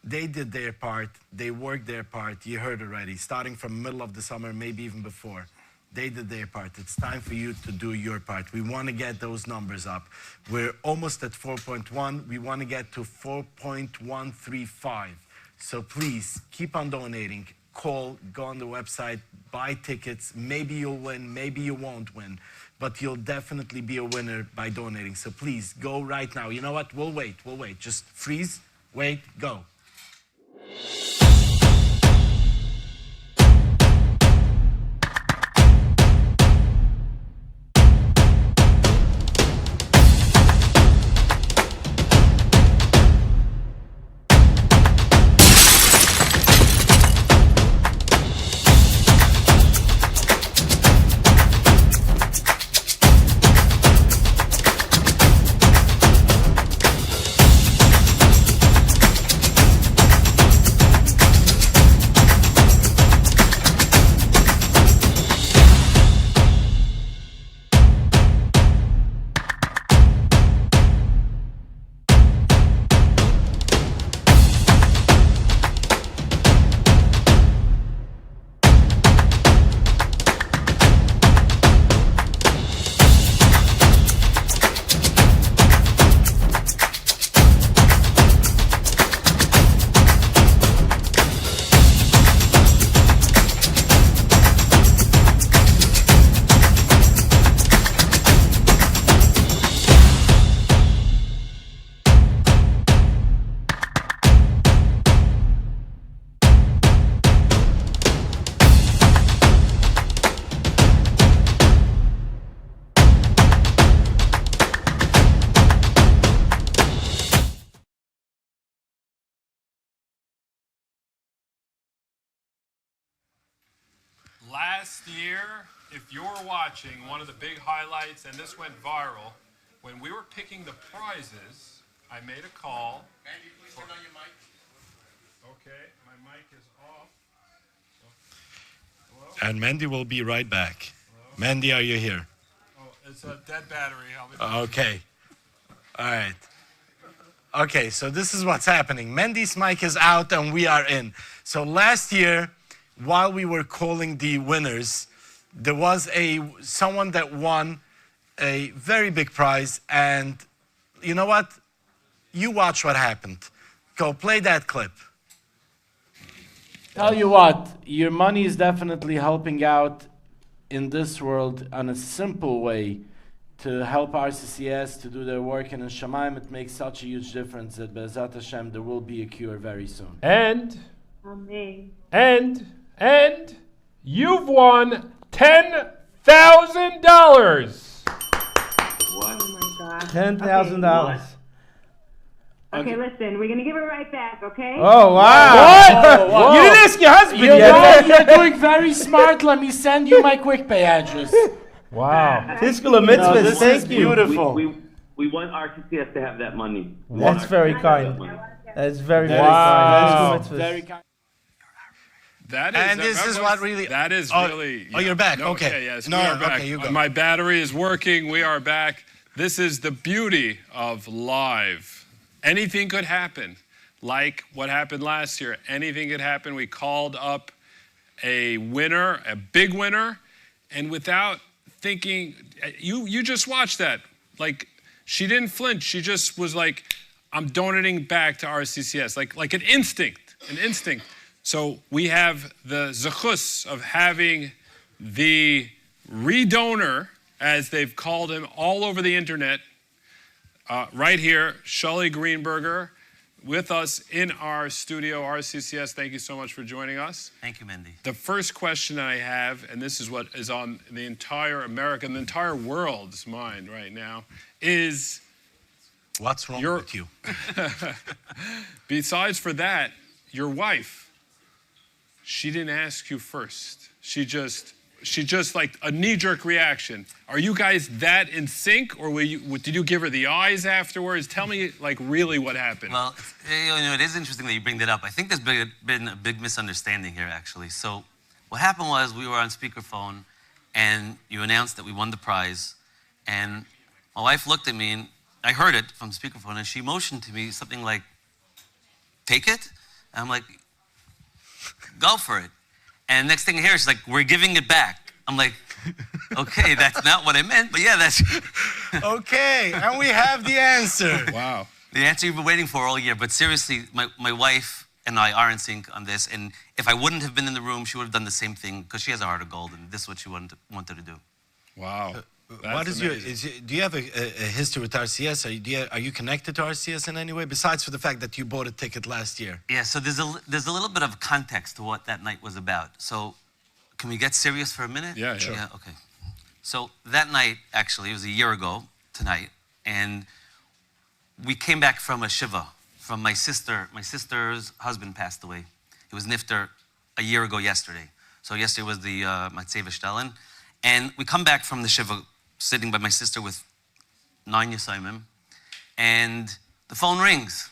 S12: they did their part, they worked their part, you heard already, starting from the middle of the summer, maybe even before. They did their part. It's time for you to do your part. We want to get those numbers up. We're almost at 4.1. We want to get to 4.135. So please, keep on donating. Call, go on the website, buy tickets. Maybe you'll win, maybe you won't win. But you'll definitely be a winner by donating. So please, go right now. You know what? We'll wait. Just freeze, wait, go.
S2: last year, if you're watching, one of the big highlights, and this went viral, when we were picking the prizes, I made a call.
S17: Andy, please turn on your mic.
S2: Okay, my mic is off.
S12: And Mandy will be right back. Mandy, are you here?
S2: Oh, it's a dead battery. I'll be
S12: Okay. All right. Okay, so this is what's happening. Mandy's mic is out and we are in. So last year, while we were calling the winners, there was someone that won a very big prize, and you know what? You watch what happened. Go play that clip.
S18: Tell you what, your money is definitely helping out in this world on a simple way to help RCCS to do their work, and in Shemaim it makes such a huge difference that Be'ezat Hashem there will be a cure very soon.
S2: And
S19: Amen.
S2: And you've won $10,000.
S19: Oh my God.
S20: $10,000.
S19: Okay, listen, we're gonna give it right back, okay?
S20: Oh, wow.
S18: What?
S20: Whoa. You didn't ask your husband
S18: You're
S20: yet.
S18: doing very smart. Let me send you my quick pay address.
S20: Wow. Tiskula mitzvahs,
S18: this
S20: thank
S18: is
S20: you.
S18: beautiful.
S21: We want RCCS to have that money.
S20: That's very kind. That's very, very
S18: Wow.
S20: kind.
S18: Very kind.
S2: That is,
S12: And this is what really...
S2: That is
S12: Oh,
S2: really...
S12: oh, you're back.
S2: No,
S12: Okay.
S2: Yes,
S12: No,
S2: we are back.
S12: okay, you go.
S2: My battery is working. We are back. This is the beauty of live. Anything could happen. Like what happened last year. Anything could happen. We called up a winner, a big winner, and without thinking, you just watched that. Like, she didn't flinch. She just was like, I'm donating back to RCCS. Like an instinct. So we have the zechus of having the redonor, as they've called him all over the internet, right here, Cholei Greenberger, with us in our studio, RCCS. Thank you so much for joining us.
S22: Thank you, Mindy.
S2: The first question I have, and this is what is on the entire American, the entire world's mind right now, is...
S12: What's wrong with you?
S2: Besides for that, your wife, she didn't ask you first. She just like a knee-jerk reaction. Are you guys that in sync, or did you give her the eyes afterwards? Tell me, like, really what happened.
S22: Well, it is interesting that you bring that up. I think there's been a big misunderstanding here, actually. So what happened was we were on speakerphone, and you announced that we won the prize, and my wife looked at me, and I heard it from speakerphone, and she motioned to me something like, take it? And I'm like, go for it. And next thing I hear, she's like, we're giving it back. I'm like, okay, that's not what I meant, but yeah, that's...
S12: Okay, and we have the answer.
S2: Wow.
S22: The answer you've been waiting for all year, but seriously, my wife and I are in sync on this, and if I wouldn't have been in the room, she would have done the same thing, because she has a heart of gold, and this is what she wanted to do.
S2: Wow.
S12: What is do you have a history with RCS? Are you connected to RCS in any way, besides for the fact that you bought a ticket last year?
S22: Yeah, so there's a little bit of context to what that night was about. So can we get serious for a minute?
S2: Yeah, sure.
S22: Yeah, okay. So that night, actually, it was a year ago tonight, and we came back from a shiva from my sister. My sister's husband passed away. He was nifter a year ago yesterday. So yesterday was the Matzeva Shtelin. And we come back from the shiva, sitting by my sister with 9 Yisayimim, and the phone rings.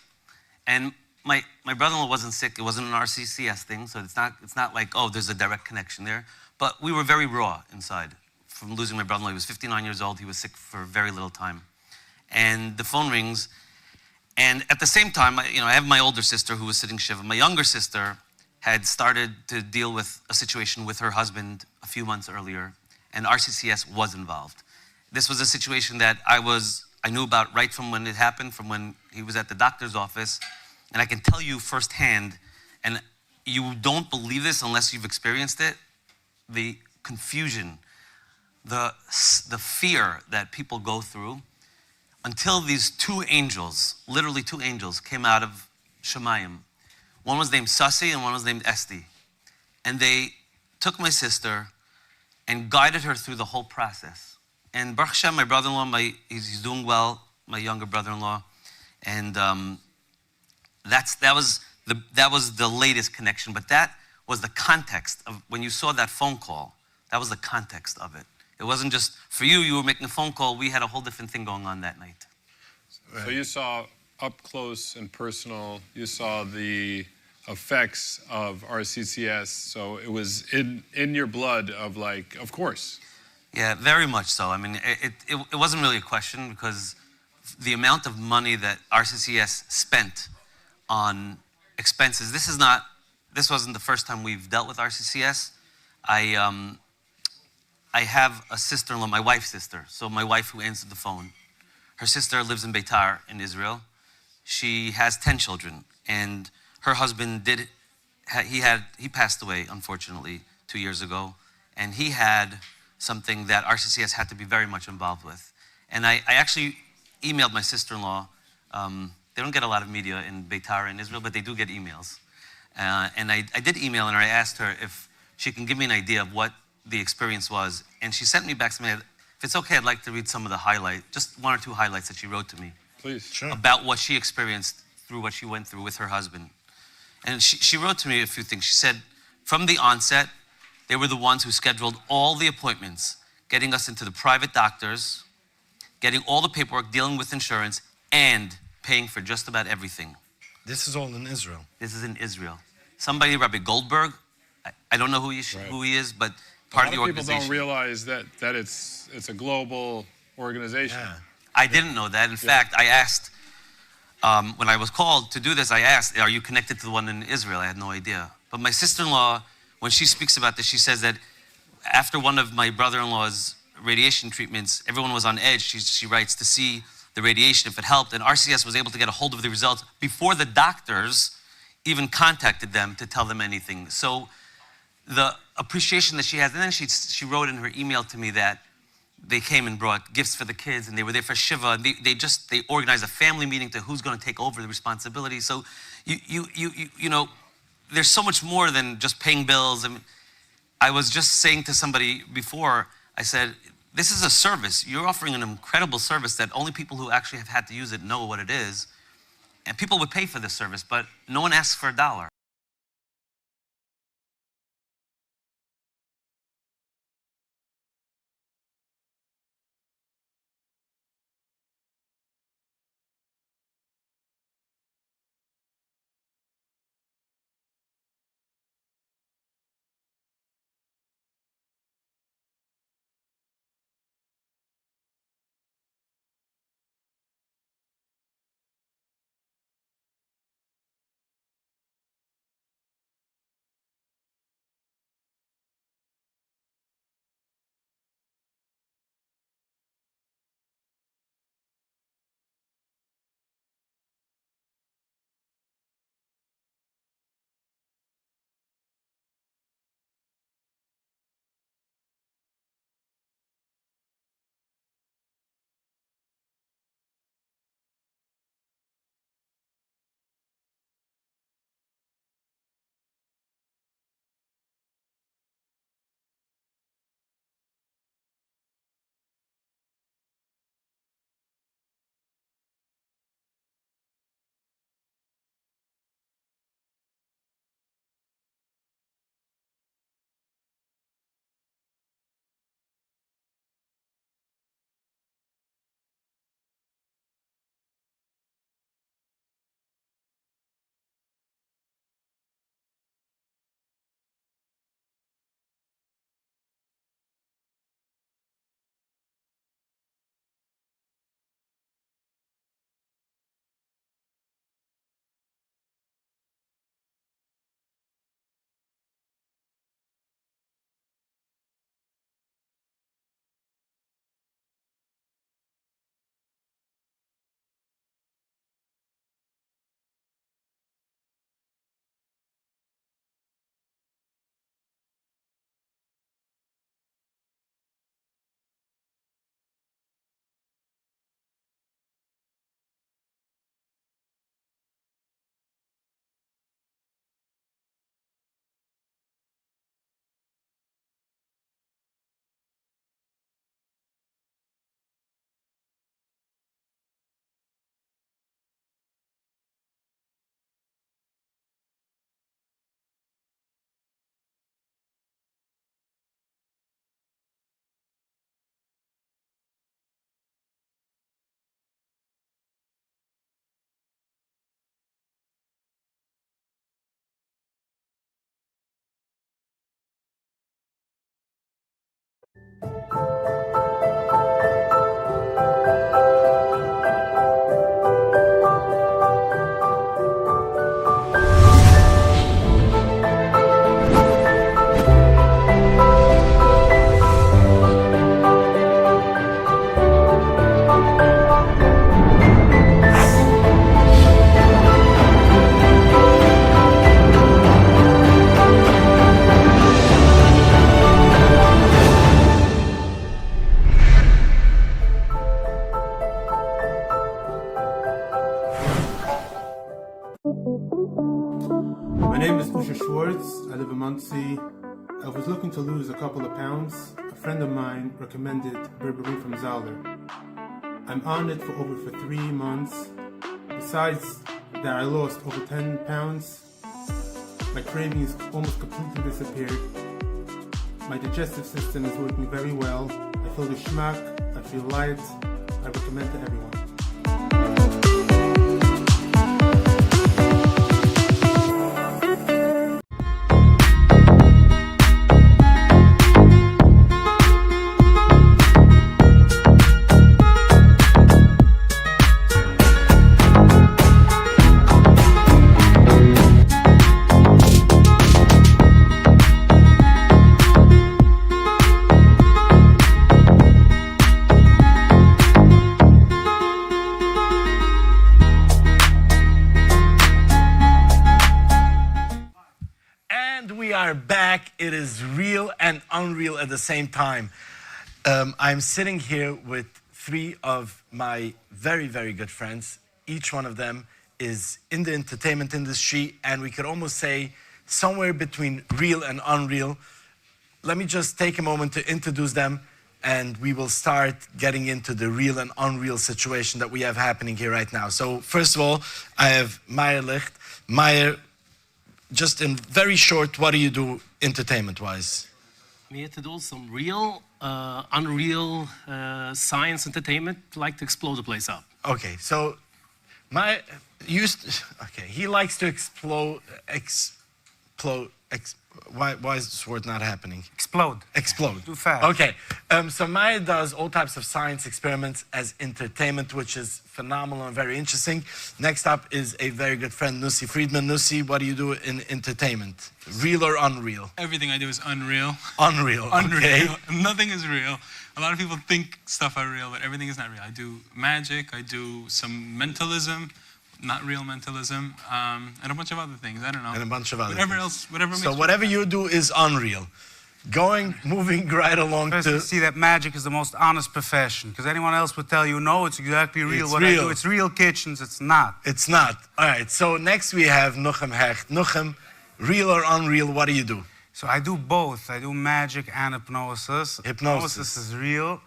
S22: And my brother-in-law wasn't sick. It wasn't an RCCS thing, so it's not like, oh, there's a direct connection there. But we were very raw inside from losing my brother-in-law. He was 59 years old. He was sick for very little time. And the phone rings, and at the same time, I have my older sister who was sitting shiva. My younger sister had started to deal with a situation with her husband a few months earlier, and RCCS was involved. This was a situation that I knew about right from when it happened, from when he was at the doctor's office. And I can tell you firsthand, and you don't believe this unless you've experienced it, the confusion, the fear that people go through until these two angels, literally two angels, came out of Shemayim. One was named Sasi and one was named Esti. And they took my sister and guided her through the whole process. And Baruch Hashem, my brother-in-law, he's doing well, my younger brother-in-law, and that was the latest connection. But that was the context of when you saw that phone call. That was the context of it. It wasn't just for you, you were making a phone call. We had a whole different thing going on that night.
S2: So you saw up close and personal, you saw the effects of RCCS. So it was in your blood of like, of course.
S22: Yeah, very much so. I mean, it wasn't really a question because the amount of money that RCCS spent on expenses, this wasn't the first time we've dealt with RCCS. I have a sister-in-law, my wife's sister, so my wife who answered the phone. Her sister lives in Beitar in Israel. She has 10 children, and her husband he passed away, unfortunately, 2 years ago, and he had something that RCCS had to be very much involved with. And I actually emailed my sister-in-law. They don't get a lot of media in Beitar in Israel, but they do get emails. And I did email her, and I asked her if she can give me an idea of what the experience was. And she sent me back something. If it's okay, I'd like to read some of the highlights, just 1 or 2 highlights that she wrote to me.
S2: Please. Sure.
S22: About what she experienced through what she went through with her husband. And she wrote to me a few things. She said, from the onset, they were the ones who scheduled all the appointments, getting us into the private doctors, getting all the paperwork, dealing with insurance, and paying for just about everything.
S12: This is all in Israel.
S22: This is in Israel. Somebody, Rabbi Goldberg, I don't know who he is, but part of the
S2: A lot of people
S22: organization.
S2: don't realize that it's a global organization.
S12: Yeah.
S22: I didn't know that. In fact, I asked, when I was called to do this, I asked, are you connected to the one in Israel? I had no idea. But my sister-in-law, when she speaks about this, she says that after one of my brother-in-law's radiation treatments, everyone was on edge, she writes, to see the radiation, if it helped. And RCS was able to get a hold of the results before the doctors even contacted them to tell them anything. So the appreciation that she has, and then she wrote in her email to me that they came and brought gifts for the kids, and they were there for Shiva. And they organized a family meeting to who's going to take over the responsibility. So you know, there's so much more than just paying bills. I mean, I was just saying to somebody before, I said, this is a service. You're offering an incredible service that only people who actually have had to use it know what it is. And people would pay for this service, but no one asks for a dollar.
S7: My name is Usha Schwartz. I live in Muncie. I was looking to lose a couple of pounds. A friend of mine recommended berberine from Zahler. I'm on it for 3 months. Besides that, I lost over 10 pounds. My cravings almost completely disappeared. My digestive system is working very well. I feel the schmack. I feel light. I recommend to everyone.
S12: Back, it is real and unreal at the same time. I'm sitting here with 3 of my very, very good friends. Each one of them is in the entertainment industry, and we could almost say somewhere between real and unreal. Let me just take a moment to introduce them, and we will start getting into the real and unreal situation that we have happening here right now. So first of all, I have Meyer Licht. Meyer, just in very short, what do you do entertainment-wise?
S1: I'm here to do some real, unreal science entertainment, like to explode the place up.
S12: Okay, so he likes to why is this word not happening?
S14: Explode.
S12: Explode.
S14: Too fast.
S12: Okay, so Maya does all types of science experiments as entertainment, which is phenomenal and very interesting. Next up is a very good friend, Nussi Friedman. Nussi, what do you do in entertainment? Real or unreal?
S17: Everything I do is unreal.
S12: Unreal, okay.
S17: Nothing is real. A lot of people think stuff are real, but everything is not real. I do magic, I do some mentalism, not real mentalism, and a bunch of other things. I don't know.
S12: And a bunch of other
S17: whatever
S12: things.
S17: else, whatever makes
S12: So whatever you do is unreal. Moving right along
S14: First,
S12: to...
S14: you see that magic is the most honest profession, because anyone else would tell you, no, it's exactly real.
S12: It's
S14: what
S12: real.
S14: I do, it's real kitchens. It's not.
S12: It's not. All right, so next we have Nuchem Hecht. Nuchem, real or unreal, what do you do?
S14: So I do both. I do magic and hypnosis.
S12: Hypnosis
S14: is real,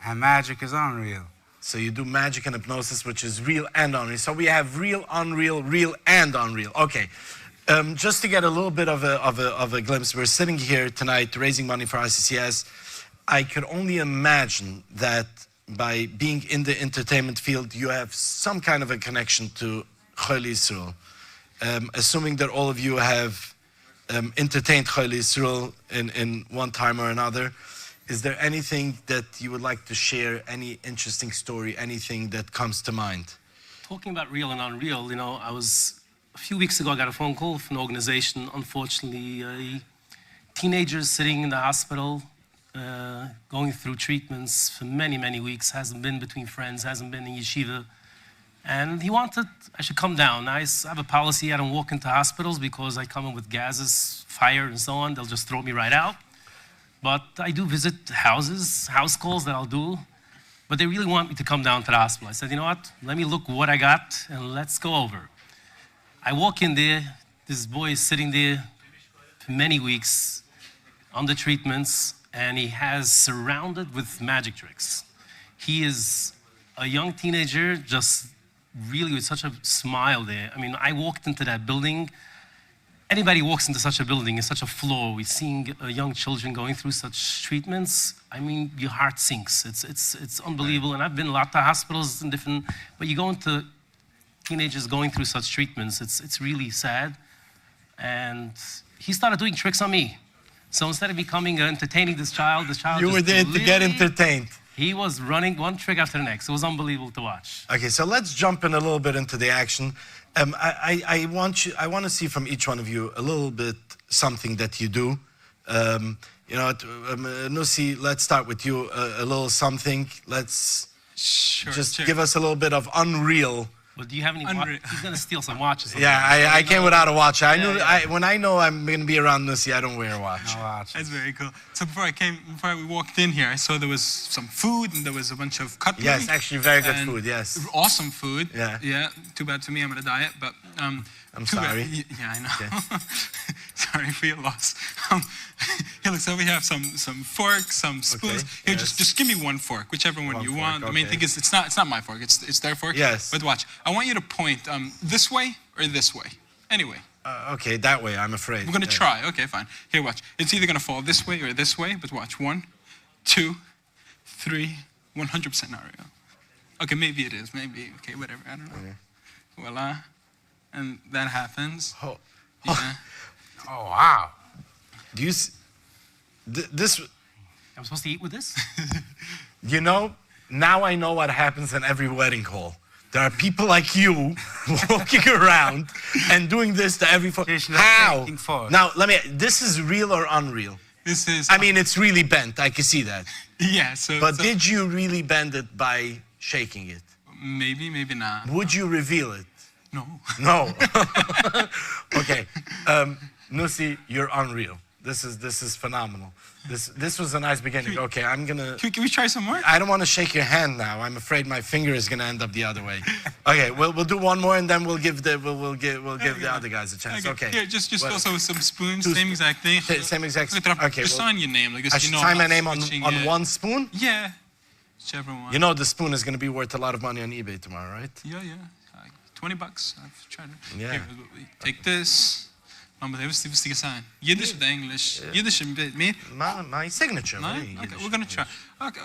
S14: and magic is unreal.
S12: So you do magic and hypnosis, which is real and unreal. So we have real, unreal, real and unreal. Okay, just to get a little bit of a glimpse, we're sitting here tonight raising money for RCCS. I could only imagine that by being in the entertainment field, you have some kind of a connection to Cholei Yisroel. Assuming that all of you have entertained Cholei Yisroel in one time or another, is there anything that you would like to share, any interesting story, anything that comes to mind?
S1: Talking about real and unreal, a few weeks ago I got a phone call from an organization, unfortunately, teenagers sitting in the hospital, going through treatments for many, many weeks, hasn't been between friends, hasn't been in yeshiva, and he wanted I should come down. I have a policy, I don't walk into hospitals because I come in with gases, fire and so on, they'll just throw me right out. But I do visit houses, house calls that I'll do, but they really want me to come down to the hospital. I said, you know what, let me look what I got and let's go over. I walk in there, this boy is sitting there for many weeks under treatments, and he has surrounded with magic tricks. He is a young teenager, just really with such a smile there. I mean, I walked into that building. Anybody walks into such a building, in such a floor, we're seeing young children going through such treatments. I mean, your heart sinks. It's unbelievable. And I've been a lot to hospitals and different, but you go into teenagers going through such treatments, it's really sad. And he started doing tricks on me. So instead of me coming entertaining this child
S12: You were there to get entertained.
S1: He was running one trick after the next. It was unbelievable to watch.
S12: Okay, so let's jump in a little bit into the action. I want to see from each one of you a little bit something that you do. Nussi, let's start with you. A little something. Let's just give us a little bit of unreal.
S1: Well, do you have any? He's gonna steal some watches.
S12: Yeah, I came without a watch. When I know I'm gonna be around Nussi, I don't wear a watch.
S14: No watch.
S17: That's very cool. So before we walked in here, I saw there was some food and there was a bunch of cutlery.
S12: Yes, actually very good food, yes.
S17: Awesome food.
S12: Yeah.
S17: Yeah, too bad to me, I'm on a diet. But
S12: I'm
S17: Too bad.
S12: sorry.
S17: Yeah, I know.
S12: Okay.
S17: Sorry for your loss. Here, look, so we have some forks, some spoons.
S12: Okay,
S17: Here,
S12: yes.
S17: just give me one fork, whichever one you
S12: fork,
S17: want. The main
S12: okay.
S17: thing is it's not my fork. It's their fork.
S12: Yes.
S17: But watch, I want you to point this way or this way. Anyway.
S12: Okay, that way, I'm afraid.
S17: We're gonna
S12: Yeah.
S17: try. Okay, fine. Here, watch. It's either gonna fall this way or this way. But watch. 1, 2, 3. 100% Mario. Okay, maybe it is. Maybe. Okay, whatever. I don't know.
S12: Okay.
S17: Voila. And that happens.
S12: Oh.
S17: Yeah.
S12: Oh, wow. Do you see? This,
S1: I'm supposed to eat with this?
S12: you know, now I know what happens in every wedding hall. There are people like you walking around and doing this to every... How? Now, this is real or unreal?
S17: This is...
S12: I mean, it's really bent. I can see that.
S17: Yeah, so...
S12: But
S17: so
S12: did you really bend it by shaking it?
S17: Maybe, maybe not.
S12: Would you reveal it?
S17: No.
S12: No. Okay. Nusi, you're unreal. This is phenomenal. This was a nice beginning. Okay, I'm gonna...
S17: Can we try some more?
S12: I don't want to shake your hand now. I'm afraid my finger is gonna end up the other way. Okay, we'll do one more and then we'll give the other guys a chance. Okay.
S17: Here, just
S12: Well,
S17: also with some spoons,
S12: two
S17: same exact thing.
S12: Same exact. Okay.
S17: Just sign your name, like this.
S12: I should
S17: you know,
S12: sign
S17: I'm
S12: my
S17: not
S12: name on
S17: switching
S12: on
S17: it.
S12: one spoon.
S17: Yeah, whichever one.
S12: You know the spoon is gonna be worth a lot of money on eBay tomorrow, right?
S17: Yeah, yeah. Like $20. I've tried it.
S12: Yeah.
S17: Here, take this. Mama, this is the sign. Yiddish or English? Yiddish and bit me.
S12: My signature.
S17: No? Okay, we're gonna try. Okay,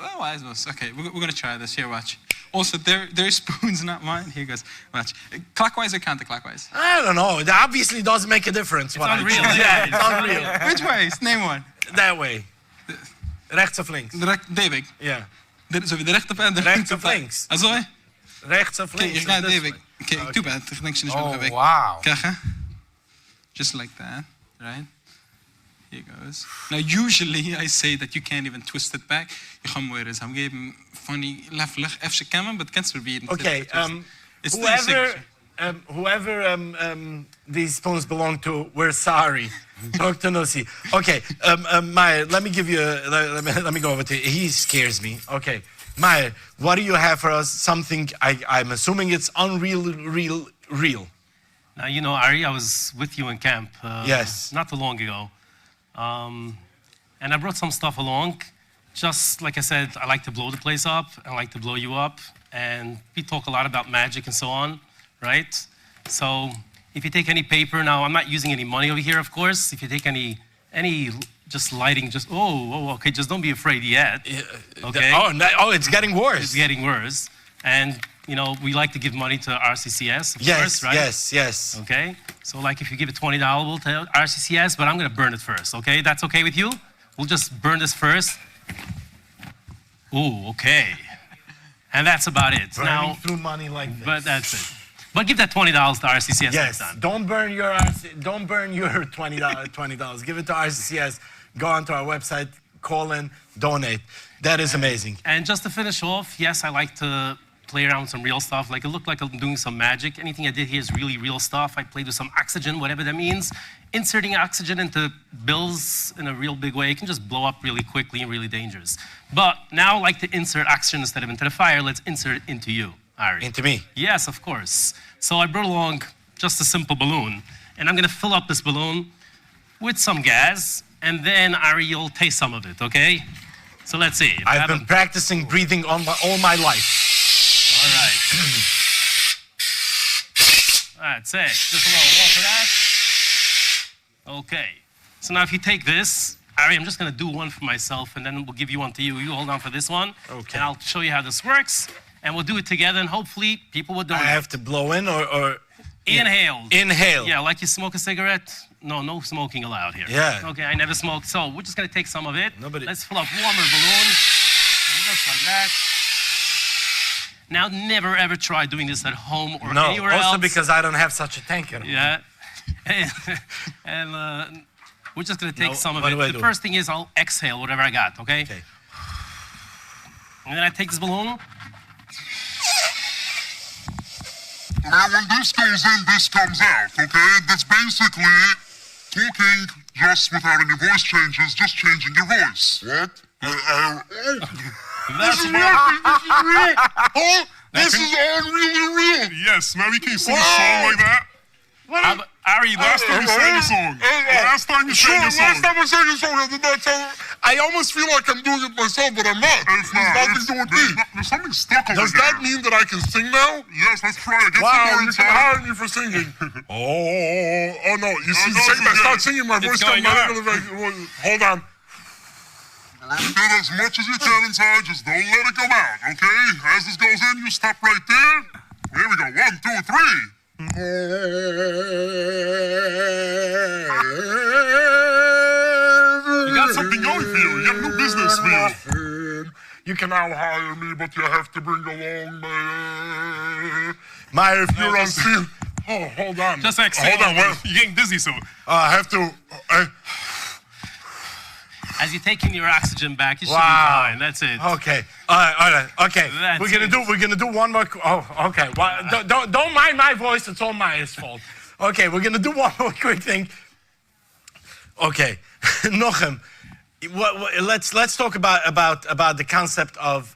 S17: okay, we're gonna try this. Here, watch. Also, their spoons, not mine. Here goes. Watch. Clockwise or counterclockwise?
S12: I don't know. It obviously doesn't make a difference.
S17: It's unreal.
S12: Yeah, it's unreal.
S17: Which way? Name one.
S12: That way. Rechts of links.
S17: David.
S12: Ja.
S17: Zo wie de rechter en de
S12: Rechts of links.
S17: Also?
S12: Rechts of
S17: Okay,
S12: links.
S17: hier gaat
S12: this
S17: David.
S12: way.
S17: Okay, too bad. The connection is
S12: Oh,
S17: weg.
S12: wow.
S17: Kijk, hè? Just like that, right? Here goes. Now, usually I say that you can't even twist it back. Je gaat mooi eens. I'm giving funny left leg even camera, but can't verbieden.
S12: Okay,
S17: It's
S12: whoever these spoons belong to, we're sorry. Talk to Nusi. Okay, Maya, let me give you. Let me go over to. He scares me. Okay, Maya, what do you have for us? Something I'm assuming it's real.
S1: Now, you know, Ari, I was with you in camp.
S12: Yes.
S1: Not too long ago. And I brought some stuff along. Just like I said, I like to blow the place up. I like to blow you up. And we talk a lot about magic and so on, right? So if you take any paper, now I'm not using any money over here, of course. If you take any just lighting, just, okay, just don't be afraid yet. Okay?
S12: It's getting worse.
S1: It's getting worse. And, you know, we like to give money to RCCS, of course, right?
S12: Yes.
S1: Okay? So, like, if you give it $20, we'll tell RCCS, but I'm going to burn it first, okay? That's okay with you? We'll just burn this first. Ooh, okay. And that's about it.
S12: Burning through money like this.
S1: But that's it. But give that $20 to RCCS next
S12: Yes,
S1: time.
S12: don't burn your $20. Give it to RCCS. Go onto our website, call in, donate. That is amazing.
S1: And just to finish off, yes, I like to play around with some real stuff. Like, it looked like I'm doing some magic. Anything I did here is really real stuff. I played with some oxygen, whatever that means. Inserting oxygen into bills in a real big way can just blow up really quickly and really dangerous. But now I like to insert oxygen instead of into the fire. Let's insert it into you, Ari.
S12: Into me?
S1: Yes, of course. So I brought along just a simple balloon. And I'm going to fill up this balloon with some gas. And then, Ari, you'll taste some of it, okay? So let's see.
S12: I've been practicing breathing all my life.
S1: All right. That's it. Just a little more for that. Okay. So now if you take this, Ari, I'm just going to do one for myself, and then we'll give you one to you. You hold on for this one.
S12: Okay.
S1: And I'll show you how this works, and we'll do it together, and hopefully people will donate.
S12: I have to blow in or...
S1: Inhale.
S12: Inhale.
S1: Yeah, like you smoke a cigarette. No smoking allowed here.
S12: Yeah.
S1: Okay, I never smoked. So we're just going to take some of it.
S12: Nobody.
S1: Let's fill up warmer balloon. Just like that. Now, never ever try doing this at home or anywhere else.
S12: Also because I don't have such a tank at home.
S1: Yeah. And we're just going to take some of it. The
S12: do?
S1: first thing is I'll exhale whatever I got, okay?
S12: Okay.
S1: And then I take this balloon.
S8: Now, when this goes in, this comes out, okay? That's basically talking just without any voice changes, just changing your voice. What? This is real. Oh, this is all really real.
S16: Yes, now we can sing a song like that.
S1: Ari,
S8: last time you sang a song. Last time you sang a song. Last time I sang a song, I did not tell her. I almost feel like I'm doing it myself, but I'm not. It's nothing to do with me. There's something stuck over there. Does that mean that I can sing now? Yes, let's try it. Wow, you can hire me for singing. Oh no, you see, I start singing, my voice comes out. Hold on. Get as much as you can inside, just don't let it come out, okay? As this goes in, you stop right there. Here we go, 1, 2, 3. You got something going for you. You have new business for you. You can now hire me, but you have to bring along Meyer, if you're on scene. Oh, hold on.
S1: Just exhale.
S8: Hold on.
S1: You're getting dizzy, so.
S8: I have to.
S1: As you're taking your oxygen back, you should be fine. That's it.
S12: Okay. All right. Okay. We're gonna do one more. Oh, okay. Well, don't mind my voice. It's all Maya's fault. Okay. We're gonna do one more quick thing. Okay. Nochem. Let's talk about the concept of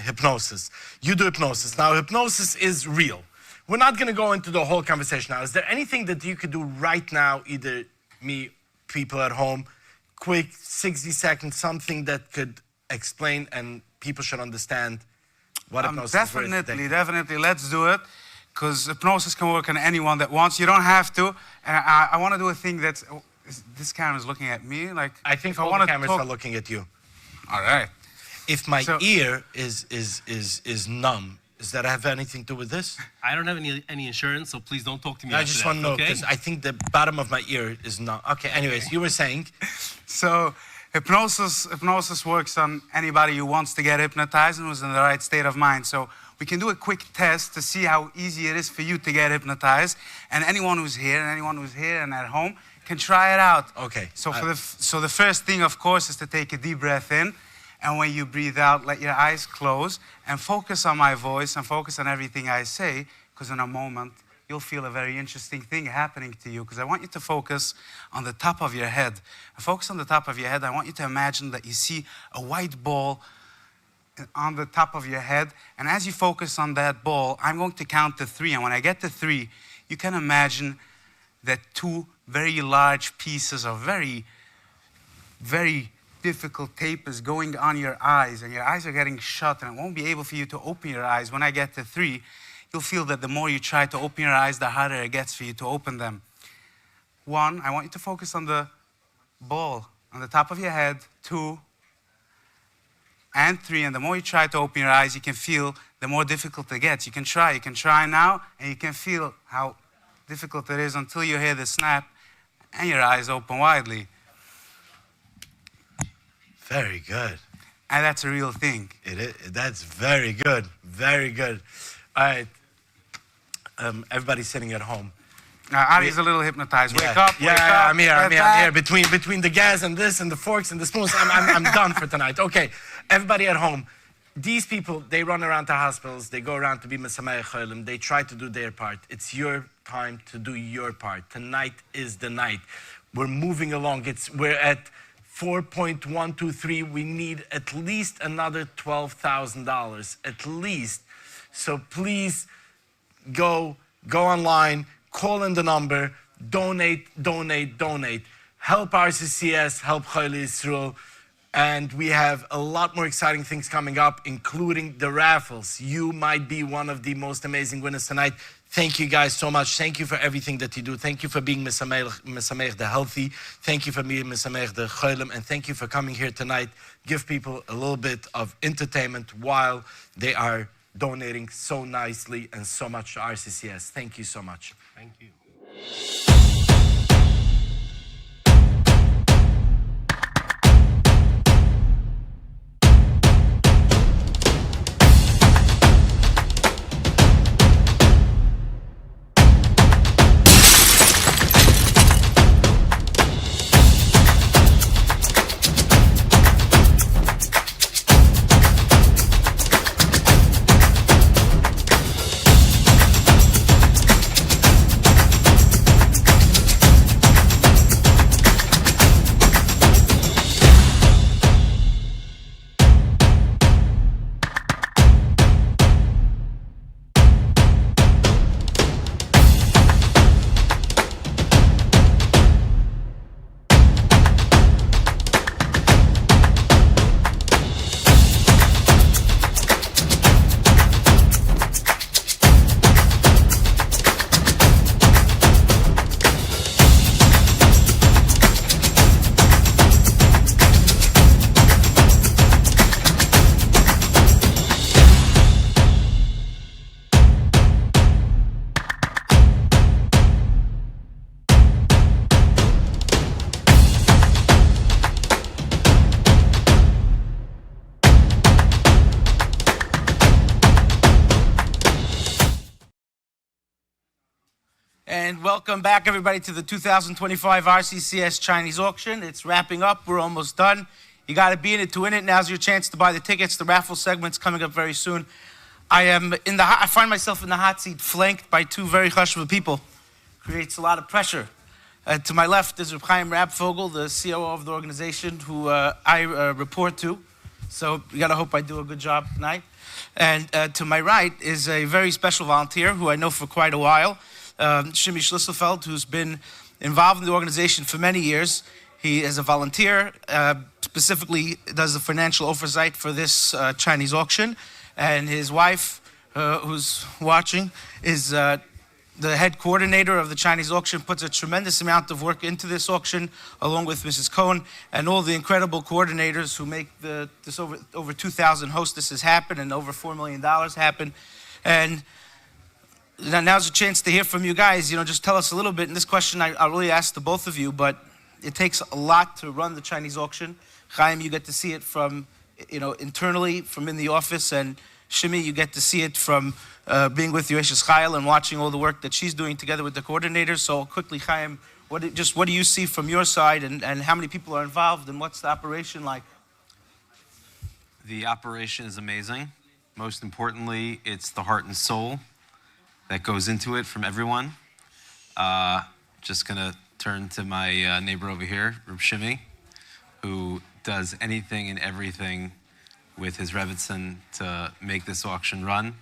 S12: hypnosis. You do hypnosis. Now, hypnosis is real. We're not gonna go into the whole conversation now. Is there anything that you could do right now, either me, people at home? Quick, 60 seconds, something that could explain and people should understand what hypnosis is.
S14: Definitely, let's do it. Because hypnosis can work on anyone that wants. You don't have to. And I want to do a thing that's, this camera's looking at me. Like,
S12: I think all the cameras are looking at you.
S14: All right.
S12: If my ear is numb, does that have anything to do with this?
S1: I don't have any insurance, so please don't talk to me.
S12: I just want to know, because I think the bottom of my ear is not. Okay, anyways, you were saying.
S14: So hypnosis works on anybody who wants to get hypnotized and who's in the right state of mind. So we can do a quick test to see how easy it is for you to get hypnotized. And anyone who's here and at home can try it out.
S12: Okay.
S14: So so the first thing, of course, is to take a deep breath in. And when you breathe out, let your eyes close and focus on my voice and focus on everything I say, because in a moment, you'll feel a very interesting thing happening to you, because I want you to focus on the top of your head. And focus on the top of your head. I want you to imagine that you see a white ball on the top of your head. And as you focus on that ball, I'm going to count to 3. And when I get to 3, you can imagine that 2 very large pieces of very, very difficult tape is going on your eyes, and your eyes are getting shut, and it won't be able for you to open your eyes. When I get to 3, you'll feel that the more you try to open your eyes, the harder it gets for you to open them. 1, I want you to focus on the ball on the top of your head. 2 and 3, and the more you try to open your eyes, you can feel the more difficult it gets. You can try now, and you can feel how difficult it is until you hear the snap and your eyes open widely.
S12: Very good.
S14: And that's a real thing.
S12: It is. That's very good. Very good. All right. Everybody's sitting at home.
S14: Now, Ari's a little hypnotized. Wake up.
S12: I'm here. Between the gas and this and the forks and the spoons, I'm done for tonight. Okay. Everybody at home. These people, they run around to hospitals. They go around to be Mesameh Cholim. They try to do their part. It's your time to do your part. Tonight is the night. We're moving along. We're at 4.123, we need at least another $12,000, at least. So please go online, call in the number, donate. Help RCCS, help Cholei Yisroel. And we have a lot more exciting things coming up, including the raffles. You might be one of the most amazing winners tonight. Thank you guys so much. Thank you for everything that you do. Thank you for being Mesameh the Healthy. Thank you for being Mesameh the Cholim. And thank you for coming here tonight. Give people a little bit of entertainment while they are donating so nicely and so much to RCCS. Thank you so much.
S1: Thank you.
S14: And welcome back, everybody, to the 2025 RCCS Chinese auction. It's wrapping up. We're almost done. You got to be in it to win it. Now's your chance to buy the tickets. The raffle segment's coming up very soon. I find myself in the hot seat, flanked by two very chashuv people. Creates a lot of pressure. To my left is Reb Chaim Rabfogel, the COO of the organization, who I report to. So you got to hope I do a good job tonight. And to my right is a very special volunteer who I know for quite a while, Shimi Schlisselfeld, who's been involved in the organization for many years. He is a volunteer, specifically does the financial oversight for this Chinese auction. And his wife, who's watching, is the head coordinator of the Chinese auction, puts a tremendous amount of work into this auction, along with Mrs. Cohen and all the incredible coordinators who make this over 2,000 hostesses happen and over $4 million happen. And now's a chance to hear from you guys. Just tell us a little bit. And this question I really asked to both of you, but it takes a lot to run the Chinese auction. Chaim, you get to see it from, internally, from in the office, and Shimi, you get to see it from being with Yoeshes Chayil and watching all the work that she's doing together with the coordinators. So quickly, Chaim, what do you see from your side, and how many people are involved, and what's the operation like?
S9: The operation is amazing. Most importantly, it's the heart and soul that goes into it from everyone. Just gonna turn to my neighbor over here, Reb Shimi, who does anything and everything with his Rebbitzin to make this auction run,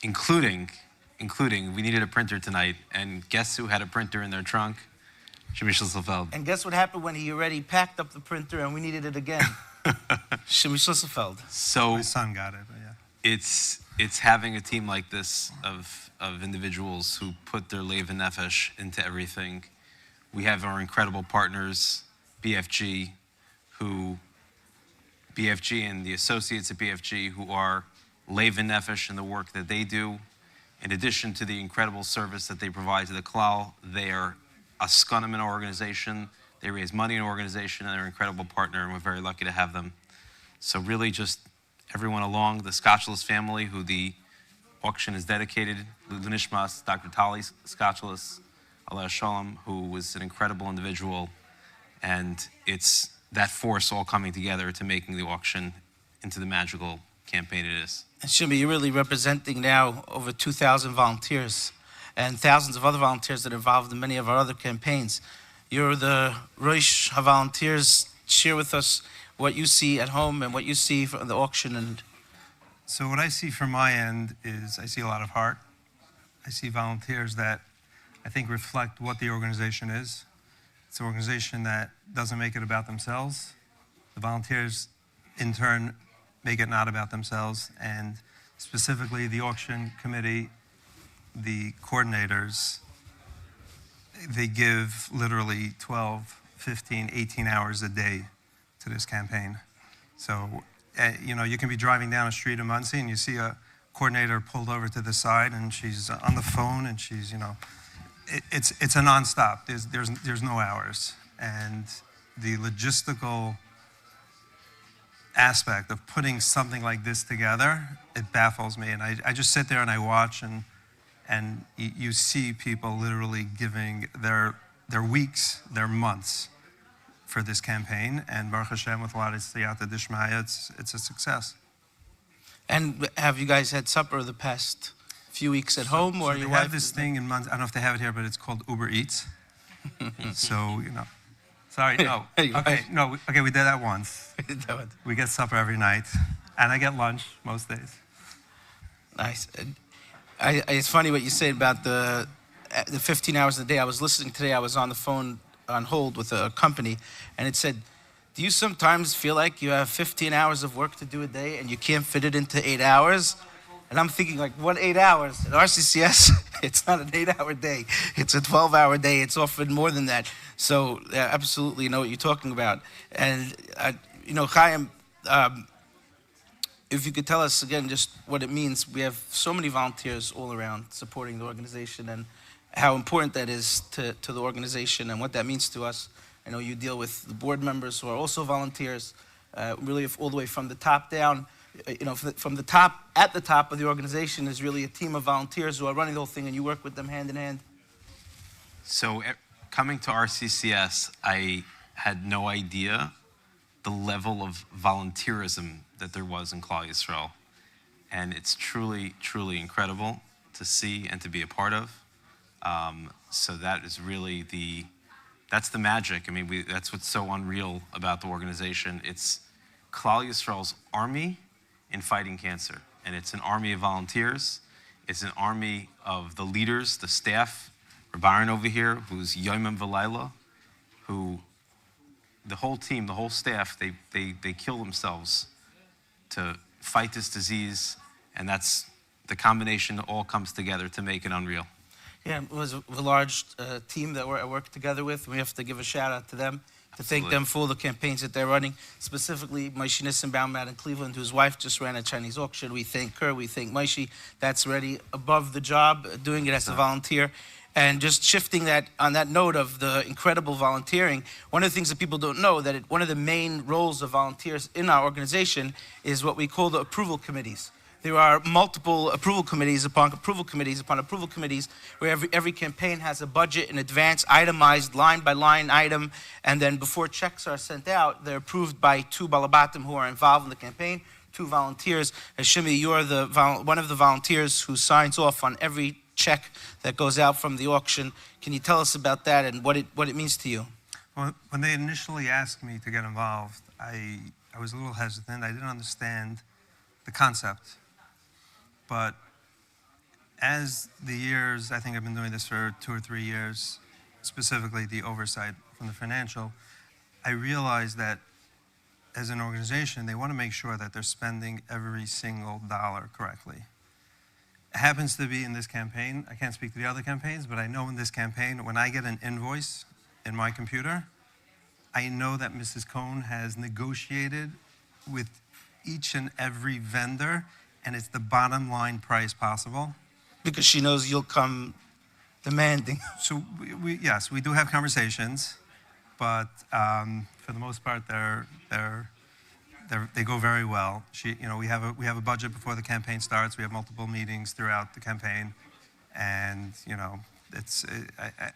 S9: including, we needed a printer tonight, and guess who had a printer in their trunk? Shimi Schlisselfeld.
S14: And guess what happened when he already packed up the printer and we needed it again? Shimi Schlisselfeld.
S9: So
S10: my son got it, but yeah.
S9: It's having a team like this of individuals who put their leiv and nefesh into everything. We have our incredible partners, BFG, and the associates at BFG, who are leiv and nefesh in the work that they do. In addition to the incredible service that they provide to the klal, they are a skunim in our organization. They raise money in our organization, and they're an incredible partner, and we're very lucky to have them. So really just everyone along, the Scotchless family, who the auction is dedicated, Lunishmas, Dr. Tali Scotchless, Allah Shalom, who was an incredible individual, and it's that force all coming together to making the auction into the magical campaign it is.
S14: And Shimi, you're really representing now over 2,000 volunteers and thousands of other volunteers that are involved in many of our other campaigns. You're the Rosh HaVolunteers. Share with us what you see at home and what you see from the auction.
S10: So what I see from my end is I see a lot of heart. I see volunteers that I think reflect what the organization is. It's an organization that doesn't make it about themselves. The volunteers, in turn, make it not about themselves. And specifically, the auction committee, the coordinators, they give literally 12, 15, 18 hours a day to this campaign. So, you can be driving down a street in Muncie and you see a coordinator pulled over to the side and she's on the phone and she's, it's a nonstop. There's no hours. And the logistical aspect of putting something like this together, it baffles me. And I just sit there and I watch, and you see people literally giving their weeks, their months for this campaign. And Baruch Hashem, with a lot of siyata d'shmaya, it's a success.
S14: And have you guys had supper the past few weeks at home, or
S10: so
S14: your
S10: they
S14: wife?
S10: have this thing in Muncie, I don't know if they have it here, but it's called Uber Eats. So, sorry, no. Okay, we did that once. We get supper every night, and I get lunch most days.
S14: Nice. It's funny what you said about the 15 hours a day. I was listening today. I was on the phone on hold with a company, and it said, do you sometimes feel like you have 15 hours of work to do a day and you can't fit it into 8 hours? And I'm thinking, like, what 8 hours? At RCCS, it's not an 8-hour day. It's a 12-hour day. It's often more than that. So absolutely know what you're talking about. And, Chaim, if you could tell us again just what it means. We have so many volunteers all around supporting the organization, and how important that is to the organization and what that means to us. I know you deal with the board members who are also volunteers, really all the way from the top down. From the top, at the top of the organization is really a team of volunteers who are running the whole thing, and you work with them hand in hand.
S9: So coming to RCCS, I had no idea the level of volunteerism that there was in Cholei Yisroel. And it's truly, truly incredible to see and to be a part of. So that is really that's the magic. I mean, that's what's so unreal about the organization. It's Cholei Yisroel's army in fighting cancer. And it's an army of volunteers. It's an army of the leaders, the staff. Byron over here, who's Yomim V'Layla, who the whole team, the whole staff, they kill themselves to fight this disease. And that's the combination that all comes together to make it unreal.
S14: Yeah, it was a large team that I worked together with. We have to give a shout out to them, to thank them for all the campaigns that they're running. Specifically, Moshe Nissenbaum out in Cleveland, whose wife just ran a Chinese auction. We thank her, we thank Moshe. That's already above the job, doing it as a volunteer. And just shifting that, on that note of the incredible volunteering, one of the things that people don't know, that one of the main roles of volunteers in our organization is what we call the approval committees. There are multiple approval committees upon approval committees upon approval committees, where every campaign has a budget in advance, itemized line by line item, and then before checks are sent out, they're approved by 2 balabatim who are involved in the campaign, 2 volunteers. Shimi, you're one of the volunteers who signs off on every check that goes out from the auction. Can you tell us about that and what it means to you?
S10: Well, when they initially asked me to get involved, I was a little hesitant. I didn't understand the concept. But as the years, I think I've been doing this for 2 or 3 years, specifically the oversight from the financial, I realized that as an organization, they want to make sure that they're spending every single dollar correctly. It happens to be in this campaign. I can't speak to the other campaigns, but I know in this campaign, when I get an invoice in my computer, I know that Mrs. Cohn has negotiated with each and every vendor, and it's the bottom line price possible.
S14: Because she knows you'll come demanding.
S10: So yes, we do have conversations, but for the most part, they go very well. We have a budget before the campaign starts. We have multiple meetings throughout the campaign, and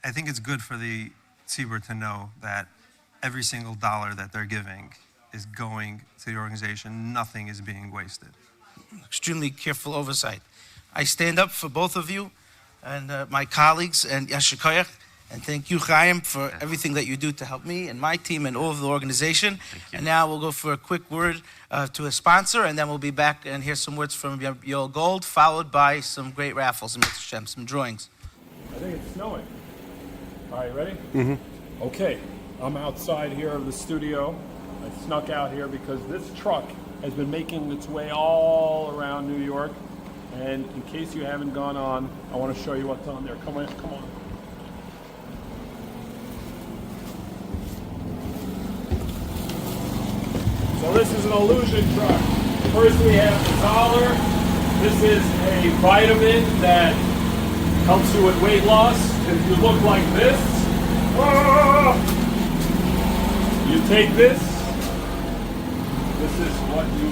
S10: I think it's good for the tzibur to know that every single dollar that they're giving is going to the organization. Nothing is being wasted.
S14: Extremely careful oversight. I stand up for both of you and my colleagues, and Yasher Koyach, and thank you, Chaim, for everything that you do to help me and my team and all of the organization. And now we'll go for a quick word to a sponsor, and then we'll be back and hear some words from Yoel Gold, followed by some great raffles and some drawings.
S2: I think it's snowing. All right, ready? Mm-hmm. Okay, I'm outside here of the studio. I snuck out here because this truck has been making its way all around New York. And in case you haven't gone on, I want to show you what's on there. Come on, come on. So this is an illusion truck. First we have the collar. This is a vitamin that helps you with weight loss. If you look like this, you take this. This is what you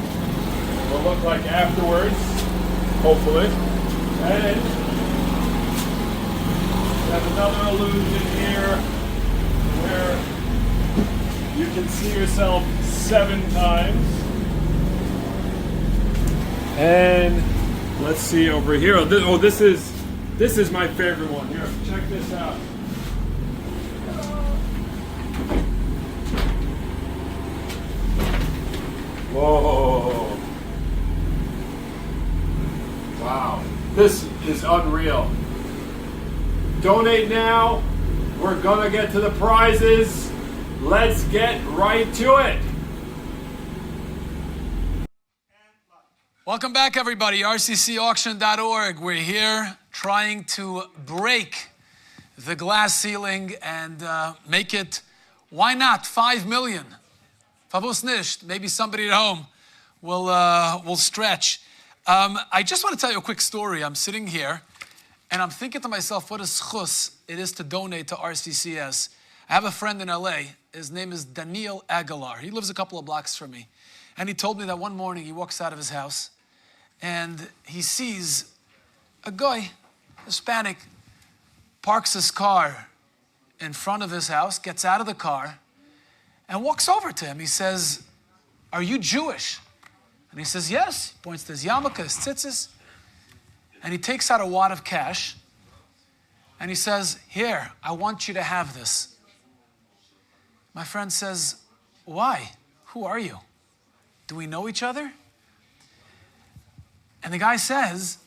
S2: will look like afterwards, hopefully. And we have another illusion here where you can see yourself 7 times. And let's see over here. Oh, this is my favorite one. Here, check this out. Whoa. Wow. This is unreal. Donate now. We're gonna get to the prizes. Let's get right to it.
S5: Welcome back, everybody. RCCauction.org. We're here trying to break the glass ceiling and make it, why not, 5 million? Favos nicht. Maybe somebody at home will stretch. I just want to tell you a quick story. I'm sitting here and I'm thinking to myself, what a schus it is to donate to RCCS. I have a friend in LA. His name is Daniel Aguilar. He lives a couple of blocks from me. And he told me that one morning he walks out of his house and he sees a guy, Hispanic, parks his car in front of his house, gets out of the car, and walks over to him. He says, "Are you Jewish?" And he says, "Yes." He points to his yarmulke, his tzitzis, and he takes out a wad of cash, and he says, "Here, I want you to have this." My friend says, "Why? Who are you? Do we know each other?" And the guy says,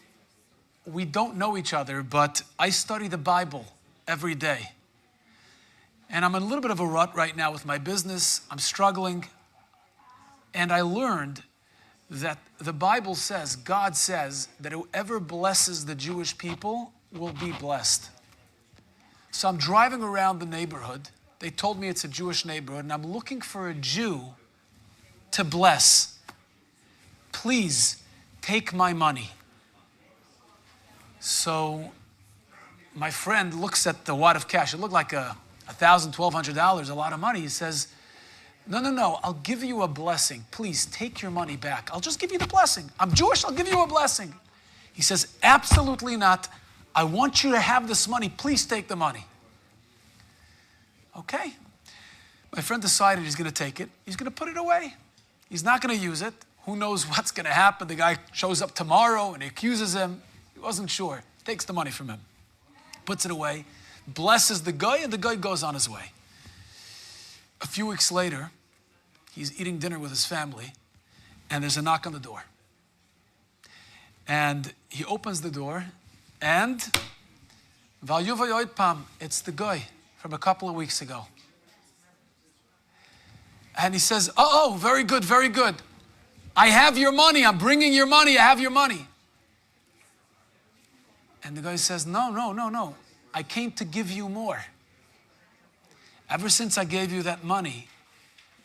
S5: "We don't know each other, but I study the Bible every day. And I'm in a little bit of a rut right now with my business. I'm struggling. And I learned that the Bible says, God says, that whoever blesses the Jewish people will be blessed. So I'm driving around the neighborhood. They told me it's a Jewish neighborhood, and I'm looking for a Jew to bless. Please take my money." So my friend looks at the wad of cash. It looked like $1,000, $1,200, a lot of money. He says, No, I'll give you a blessing. Please take your money back. I'll just give you the blessing. I'm Jewish, I'll give you a blessing. He says, "Absolutely not. I want you to have this money. Please take the money." Okay. My friend decided he's going to take it. He's going to put it away. He's not going to use it. Who knows what's going to happen? The guy shows up tomorrow and he accuses him. He wasn't sure. Takes the money from him. Puts it away. Blesses the guy, and the guy goes on his way. A few weeks later, he's eating dinner with his family, and there's a knock on the door. And he opens the door, and it's the guy from a couple of weeks ago. And he says, "Oh, very good, very good. I have your money. I'm bringing your money. I have your money." And the guy says, No. I came to give you more. Ever since I gave you that money,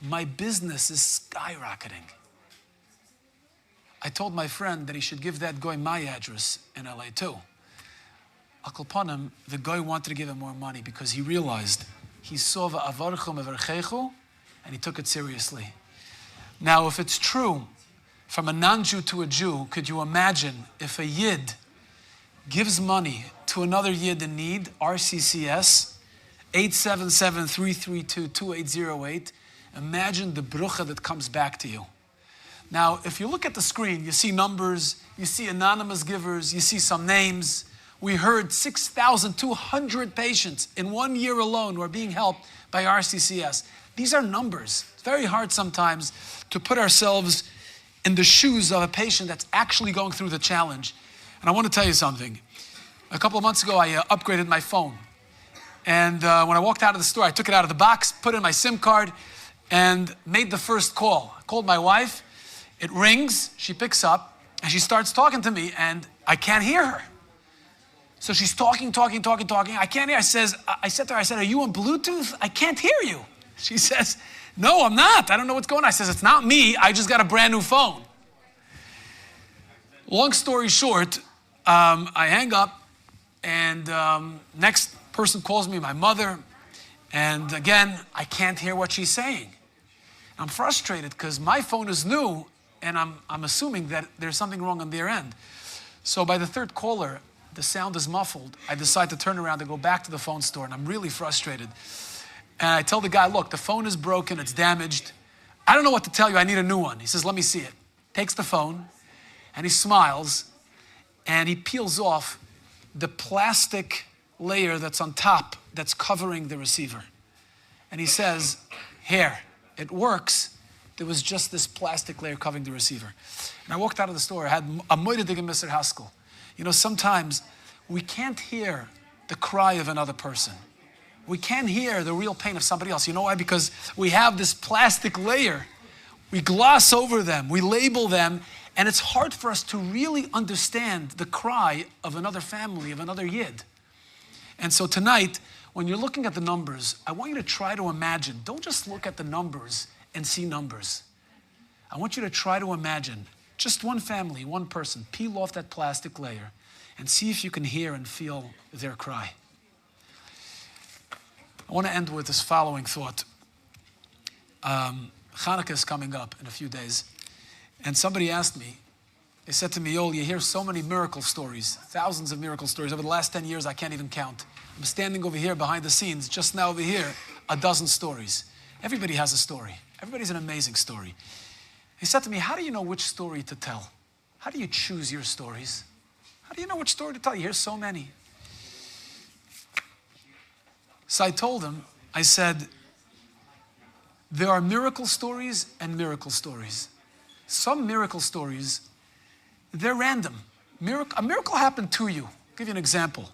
S5: my business is skyrocketing. I told my friend that he should give that guy my address in LA too. Akalpanim, the guy wanted to give him more money because he realized he saw va'avarchu mevarchechu, and he took it seriously. Now, if it's true, from a non-Jew to a Jew, could you imagine if a Yid gives money to another Yid in need? RCCS, 877-332-2808. Imagine the brucha that comes back to you. Now, if you look at the screen, you see numbers, you see anonymous givers, you see some names. We heard 6,200 patients in 1 year alone who are being helped by RCCS. These are numbers. It's very hard sometimes to put ourselves in the shoes of a patient that's actually going through the challenge. And I want to tell you something. A couple of months ago, I upgraded my phone. And when I walked out of the store, I took it out of the box, put in my SIM card, and made the first call. I called my wife. It rings. She picks up, and she starts talking to me, and I can't hear her. So she's talking. I can't hear. I said to her, "Are you on Bluetooth? I can't hear you." She says, "No, I'm not. I don't know what's going on." I says, "It's not me. I just got a brand new phone." Long story short, I hang up, and next person calls me, my mother, and again, I can't hear what she's saying. I'm frustrated because my phone is new, and I'm assuming that there's something wrong on their end. So by the third caller, the sound is muffled. I decide to turn around and go back to the phone store, and I'm really frustrated. And I tell the guy, "Look, the phone is broken, it's damaged. I don't know what to tell you, I need a new one." He says, "Let me see it." Takes the phone, and he smiles, and he peels off the plastic layer that's on top that's covering the receiver. And he says, "Here, it works. There was just this plastic layer covering the receiver." And I walked out of the store. I had a moidedige Mr. Haskell. You know, sometimes we can't hear the cry of another person. We can't hear the real pain of somebody else. You know why? Because we have this plastic layer. We gloss over them. We label them. And it's hard for us to really understand the cry of another family, of another Yid. And so tonight, when you're looking at the numbers, I want you to try to imagine. Don't just look at the numbers and see numbers. I want you to try to imagine just one family, one person, peel off that plastic layer and see if you can hear and feel their cry. I want to end with this following thought. Hanukkah is coming up in a few days, and somebody asked me, They said to me, Yoel, you hear so many miracle stories, thousands of miracle stories. Over the last 10 years, I can't even count. I'm standing over here behind the scenes, just now over here, a dozen stories. Everybody has a story. Everybody's an amazing story. He said to me, how do you know which story to tell? How do you choose your stories? How do you know which story to tell? You hear so many. So I told him, I said, there are miracle stories and miracle stories. Some miracle stories, they're random. A miracle happened to you. I'll give you an example.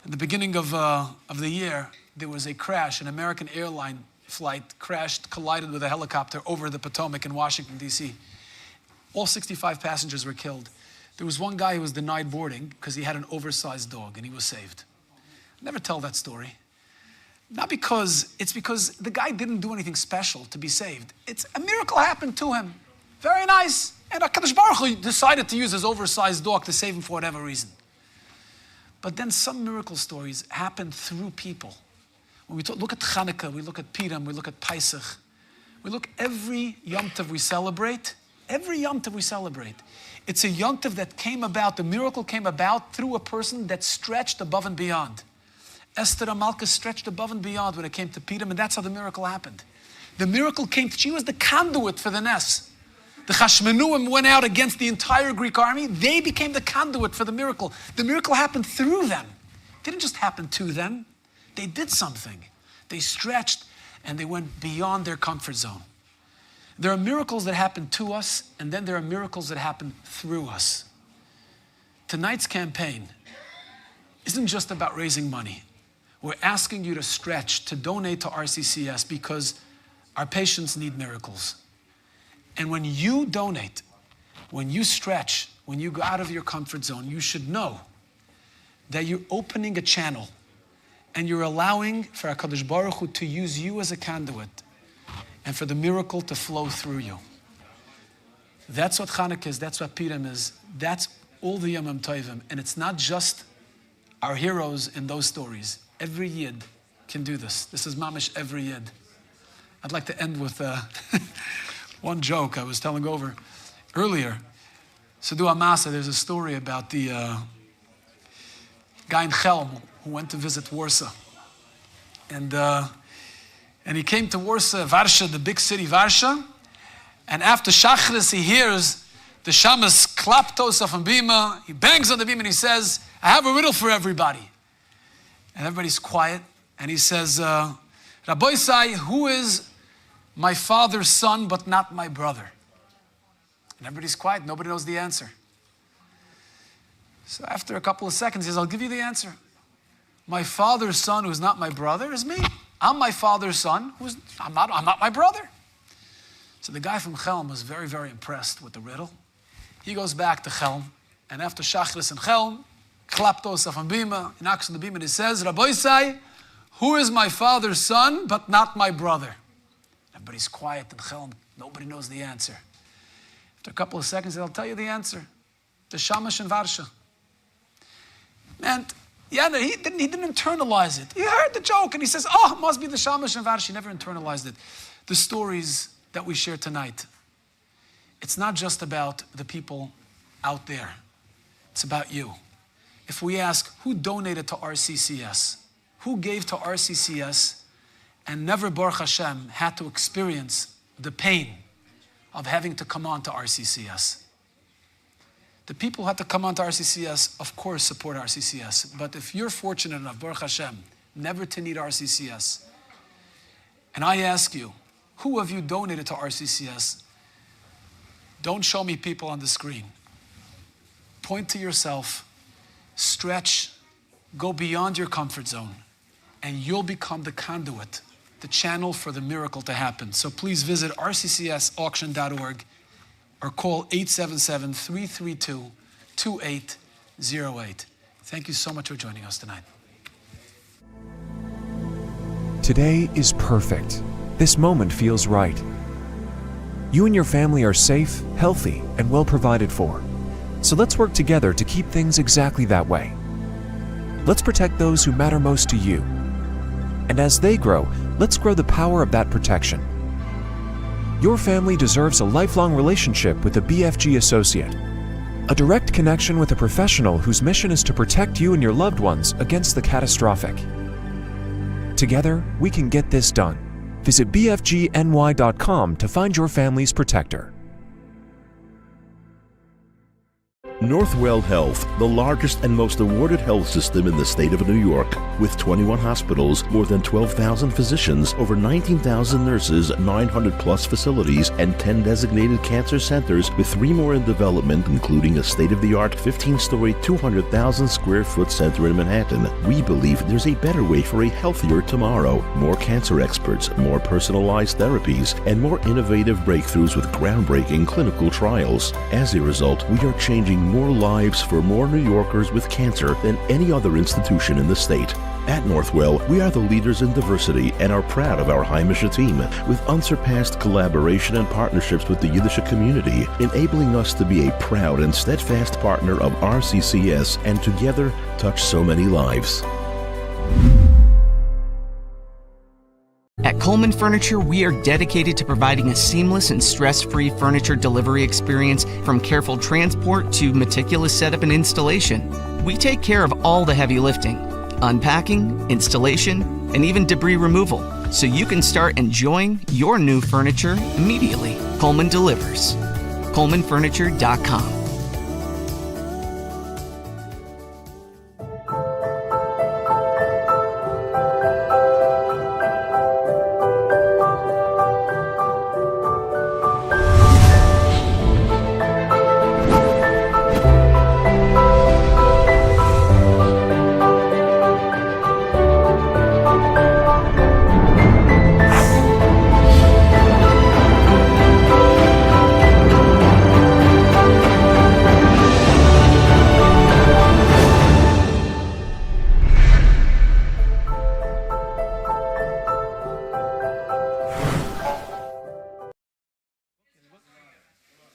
S5: In the beginning of the year, there was a crash. An American airline flight crashed, collided with a helicopter over the Potomac in Washington, D.C. All 65 passengers were killed. There was one guy who was denied boarding because he had an oversized dog, and he was saved. I never tell that story. Not because, it's because the guy didn't do anything special to be saved. It's a miracle happened to him. Very nice. And HaKadosh Baruch Hu decided to use his oversized dog to save him for whatever reason. But then some miracle stories happen through people. When we look at Chanukah, we look at Purim, we look at Pesach, we look every Yom Tov we celebrate, it's a Yom Tov that came about, the miracle came about through a person that stretched above and beyond. Esther Amalka stretched above and beyond when it came to Purim, and that's how the miracle happened. The miracle came, she was the conduit for the Nes. The Chashmonuim went out against the entire Greek army. They became the conduit for the miracle. The miracle happened through them. It didn't just happen to them. They did something. They stretched and they went beyond their comfort zone. There are miracles that happen to us, and then there are miracles that happen through us. Tonight's campaign isn't just about raising money. We're asking you to stretch, to donate to RCCS because our patients need miracles. And when you donate, when you stretch, when you go out of your comfort zone, you should know that you're opening a channel and you're allowing for HaKadosh Baruch Hu to use you as a conduit and for the miracle to flow through you. That's what Chanukah is, that's what Purim is, that's all the Yom Tovim. And it's not just our heroes in those stories. Every Yid can do this. This is mamish every Yid. I'd like to end with one joke I was telling over earlier. Sadu Amasa, there's a story about the guy in Chelm who went to visit Warsaw. And he came to Warsaw, Varsha, the big city Varsha. And after Shachris, he hears the Shamas klaptos of a bima. He bangs on the beam and he says, I have a riddle for everybody. And everybody's quiet. And he says, Rabbi Sai, who is my father's son but not my brother? And everybody's quiet. Nobody knows the answer. So after a couple of seconds, he says, I'll give you the answer. My father's son who's not my brother is me. I'm my father's son. I'm not my brother. So the guy from Chelm was very, very impressed with the riddle. He goes back to Chelm, and after Shachris and Chelm, klaptos of bima, he knocks on the beam and he says, Rabbi Sai, who is my father's son but not my brother? Everybody's quiet in Chelm. Nobody knows the answer. After a couple of seconds, they'll tell you the answer. The Shamash and Varsha. And yeah, he didn't internalize it. He heard the joke and he says, oh, it must be the Shamash and Varsha. He never internalized it. The stories that we share tonight, it's not just about the people out there. It's about you. If we ask who donated to RCCS, who gave to RCCS and never, Baruch Hashem, had to experience the pain of having to come on to RCCS. The people who had to come on to RCCS, of course, support RCCS. But if you're fortunate enough, Baruch Hashem, never to need RCCS, and I ask you, who of you donated to RCCS? Don't show me people on the screen. Point to yourself, stretch, go beyond your comfort zone, and you'll become the conduit, the channel for the miracle to happen. So please visit rccsauction.org or call 877-332-2808. Thank you so much for joining us tonight.
S3: Today is perfect. This moment feels right. You and your family are safe, healthy, and well provided for. So let's work together to keep things exactly that way. Let's protect those who matter most to you. And as they grow, let's grow the power of that protection. Your family deserves a lifelong relationship with a BFG associate. A direct connection with a professional whose mission is to protect you and your loved ones against the catastrophic. Together, we can get this done. Visit bfgny.com to find your family's protector.
S4: Northwell Health, the largest and most awarded health system in the state of New York, with 21 hospitals, more than 12,000 physicians, over 19,000 nurses, 900 plus facilities, and 10 designated cancer centers, with 3 more in development, including a state-of-the-art 15-story, 200,000 square foot center in Manhattan. We believe there's a better way for a healthier tomorrow. More cancer experts, more personalized therapies, and more innovative breakthroughs with groundbreaking clinical trials. As a result, we are changing more lives for more New Yorkers with cancer than any other institution in the state. At Northwell, we are the leaders in diversity and are proud of our Heimische team, with unsurpassed collaboration and partnerships with the Yiddish community, enabling us to be a proud and steadfast partner of RCCS and together touch so many lives.
S13: At Coleman Furniture, we are dedicated to providing a seamless and stress-free furniture delivery experience, from careful transport to meticulous setup and installation. We take care of all the heavy lifting, unpacking, installation, and even debris removal, so you can start enjoying your new furniture immediately. Coleman delivers. ColemanFurniture.com.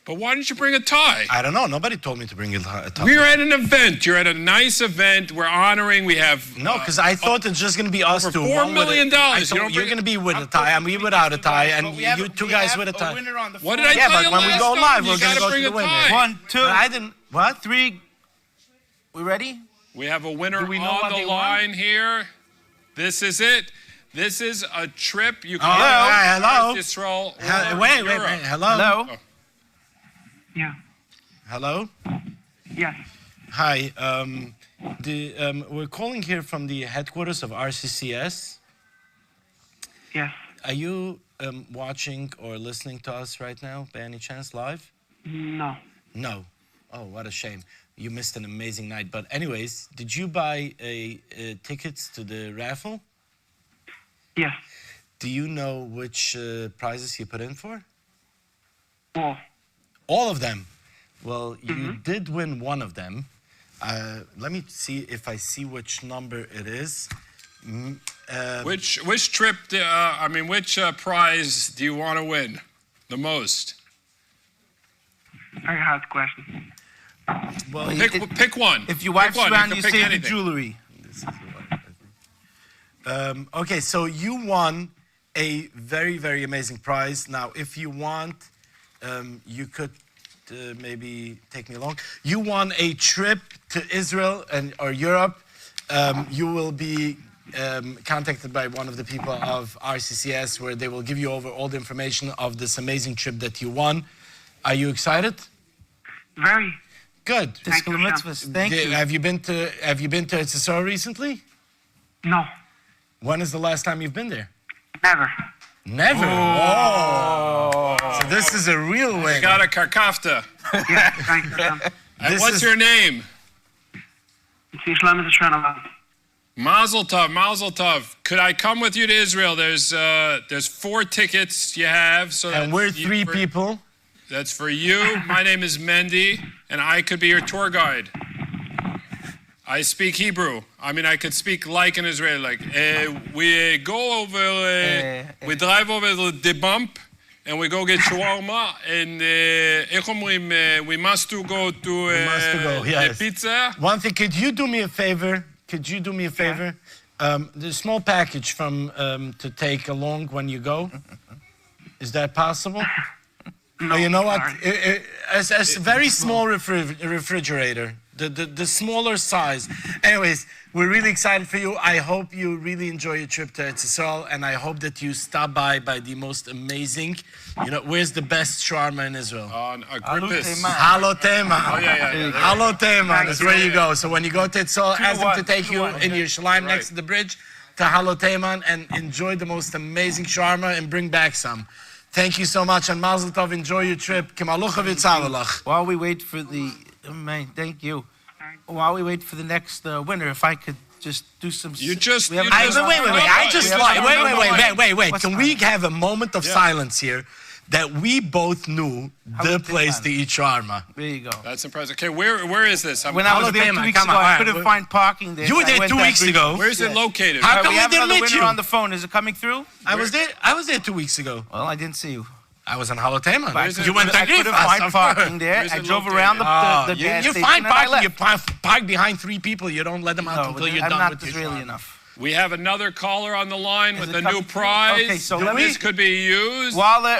S2: But why didn't you bring a tie?
S12: I don't know. Nobody told me to bring a tie.
S2: We're at an event. You're at a nice event. We're honoring. We have
S12: No, because I thought it's just going to be us two.
S2: $4 million.
S12: I thought you're going to be with a tie, and me without a tie, and you two guys with a tie.
S2: What did I
S12: Yeah,
S2: tell you
S12: but when we
S2: last
S12: go
S2: time?
S12: live,
S2: You
S12: we're going to
S2: gotta
S12: go
S2: bring
S12: to
S2: a
S12: the winner.
S2: tie.
S14: 1, 2,
S12: But I didn't. What?
S14: 3. We ready?
S2: We have a winner
S14: Do we know
S2: on
S14: what
S2: the
S14: they want?
S2: line here. This is it. This is a trip. You can
S12: hello.
S2: Yisroel or
S12: Wait.
S2: Europe.
S12: Hello.
S2: Oh.
S23: Yeah.
S12: Hello.
S23: Yes.
S12: Hi. We're calling here from the headquarters of RCCS.
S23: Yes.
S12: Are you watching or listening to us right now, by any chance, live?
S23: No.
S12: No. Oh, what a shame. You missed an amazing night. But anyways, did you buy tickets to the raffle?
S23: Yes.
S12: Do you know which prizes you put in for?
S23: All.
S12: All of them? Well, you did win one of them. Let me see if I see which number it is.
S2: Which trip? Which prize do you want to win the most?
S23: Very hard question.
S12: Well,
S2: pick one.
S14: If you wipe
S2: Pick one.
S14: around,
S2: can
S14: you
S2: pick
S14: save the
S2: anything.
S14: jewelry.
S12: Okay, so you won a very, very amazing prize. Now, if you want, you could maybe take me along. You won a trip to Israel or Europe. You will be contacted by one of the people of RCCS, where they will give you over all the information of this amazing trip that you won. Are you excited?
S23: Very.
S12: Good.
S23: Thank you, Sean.
S14: Thank you.
S12: Have you been to SSR recently?
S23: No.
S12: When is the last time you've been there?
S23: Never.
S12: Never. Oh. So this is a real win.
S2: You got a karkafta.
S23: Yeah, thank you, Sean.
S2: And what's your name?
S23: It's Islam is a Shana.
S2: Mazel tov, Mazel tov. Could I come with you to Israel? There's 4 tickets you have. So
S12: And we're 3 people.
S2: That's for you. My name is Mendy, and I could be your tour guide. I speak Hebrew. I could speak like an Israeli. We go over, we drive over the bump, and we go get shawarma, and we must go to
S12: Yes.
S2: the pizza.
S12: One thing, could you do me a favor? There's a small package to take along when you go. Is that possible? No, you know what? It's a very small refrigerator, the smaller size. Anyways, we're really excited for you. I hope you really enjoy your trip to RCCS, and I hope that you stop by the most amazing. Where's the best shawarma in Israel?
S2: On Agrippus.
S12: Haloteman.
S2: Oh, yeah.
S12: Haloteman is where you go. So when you go to RCCS, ask them to take you in Yerushalayim next to the bridge to Haloteman and enjoy the most amazing shawarma and bring back some. Thank you so much, and Mazel Tov. Enjoy your trip.
S14: While we wait for the, thank you. While we wait for the next winner, if I could just do some.
S12: Wait. Can we have a moment of silence here that we both knew the place to eat shawarma?
S14: There you go.
S2: That's impressive. Okay, where is this?
S14: When I was there 2 weeks ago, I couldn't find parking there.
S12: You were there 2 weeks ago.
S2: Where's it located?
S12: How come
S14: we
S12: we
S14: have
S12: didn't
S14: another
S12: meet
S14: winner
S12: you?
S14: on the phone. Is it coming through?
S12: I was there 2 weeks ago.
S14: Well, I didn't see you.
S12: I was in Haloteman.
S14: You went to I couldn't find parking there. I drove around the gas station.
S12: You find parking. You park behind 3 people. You don't let them out until you're done with your
S14: Israeli
S12: shawarma.
S14: enough.
S2: We have another caller on the line with a new prize.
S14: Okay, so
S2: this could be used.
S14: While they're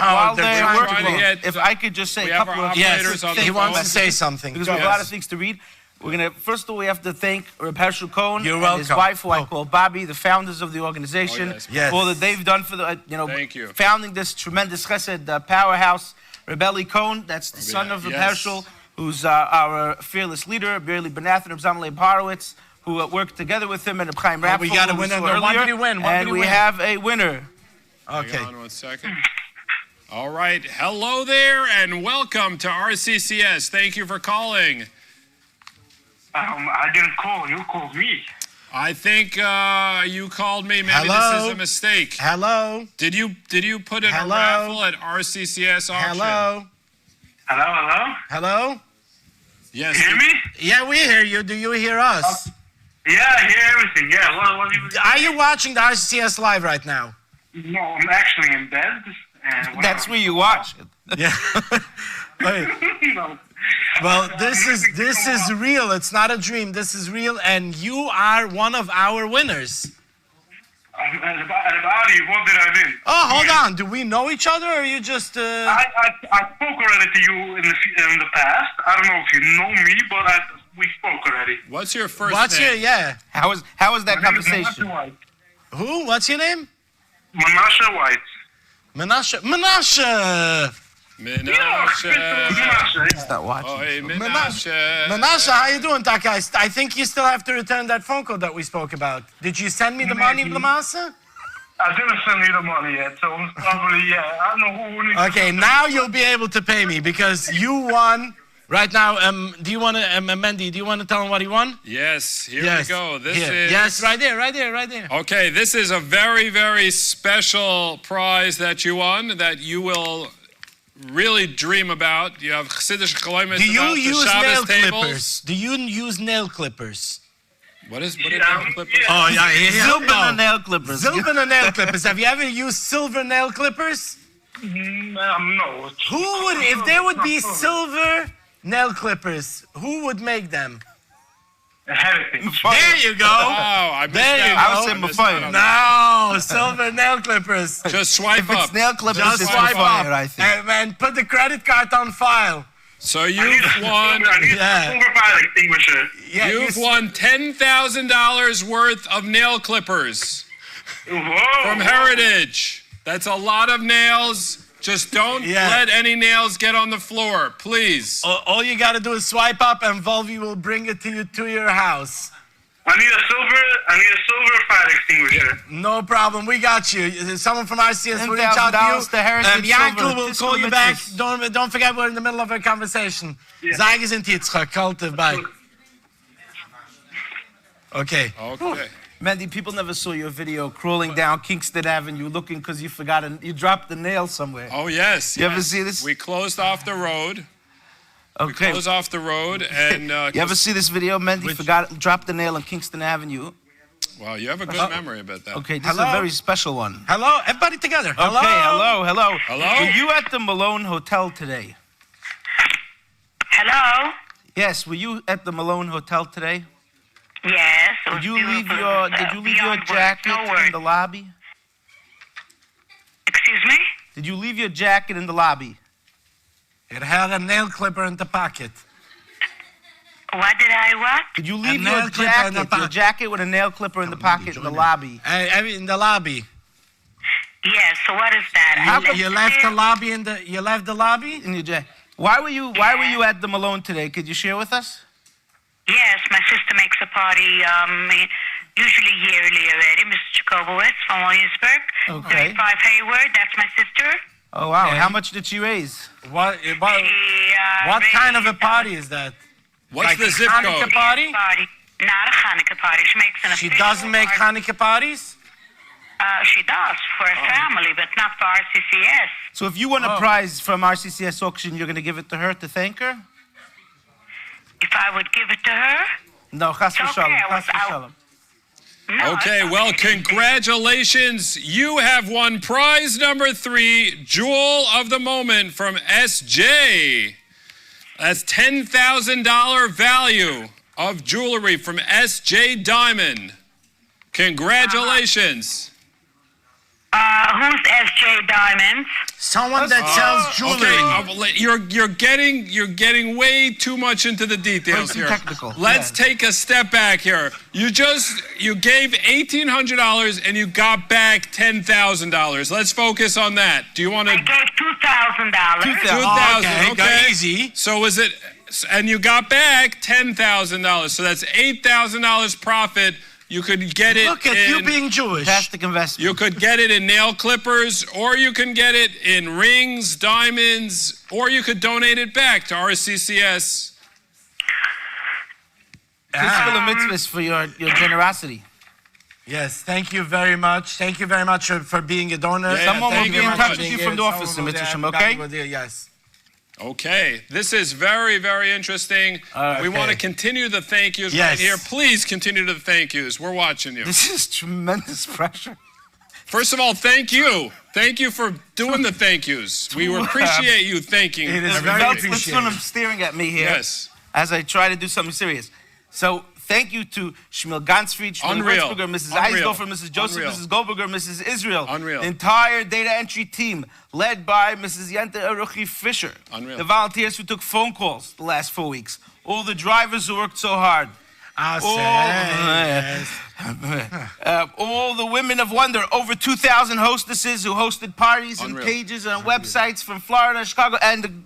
S14: working,
S2: get,
S14: if I could just say a couple of
S2: operators on the
S12: he
S2: phone.
S12: wants to say something.
S14: Because we have a lot of things to read. First of all, we have to thank Reb Hershel Cohen
S12: You're
S14: and his
S12: welcome.
S14: wife, who I call Bobby, the founders of the organization,
S12: Yes.
S14: for all that they've done for the,
S2: Thank you.
S14: founding this tremendous chesed powerhouse. Reb Eli Cohen, that's the son of Reb Hershel, who's our fearless leader, Berli Benathan, Reb Zamalei Barowitz, who worked together with him, and Reb Chaim Raphael.
S12: We got a winner. What did he win?
S14: And we have a winner.
S12: Okay.
S2: Hang on 1 second. All right. Hello there, and welcome to RCCS. Thank you for calling.
S23: I didn't call. You called me.
S2: I think you called me. Maybe
S12: Hello?
S2: this is a mistake.
S12: Hello.
S2: Did you put in
S12: Hello?
S2: a raffle at RCCS auction?
S12: Hello.
S23: Hello?
S2: Yes.
S23: You hear me?
S12: Yeah, we hear you. Do you hear us?
S23: Yeah, I hear everything. Yeah. What
S12: Are you watching the RCCS live right now?
S23: No, I'm actually in bed. And
S14: That's where you watch it.
S12: Yeah. Wait.
S23: No.
S12: Well, this is real. It's not a dream. This is real, and you are one of our winners.
S23: At about you, what did I win?
S12: Oh, hold on. Do we know each other, or are you just?
S23: I spoke already to you in the past. I don't know if you know me, but we spoke already.
S2: What's your first
S12: What's
S2: name?
S12: your
S14: How was that
S23: My name is
S14: conversation?
S23: Menashe White.
S12: Who? What's your name?
S23: Menashe White.
S12: Menashe. Menashe.
S2: Menashe.
S14: Stop watching.
S2: Oh, hey, Menashe.
S12: Menashe, how you doing, Taka? I think you still have to return that phone call that we spoke about. Did you send me the money, Lamasa?
S23: I didn't send you the money yet, so probably, yeah. I don't know who needs
S12: Okay, now you'll be able to pay me because you won. Right now, do you want to, Mendy, do you want to tell him what he won?
S2: Yes, here
S12: Yes.
S2: we go. This
S12: Here.
S2: is...
S12: Yes, right there.
S2: Okay, this is a very, very special prize that you won that you will really dream about. You have Chassidish Choloimus
S12: Do you
S2: about the
S12: use
S2: Shabbos
S12: nail
S2: tables.
S12: clippers? Do you use nail clippers?
S2: What is nail clippers?
S12: Oh, yeah.
S14: Zilbana nail clippers.
S12: Zilbana nail clippers. Have you ever used silver nail clippers?
S23: No.
S12: Who would, if there would be silver nail clippers, who would make them? There you go.
S2: Wow, I missed
S12: There you
S2: out.
S12: go.
S14: I was saying before.
S12: No, silver nail clippers.
S2: Just swipe
S14: If it's
S2: up.
S14: nail clippers,
S12: Just
S14: it's
S12: swipe
S14: fire,
S12: up
S14: I think.
S12: and put the credit card on file.
S2: So you've won.
S12: Yeah.
S23: Silver fire extinguisher.
S12: Yeah,
S2: You've won $10,000 worth of nail clippers
S23: Whoa.
S2: from Heritage. That's a lot of nails. Just don't let any nails get on the floor, please.
S12: All you got to do is swipe up, and Volvi will bring it to you to your house.
S23: I need a silver fire extinguisher.
S12: No problem. We got you. Someone from RCS will reach out
S14: $10,000
S12: to
S14: to
S12: you.
S14: Heritage
S12: Yankel
S14: Silver.
S12: will
S14: Fiscal
S12: call you back.
S14: mitzvahs.
S12: Don't forget we're in the middle of a conversation. Sagen sind Yitzchak. Kalte, bye. Okay.
S2: Okay.
S14: Mendy, people never saw your video crawling down Kingston Avenue looking because you forgot you dropped the nail somewhere.
S2: Oh, yes.
S14: You ever see this?
S2: We closed off the road.
S14: Okay.
S2: We closed off the road and...
S14: you ever see this video, Mendy? Dropped the nail on Kingston Avenue.
S2: Wow, you have a good memory about that.
S14: Okay, this is a very special one.
S12: Hello? Everybody together.
S14: Okay, hello.
S2: Hello?
S14: Were you at the Malone Hotel today?
S23: Hello?
S14: Yes, were you at the Malone Hotel today?
S23: Yes.
S14: Did you leave your jacket in the lobby?
S23: Excuse me?
S14: Did you leave your jacket in the lobby?
S12: It had a nail clipper in the pocket.
S14: What did I what?
S12: Did you
S14: leave
S12: your
S14: jacket with a nail clipper in the pocket in the lobby?
S12: I mean, in the lobby.
S14: Yes. So what is that?
S12: You left the lobby you left the lobby
S14: in your jacket. Why were you at the Malone today? Could you share with us?
S6: Yes, my sister makes a party, usually yearly already. Mrs. Jacobowitz from Williamsburg.
S14: Okay.
S6: 35 Hayward, that's my sister.
S14: Oh wow!
S12: Okay.
S14: How much did she raise?
S12: What kind of a party is that?
S2: What's
S12: like
S2: the zip
S12: Hanukkah
S2: code?
S12: party?
S6: Not a Hanukkah party. She makes an
S12: She
S6: official
S12: doesn't make
S6: party.
S12: Hanukkah parties?
S6: She does for a family, but not for RCCS.
S14: So if you won a prize from RCCS auction, you're going to give it to her to thank her?
S6: If I would give it to her?
S14: No, chas
S6: It's okay,
S14: v'shalom.
S6: I was
S14: Chas
S6: out.
S14: v'shalom.
S6: No,
S2: Okay, well, congratulations. You have won prize number 3, Jewel of the Moment from SJ. That's $10,000 value of jewelry from SJ Diamond. Congratulations.
S6: Who's SJ Diamonds?
S12: Someone that sells jewelry.
S2: Okay, you're getting way too much into the details here.
S14: Technical.
S2: Let's take a step back here. You gave $1,800 and you got back $10,000. Let's focus on that. Do you want to?
S6: I gave $2,000.
S2: $2,000.
S12: Okay, easy.
S2: So was it? And you got back $10,000. So that's $8,000 profit. You could get it.
S12: Look at you being Jewish.
S14: Fantastic investment.
S2: You could get it in nail clippers, or you can get it in rings, diamonds, or you could donate it back to RCCS.
S14: Fiscal mitzvahs for your generosity.
S12: Yes, thank you very much. Thank you very much for being a donor.
S14: Someone will
S2: thank
S14: be
S2: you
S14: in
S2: very
S14: touch
S2: much.
S14: with you from the office in Mitzvah, okay?
S12: Yes.
S2: Okay, this is very, very interesting. We want to continue the thank yous right here. Please continue the thank yous. We're watching you.
S14: This is tremendous pressure.
S2: First of all, thank you. Thank you for doing the thank yous. We appreciate you thanking.
S14: It is very appreciated. Listen, I'm staring at me here.
S2: Yes.
S14: As I try to do something serious. So, thank you to Shmuel Gansfried, Shmuel
S2: Unreal.
S14: Ritzberger, Mrs.
S2: Unreal.
S14: Eisdorfer, Mrs. Joseph,
S2: Unreal.
S14: Mrs. Goldberger, Mrs. Israel.
S2: Unreal.
S14: The entire data entry team, led by Mrs. Yente Aruchi Fisher.
S2: Unreal.
S14: The volunteers who took phone calls the last 4 weeks. All the drivers who worked so hard. All the women of wonder, over 2,000 hostesses who hosted parties and
S2: Unreal.
S14: pages and websites from Florida, Chicago, and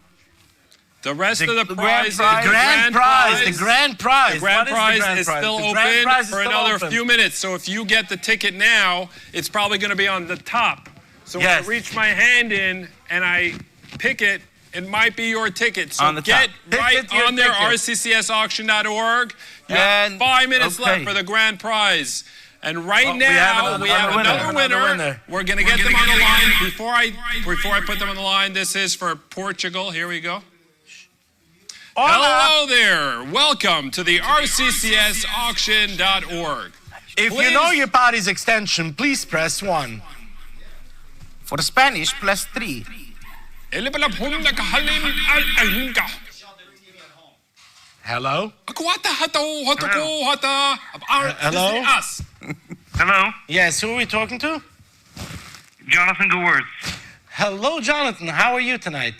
S2: The rest of the
S14: grand
S2: prize,
S14: prize.
S12: The grand prize.
S2: The grand prize is still open for another few minutes. So if you get the ticket now, it's probably going to be on the top. So when I reach my hand in and I pick it, it might be your ticket. So
S14: On the
S2: get
S14: top.
S2: right
S14: Ticket, your
S2: on there,
S14: ticket.
S2: rccsauction.org. You have 5 minutes left for the grand prize. And right now, we have another winner. We're going to get them on the line. Before I put them on the line, this is for Portugal. Here we go. Hello there. Welcome to the RCCSauction.org.
S12: If you know your party's extension, please press 1.
S14: For Spanish, plus 3.
S12: Hello?
S2: Hello?
S23: Hello?
S12: Yes, who are we talking to?
S23: Jonathan Gewertz.
S12: Hello, Jonathan. How are you tonight?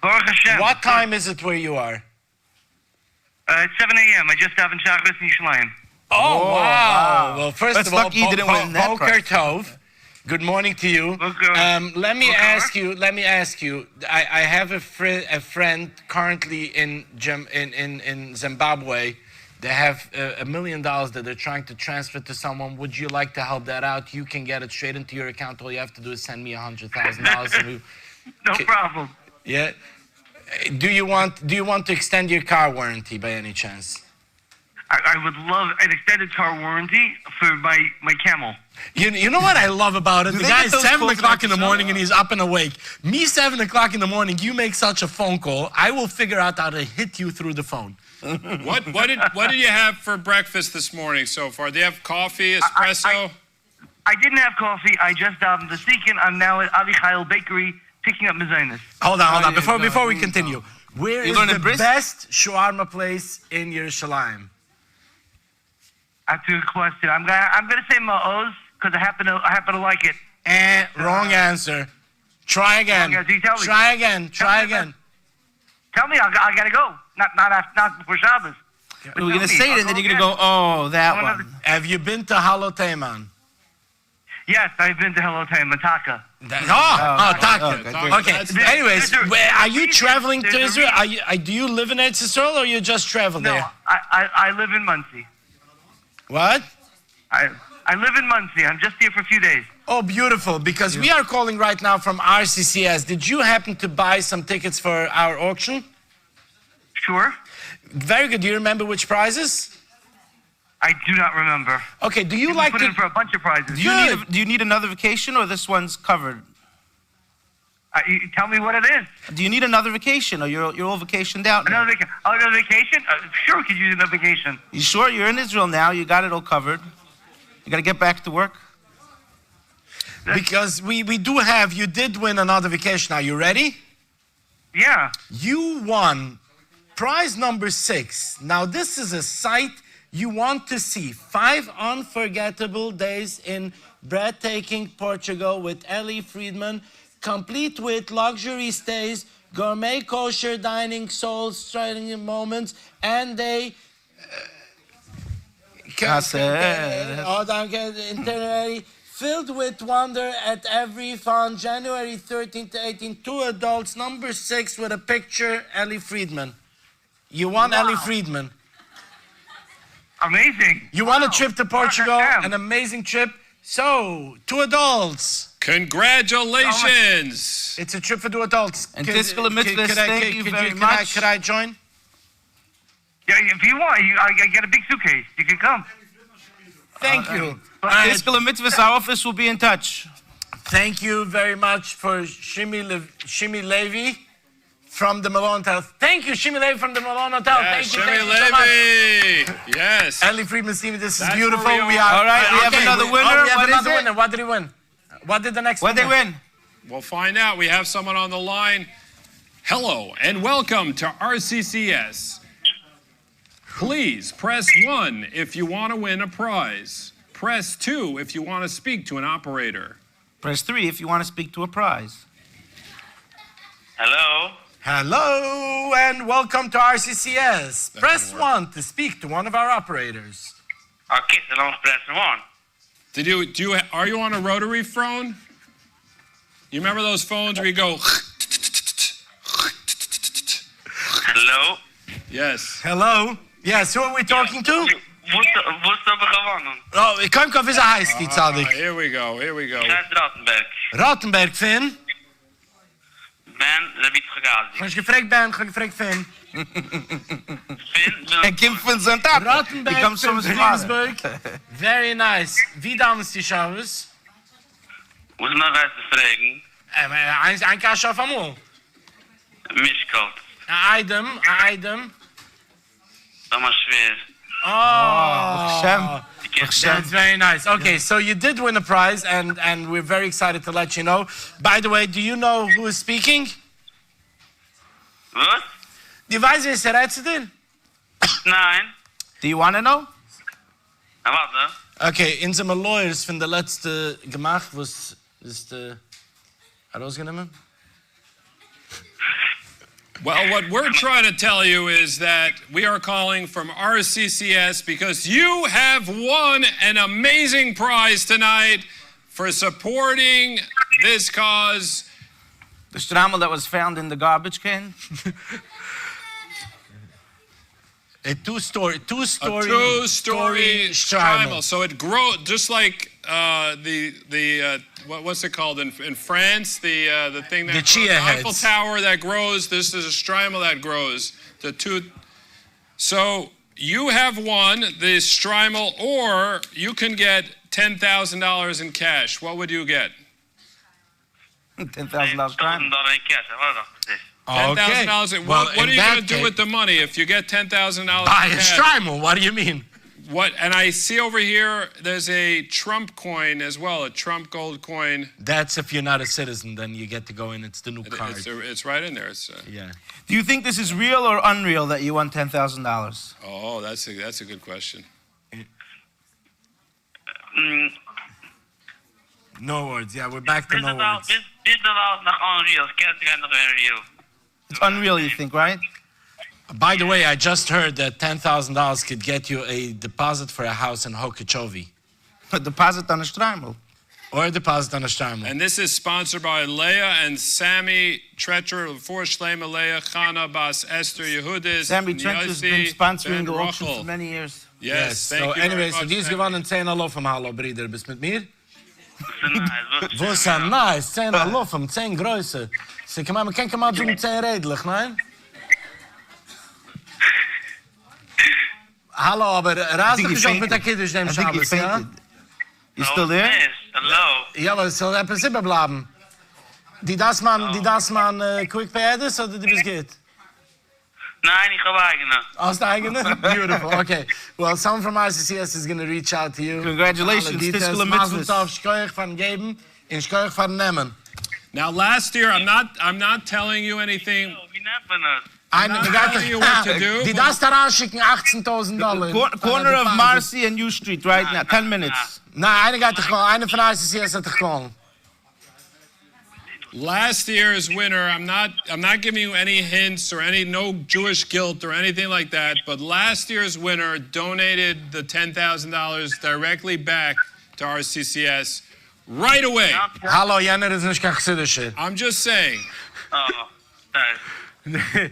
S23: Baruch Hashem.
S12: What time is it where you are?
S23: It's 7 a.m. I just davened Shacharis in Yerushalayim.
S12: Oh, wow. Well, first
S14: That's
S12: of all,
S14: lucky you didn't win that
S12: Boker
S14: prize.
S12: Tov. Good morning to you. Let me ask you. I have a friend currently in Zimbabwe. They have $1 million that they're trying to transfer to someone. Would you like to help that out? You can get it straight into your account. All you have to do is send me $100,000.
S23: No problem.
S12: Yeah. Do you want to extend your car warranty by any chance?
S23: I would love an extended car warranty for my camel.
S12: You know what I love about it?
S23: Do
S12: The
S23: they
S12: guy's
S23: get those
S12: 7
S23: calls
S12: o'clock in the
S23: after
S12: morning and he's up and awake. Me, 7 o'clock in the morning, you make such a phone call, I will figure out how to hit you through the phone.
S2: What did you have for breakfast this morning so far? Do you have coffee, espresso?
S23: I didn't have coffee. I just davened the Seekin. I'm now at Avichail Bakery picking up Mazonis.
S12: Hold on. Before we continue, where is the best shawarma place in Yerushalayim?
S23: That's a good question. I'm gonna say Ma'oz because I happen to like it.
S12: Wrong answer. Try again.
S23: Wrong answer. You tell me.
S12: Try again.
S23: Tell me, I gotta go. Not before Shabbos.
S14: We're going to say it, and then you're going to go, oh, that one.
S12: Have you been to Halotayman?
S23: Yes, I've been to Hello Time, Mataka.
S12: Taka. Okay. Anyways, are you traveling to Israel? Do you live in Eretz Yisrael, or you just travel there?
S23: No, I live in Muncie.
S12: What?
S23: I live in Muncie. I'm just here for a few days.
S12: Oh, beautiful, because we are calling right now from RCCS. Did you happen to buy some tickets for our auction?
S23: Sure.
S12: Very good. Do you remember which prizes?
S23: I do not remember.
S12: Okay, do you like
S23: put in for a bunch of prizes?
S14: Do you need another vacation, or this one's covered?
S23: Tell me what it is.
S14: Do you need another vacation, or you're all vacationed out now?
S23: Another vacation? Sure, we could use another vacation.
S14: You sure? You're in Israel now. You got it all covered. You got to get back to work.
S12: Because we you did win another vacation. Are you ready?
S23: Yeah.
S12: You won prize number 6. Now, this is a site you want to see. 5 unforgettable days in breathtaking Portugal with Ellie Friedman, complete with luxury stays, gourmet kosher dining, soul-stirring moments, and a itinerary filled with wonder at every fun. January 13th to 18th, 2 adults, number 6 with a picture, Ellie Friedman. You won Ellie Friedman.
S23: Amazing.
S12: You won a trip to Portugal, an amazing trip. So, 2 adults.
S2: Congratulations.
S12: It's a trip for 2 adults.
S14: And Tiskel Mitzvah, thank you very much.
S12: Could I join?
S23: Yeah, if you want, I get a big suitcase. You can come.
S12: Thank you.
S14: Tiskel Mitzvah, our office will be in touch.
S12: Thank you very much for Shimi Levy from the Malone Hotel. Thank you, Shimi Levy from the Malone Hotel.
S2: Yes,
S12: thank you
S2: Levy.
S12: so much.
S2: Yes.
S12: Ellie Friedman's team, this is
S2: That's
S12: beautiful.
S2: where we are.
S14: All right, we have another winner.
S12: We have
S14: What is
S12: another
S14: it?
S12: winner. What did he win? What did the next
S14: What
S12: winner?
S14: did they win?
S2: We'll find out. We have someone on the line. Hello and welcome to RCCS. Please press 1 if you want to win a prize. Press 2 if you want to speak to an operator.
S14: Press 3 if you want to speak to a prize.
S23: Hello.
S12: Hello and welcome to RCCS. Press 1 to speak to one of our operators.
S23: Okay, so don't press 1.
S2: Are you on a rotary phone? You remember those phones where you go?
S23: Hello.
S2: Yes.
S12: Hello. Yes, who are we talking to?
S23: Wo ist aber gewonnen?
S12: Oh, ik kan wie ze heißt, die Zadig.
S2: Here we go.
S23: Ik heet Rottenberg.
S12: Rottenberg, Finn.
S23: Ben Rabit Gagazi.
S12: Ga je gevraagd Ben, ga je gevraagd Finn.
S23: Finn,
S14: En Kim Finn zijn tap.
S12: Rottenberg,
S14: Die komt
S12: Finn,
S14: soms
S12: Friedensburg. Very nice. Wie dames die Showers?
S23: Muss man was fragen?
S12: Ein Kascha van Mol.
S23: Mischkalt.
S12: Item.
S23: Dat was schwer.
S12: Oh,
S14: That's
S12: very nice. Okay, so you did win a prize, and we're very excited to let you know. By the way, do you know who is speaking?
S23: What?
S12: Die weiß, wie es eruit in?
S23: Nein.
S14: Do you want to know?
S23: Wat dan?
S12: Okay, in zijn lawyers van de laatste gemacht was de herausgenommen.
S2: Well, what we're trying to tell you is that we are calling from RCCS because you have won an amazing prize tonight for supporting this cause.
S14: The strammel that was found in the garbage can.
S12: A two-story
S2: strimal. So it grows just like what's it called in France? The thing that
S12: the chia heads.
S2: Eiffel Tower that grows. This is a strimal that grows. So you have won the strimal, or you can get $10,000 in cash. What would you get?
S14: $10,000
S23: $10,000 in cash.
S2: $10,000.
S12: Well,
S2: what are you going to do with the money if you get $10,000?
S12: Buy a strimal. What do you mean?
S2: What? And I see over here there's a Trump coin as well, a Trump gold coin.
S12: That's if you're not a citizen, then you get to go in. It's the new card.
S2: It's right in there.
S12: Yeah.
S14: Do you think this is real or unreal that you won $10,000?
S2: Oh, that's a good question.
S12: No words. Yeah, we're back to no words.
S23: Dit is wel nog unreal. Kent ik nog unreal?
S14: It's unreal, you think, right?
S12: By the way, I just heard that $10,000 could get you a deposit for a house in Hokochovi.
S14: A deposit on a Straimel.
S12: Or a deposit on a Straimel.
S2: And this is sponsored by Leah and Sammy Trecher, for Shleima Leah, Chana Bas Esther Yehudis.
S14: Sammy Trecher's been sponsoring the auction for many years.
S2: Yes, thank you
S12: so anyway,
S2: very
S12: so
S2: much,
S12: die ist
S2: Sammy.
S12: gewonnen 10 Hallo vom Hallo, Brüder. Bist mit mir? Wo ist er nice? 10 Hallo vom 10 Größe. So, man kann mal so 10 redlich, nein? Hallo, aber raus dich schon mit der Kiddisch dem Schabes, ja?
S14: You still there?
S17: Hello.
S12: Ja, aber es soll etwas überbleiben. Die das man quick payers oder die bis geht?
S17: Nein, ich habe eigene.
S12: Aus der eigene? Beautiful. Okay. Well, someone from RCCS is going to reach out to you.
S14: Congratulations, Tiskula
S12: Mazel
S14: Mitzvah.
S12: tov, shkoyach van geben, in shkoyach van nemen.
S2: Now, last year, I'm not telling you anything.
S17: Wie nennt man das?
S2: I'm not telling you what to do.
S12: Die das daran schicken $18,000.
S14: Corner of Marcy and U Street right now. 10 minutes.
S12: Nein, eine von RCCS hat dich geholt.
S2: Last year's winner, I'm not giving you any hints or no Jewish guilt or anything like that, but last year's winner donated the $10,000 directly back to RCCS right away.
S12: Hallo, Jenner ist nicht kein Chassidische.
S2: I'm just saying.
S17: Oh, nice.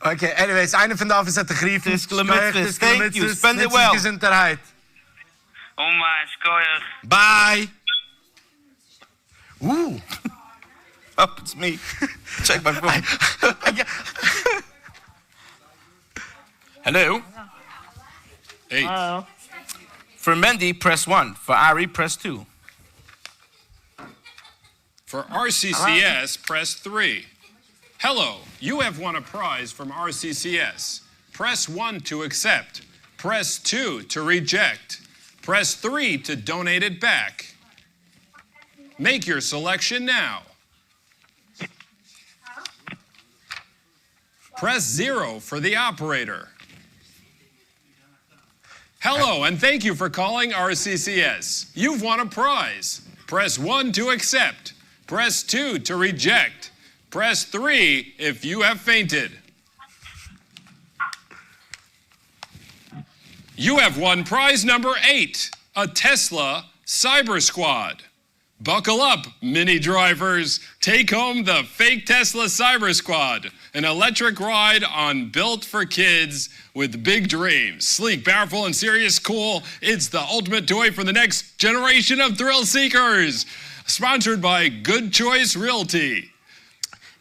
S12: Okay, anyways, eine von der Office hat dich geriefen.
S14: Thank you, spend it well.
S12: Gesundheit.
S17: Oh mein Gott.
S12: Bye. Ooh.
S14: Up, it's me. Check my phone. Hello?
S2: Hey.
S14: Hello. For Mendy, press 1. For Ari, press 2.
S2: For RCCS, press 3. Hello, you have won a prize from RCCS. Press 1 to accept. Press 2 to reject. Press 3 to donate it back. Make your selection now. Press 0 for the operator. Hello, and thank you for calling RCCS. You've won a prize. Press 1 to accept. Press 2 to reject. Press 3 if you have fainted. You have won prize number 8, a Tesla Cyber Squad. Buckle up, mini drivers. Take home the fake Tesla Cyber Squad, an electric ride on Built for Kids with big dreams. Sleek, powerful, and serious cool. It's the ultimate toy for the next generation of thrill seekers. Sponsored by Good Choice Realty.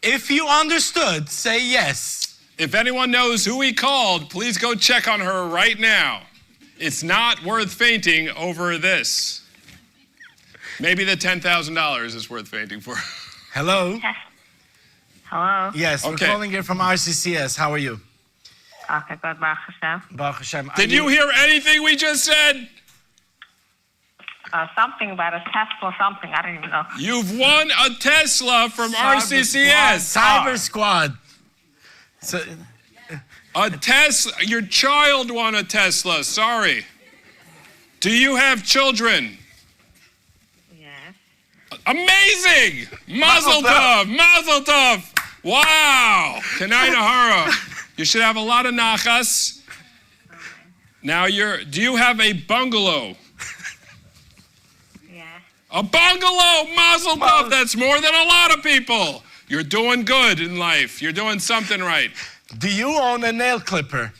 S12: If you understood, say yes.
S2: If anyone knows who he called, please go check on her right now. It's not worth fainting over this. Maybe the $10,000 is worth fainting for.
S12: Hello?
S6: Yes. Hello?
S12: Yes, we're calling you from RCCS. How are you?
S6: Okay, good, Baruch Hashem.
S12: Baruch Hashem.
S2: Did you hear anything we just said?
S6: Something about a Tesla something, I don't even know.
S2: You've won a Tesla from RCCS.
S12: Cyber Squad. So,
S2: a Tesla, your child won a Tesla, sorry. Do you have children? Amazing! Mazel tov! Mazel tov! Wow! Kanai Nahara. You should have a lot of nachas. Now do you have a bungalow?
S6: Yeah.
S2: A bungalow! Mazel tov! That's more than a lot of people. You're doing good in life. You're doing something right.
S12: Do you own a nail clipper?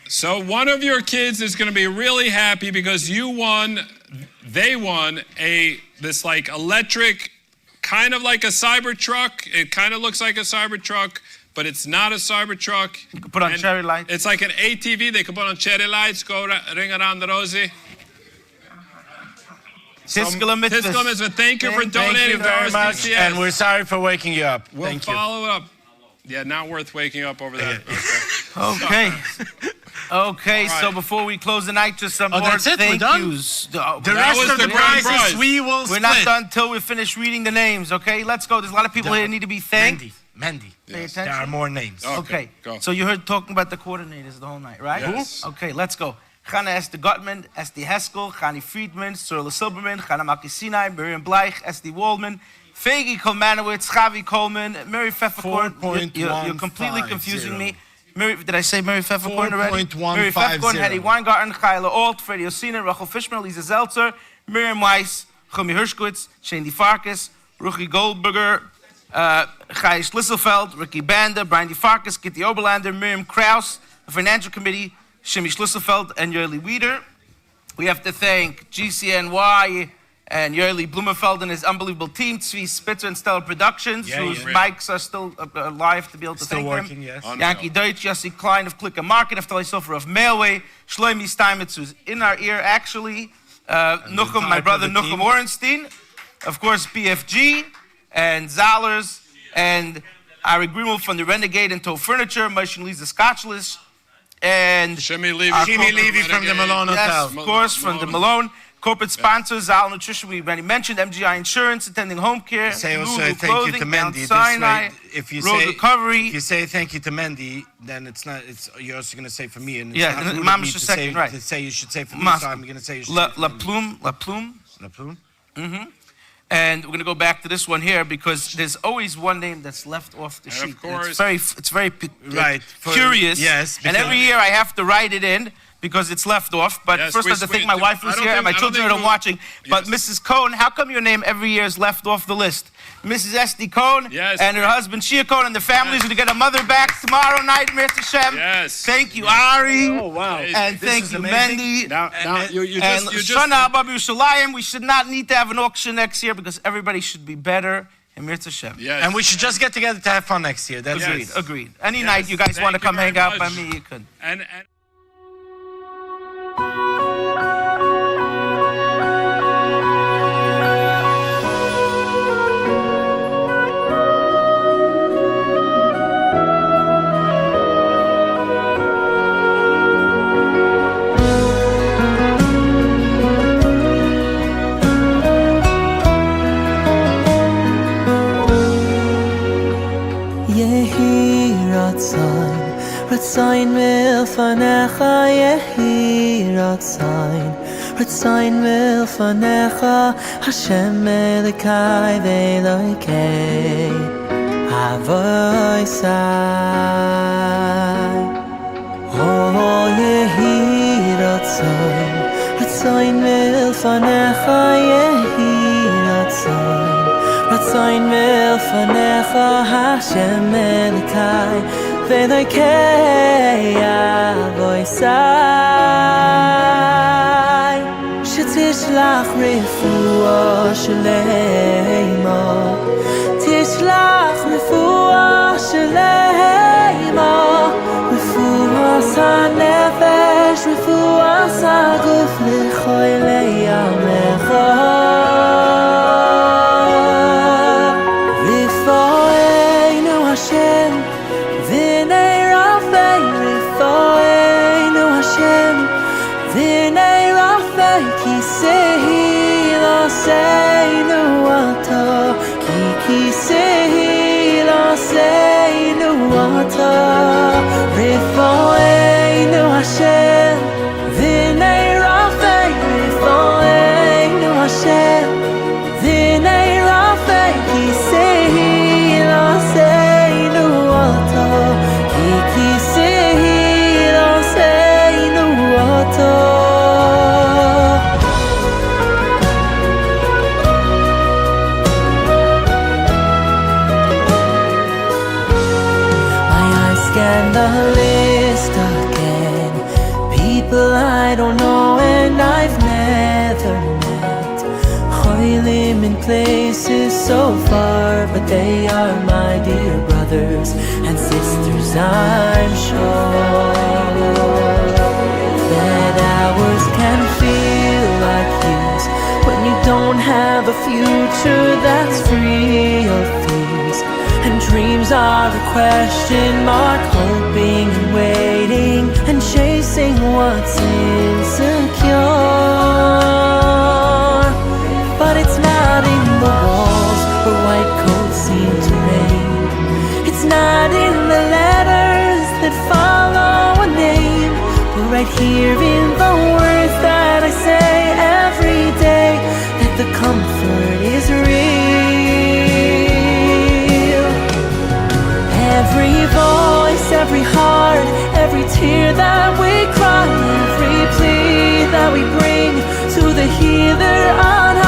S2: So one of your kids is going to be really happy because they won this like electric, kind of like a Cybertruck. It kind of looks like a Cybertruck, but it's not a Cybertruck.
S14: You can put on cherry lights.
S2: It's like an ATV. They can put on cherry lights, go ring around the rosy.
S14: Tiskula Mitzvah.
S2: Thank you for donating to
S12: very much,
S2: RCCS.
S12: and we're sorry for waking you up.
S2: We'll
S12: Thank you.
S2: follow up. Yeah, not worth waking up over that.
S14: Okay. Okay, so before we close the night, just some more
S12: that's it?
S14: thank
S12: We're done?
S14: yous.
S12: The rest of the prizes we will
S14: We're not done until we finish reading the names, okay? Let's go. There's a lot of people here that need to be thanked.
S12: Mendy.
S14: Pay
S12: Yes. There
S14: attention.
S12: are more names.
S14: Okay.
S2: Go.
S14: So you heard talking about the coordinators the whole night, right?
S2: Yes.
S14: Who? Okay, let's go. Chana Esther Gottman, Esti Heskel, Chani Friedman, Cyril Silberman, Chana Maki Sinai, Miriam Bleich, Esti Waldman, Fagi Kolmanowitz, Chavi Coleman, Mary Pfefferkorn. You're completely confusing me. Did I say Mary Pfefferkorn already? Mary Pfefferkorn, Hetty Weingarten, Chayla Alt, Freddie Osina, Rachel Fishman, Lisa Zeltzer, Miriam Weiss, Chumi Hirschkowitz, Shandy Farkas, Ruchi Goldberger, Chai Schlisselfeld, Ricky Banda, Brian DeFarkas, Kitty Oberlander, Miriam Kraus, the Financial Committee, Shimmy Schlisselfeld, and Yerli Wieder. We have to thank GCNY and Yerli Blumenfeld and his unbelievable team, Tzvi Spitzer and Stellar Productions, whose mics are still alive to be able to thank
S12: working,
S14: them.
S12: yes.
S14: Yankee Deutsch, Yossi Klein of Click and Market, Naftali Sofer of Mailway, Shlomi Steinmetz, who's in our ear actually, Nuchem, my brother Nuchem Orenstein, of course BFG, and Zallers, and Ari Greenwald from the Renegade and Toe Furniture, Moshe and Lisa Scotchless, and
S2: Shimi Levy
S12: from the Malone Hotel.
S14: Yes, of course, from the Malone. Corporate sponsors, Zal Nutrition, we already mentioned, MGI Insurance, Attending Home Care,
S12: Say also
S14: Lulu
S12: thank
S14: Clothing,
S12: you to
S14: Mount
S12: Mendy. This
S14: Sinai,
S12: way, if you
S14: Road
S12: say
S14: Recovery.
S12: if you say thank you to Mendy, then it's not. It's you're also going to say for me, and it's
S14: Yeah,
S12: not rude of
S14: Mama's
S12: me
S14: just
S12: to
S14: second,
S12: say,
S14: right.
S12: to say you should say for me.
S14: Mas-
S12: So I'm going to say you should
S14: La
S12: say for me.
S14: Plume.
S12: La Plume.
S14: Mm-hmm. And we're going to go back to this one here because there's always one name that's left off the sheet.
S2: course.
S14: It's very
S12: Right,
S14: curious.
S12: yes,
S14: And every
S12: because-
S14: year I have to write it in because it's left off. But
S2: Yes,
S14: first I have to thank my wife who's here and my children are watching. But Mrs. Cohn, how come your name every year is left off the list? Mrs. Esty Cohn and her husband Shia Cohn and the families are going to get a mother back tomorrow night, Mr. Shem.
S2: Yes.
S14: Thank you, Ari.
S2: Oh, wow.
S14: And
S2: This
S14: thank
S2: is
S14: you,
S2: amazing.
S14: Mendy.
S2: Now you
S14: And
S2: just
S14: Shana Abba Yerushalayim, we should not need to have an auction next year because everybody should be better in Mirza Shem.
S2: Yes.
S12: And we should just get together to have fun next year. That's
S14: Agreed. Any night you guys want to come hang out by me, you can.
S2: And
S11: Yehi Ratzain milfanecha, Yehi Ratzain milfanecha, Hashem Elokai ve'Elokei Avoisai. Oh, Yehi Ratzain milfanecha, Yehi Ratzain milfanecha, Hashem Elokai ve'Elokei Avoisai. Shetishlach refuah shleima, tishlach refuah shleima, refuah hanefesh, refuah haguf lecholei amecha. I don't know and I've never met. Cholim in places so far, but they are my dear brothers and sisters, I'm sure. That hours can feel like years when you don't have a future that's free of fears, and dreams are a question mark, hoping and waiting and chasing what's insecure. But it's not in the walls where white coats seem to reign. It's not in the letters that follow a name, but right here in the words that I say every day, that the comfort is real. every voice, every heart, every tear that we cry, every plea that we bring to the healer on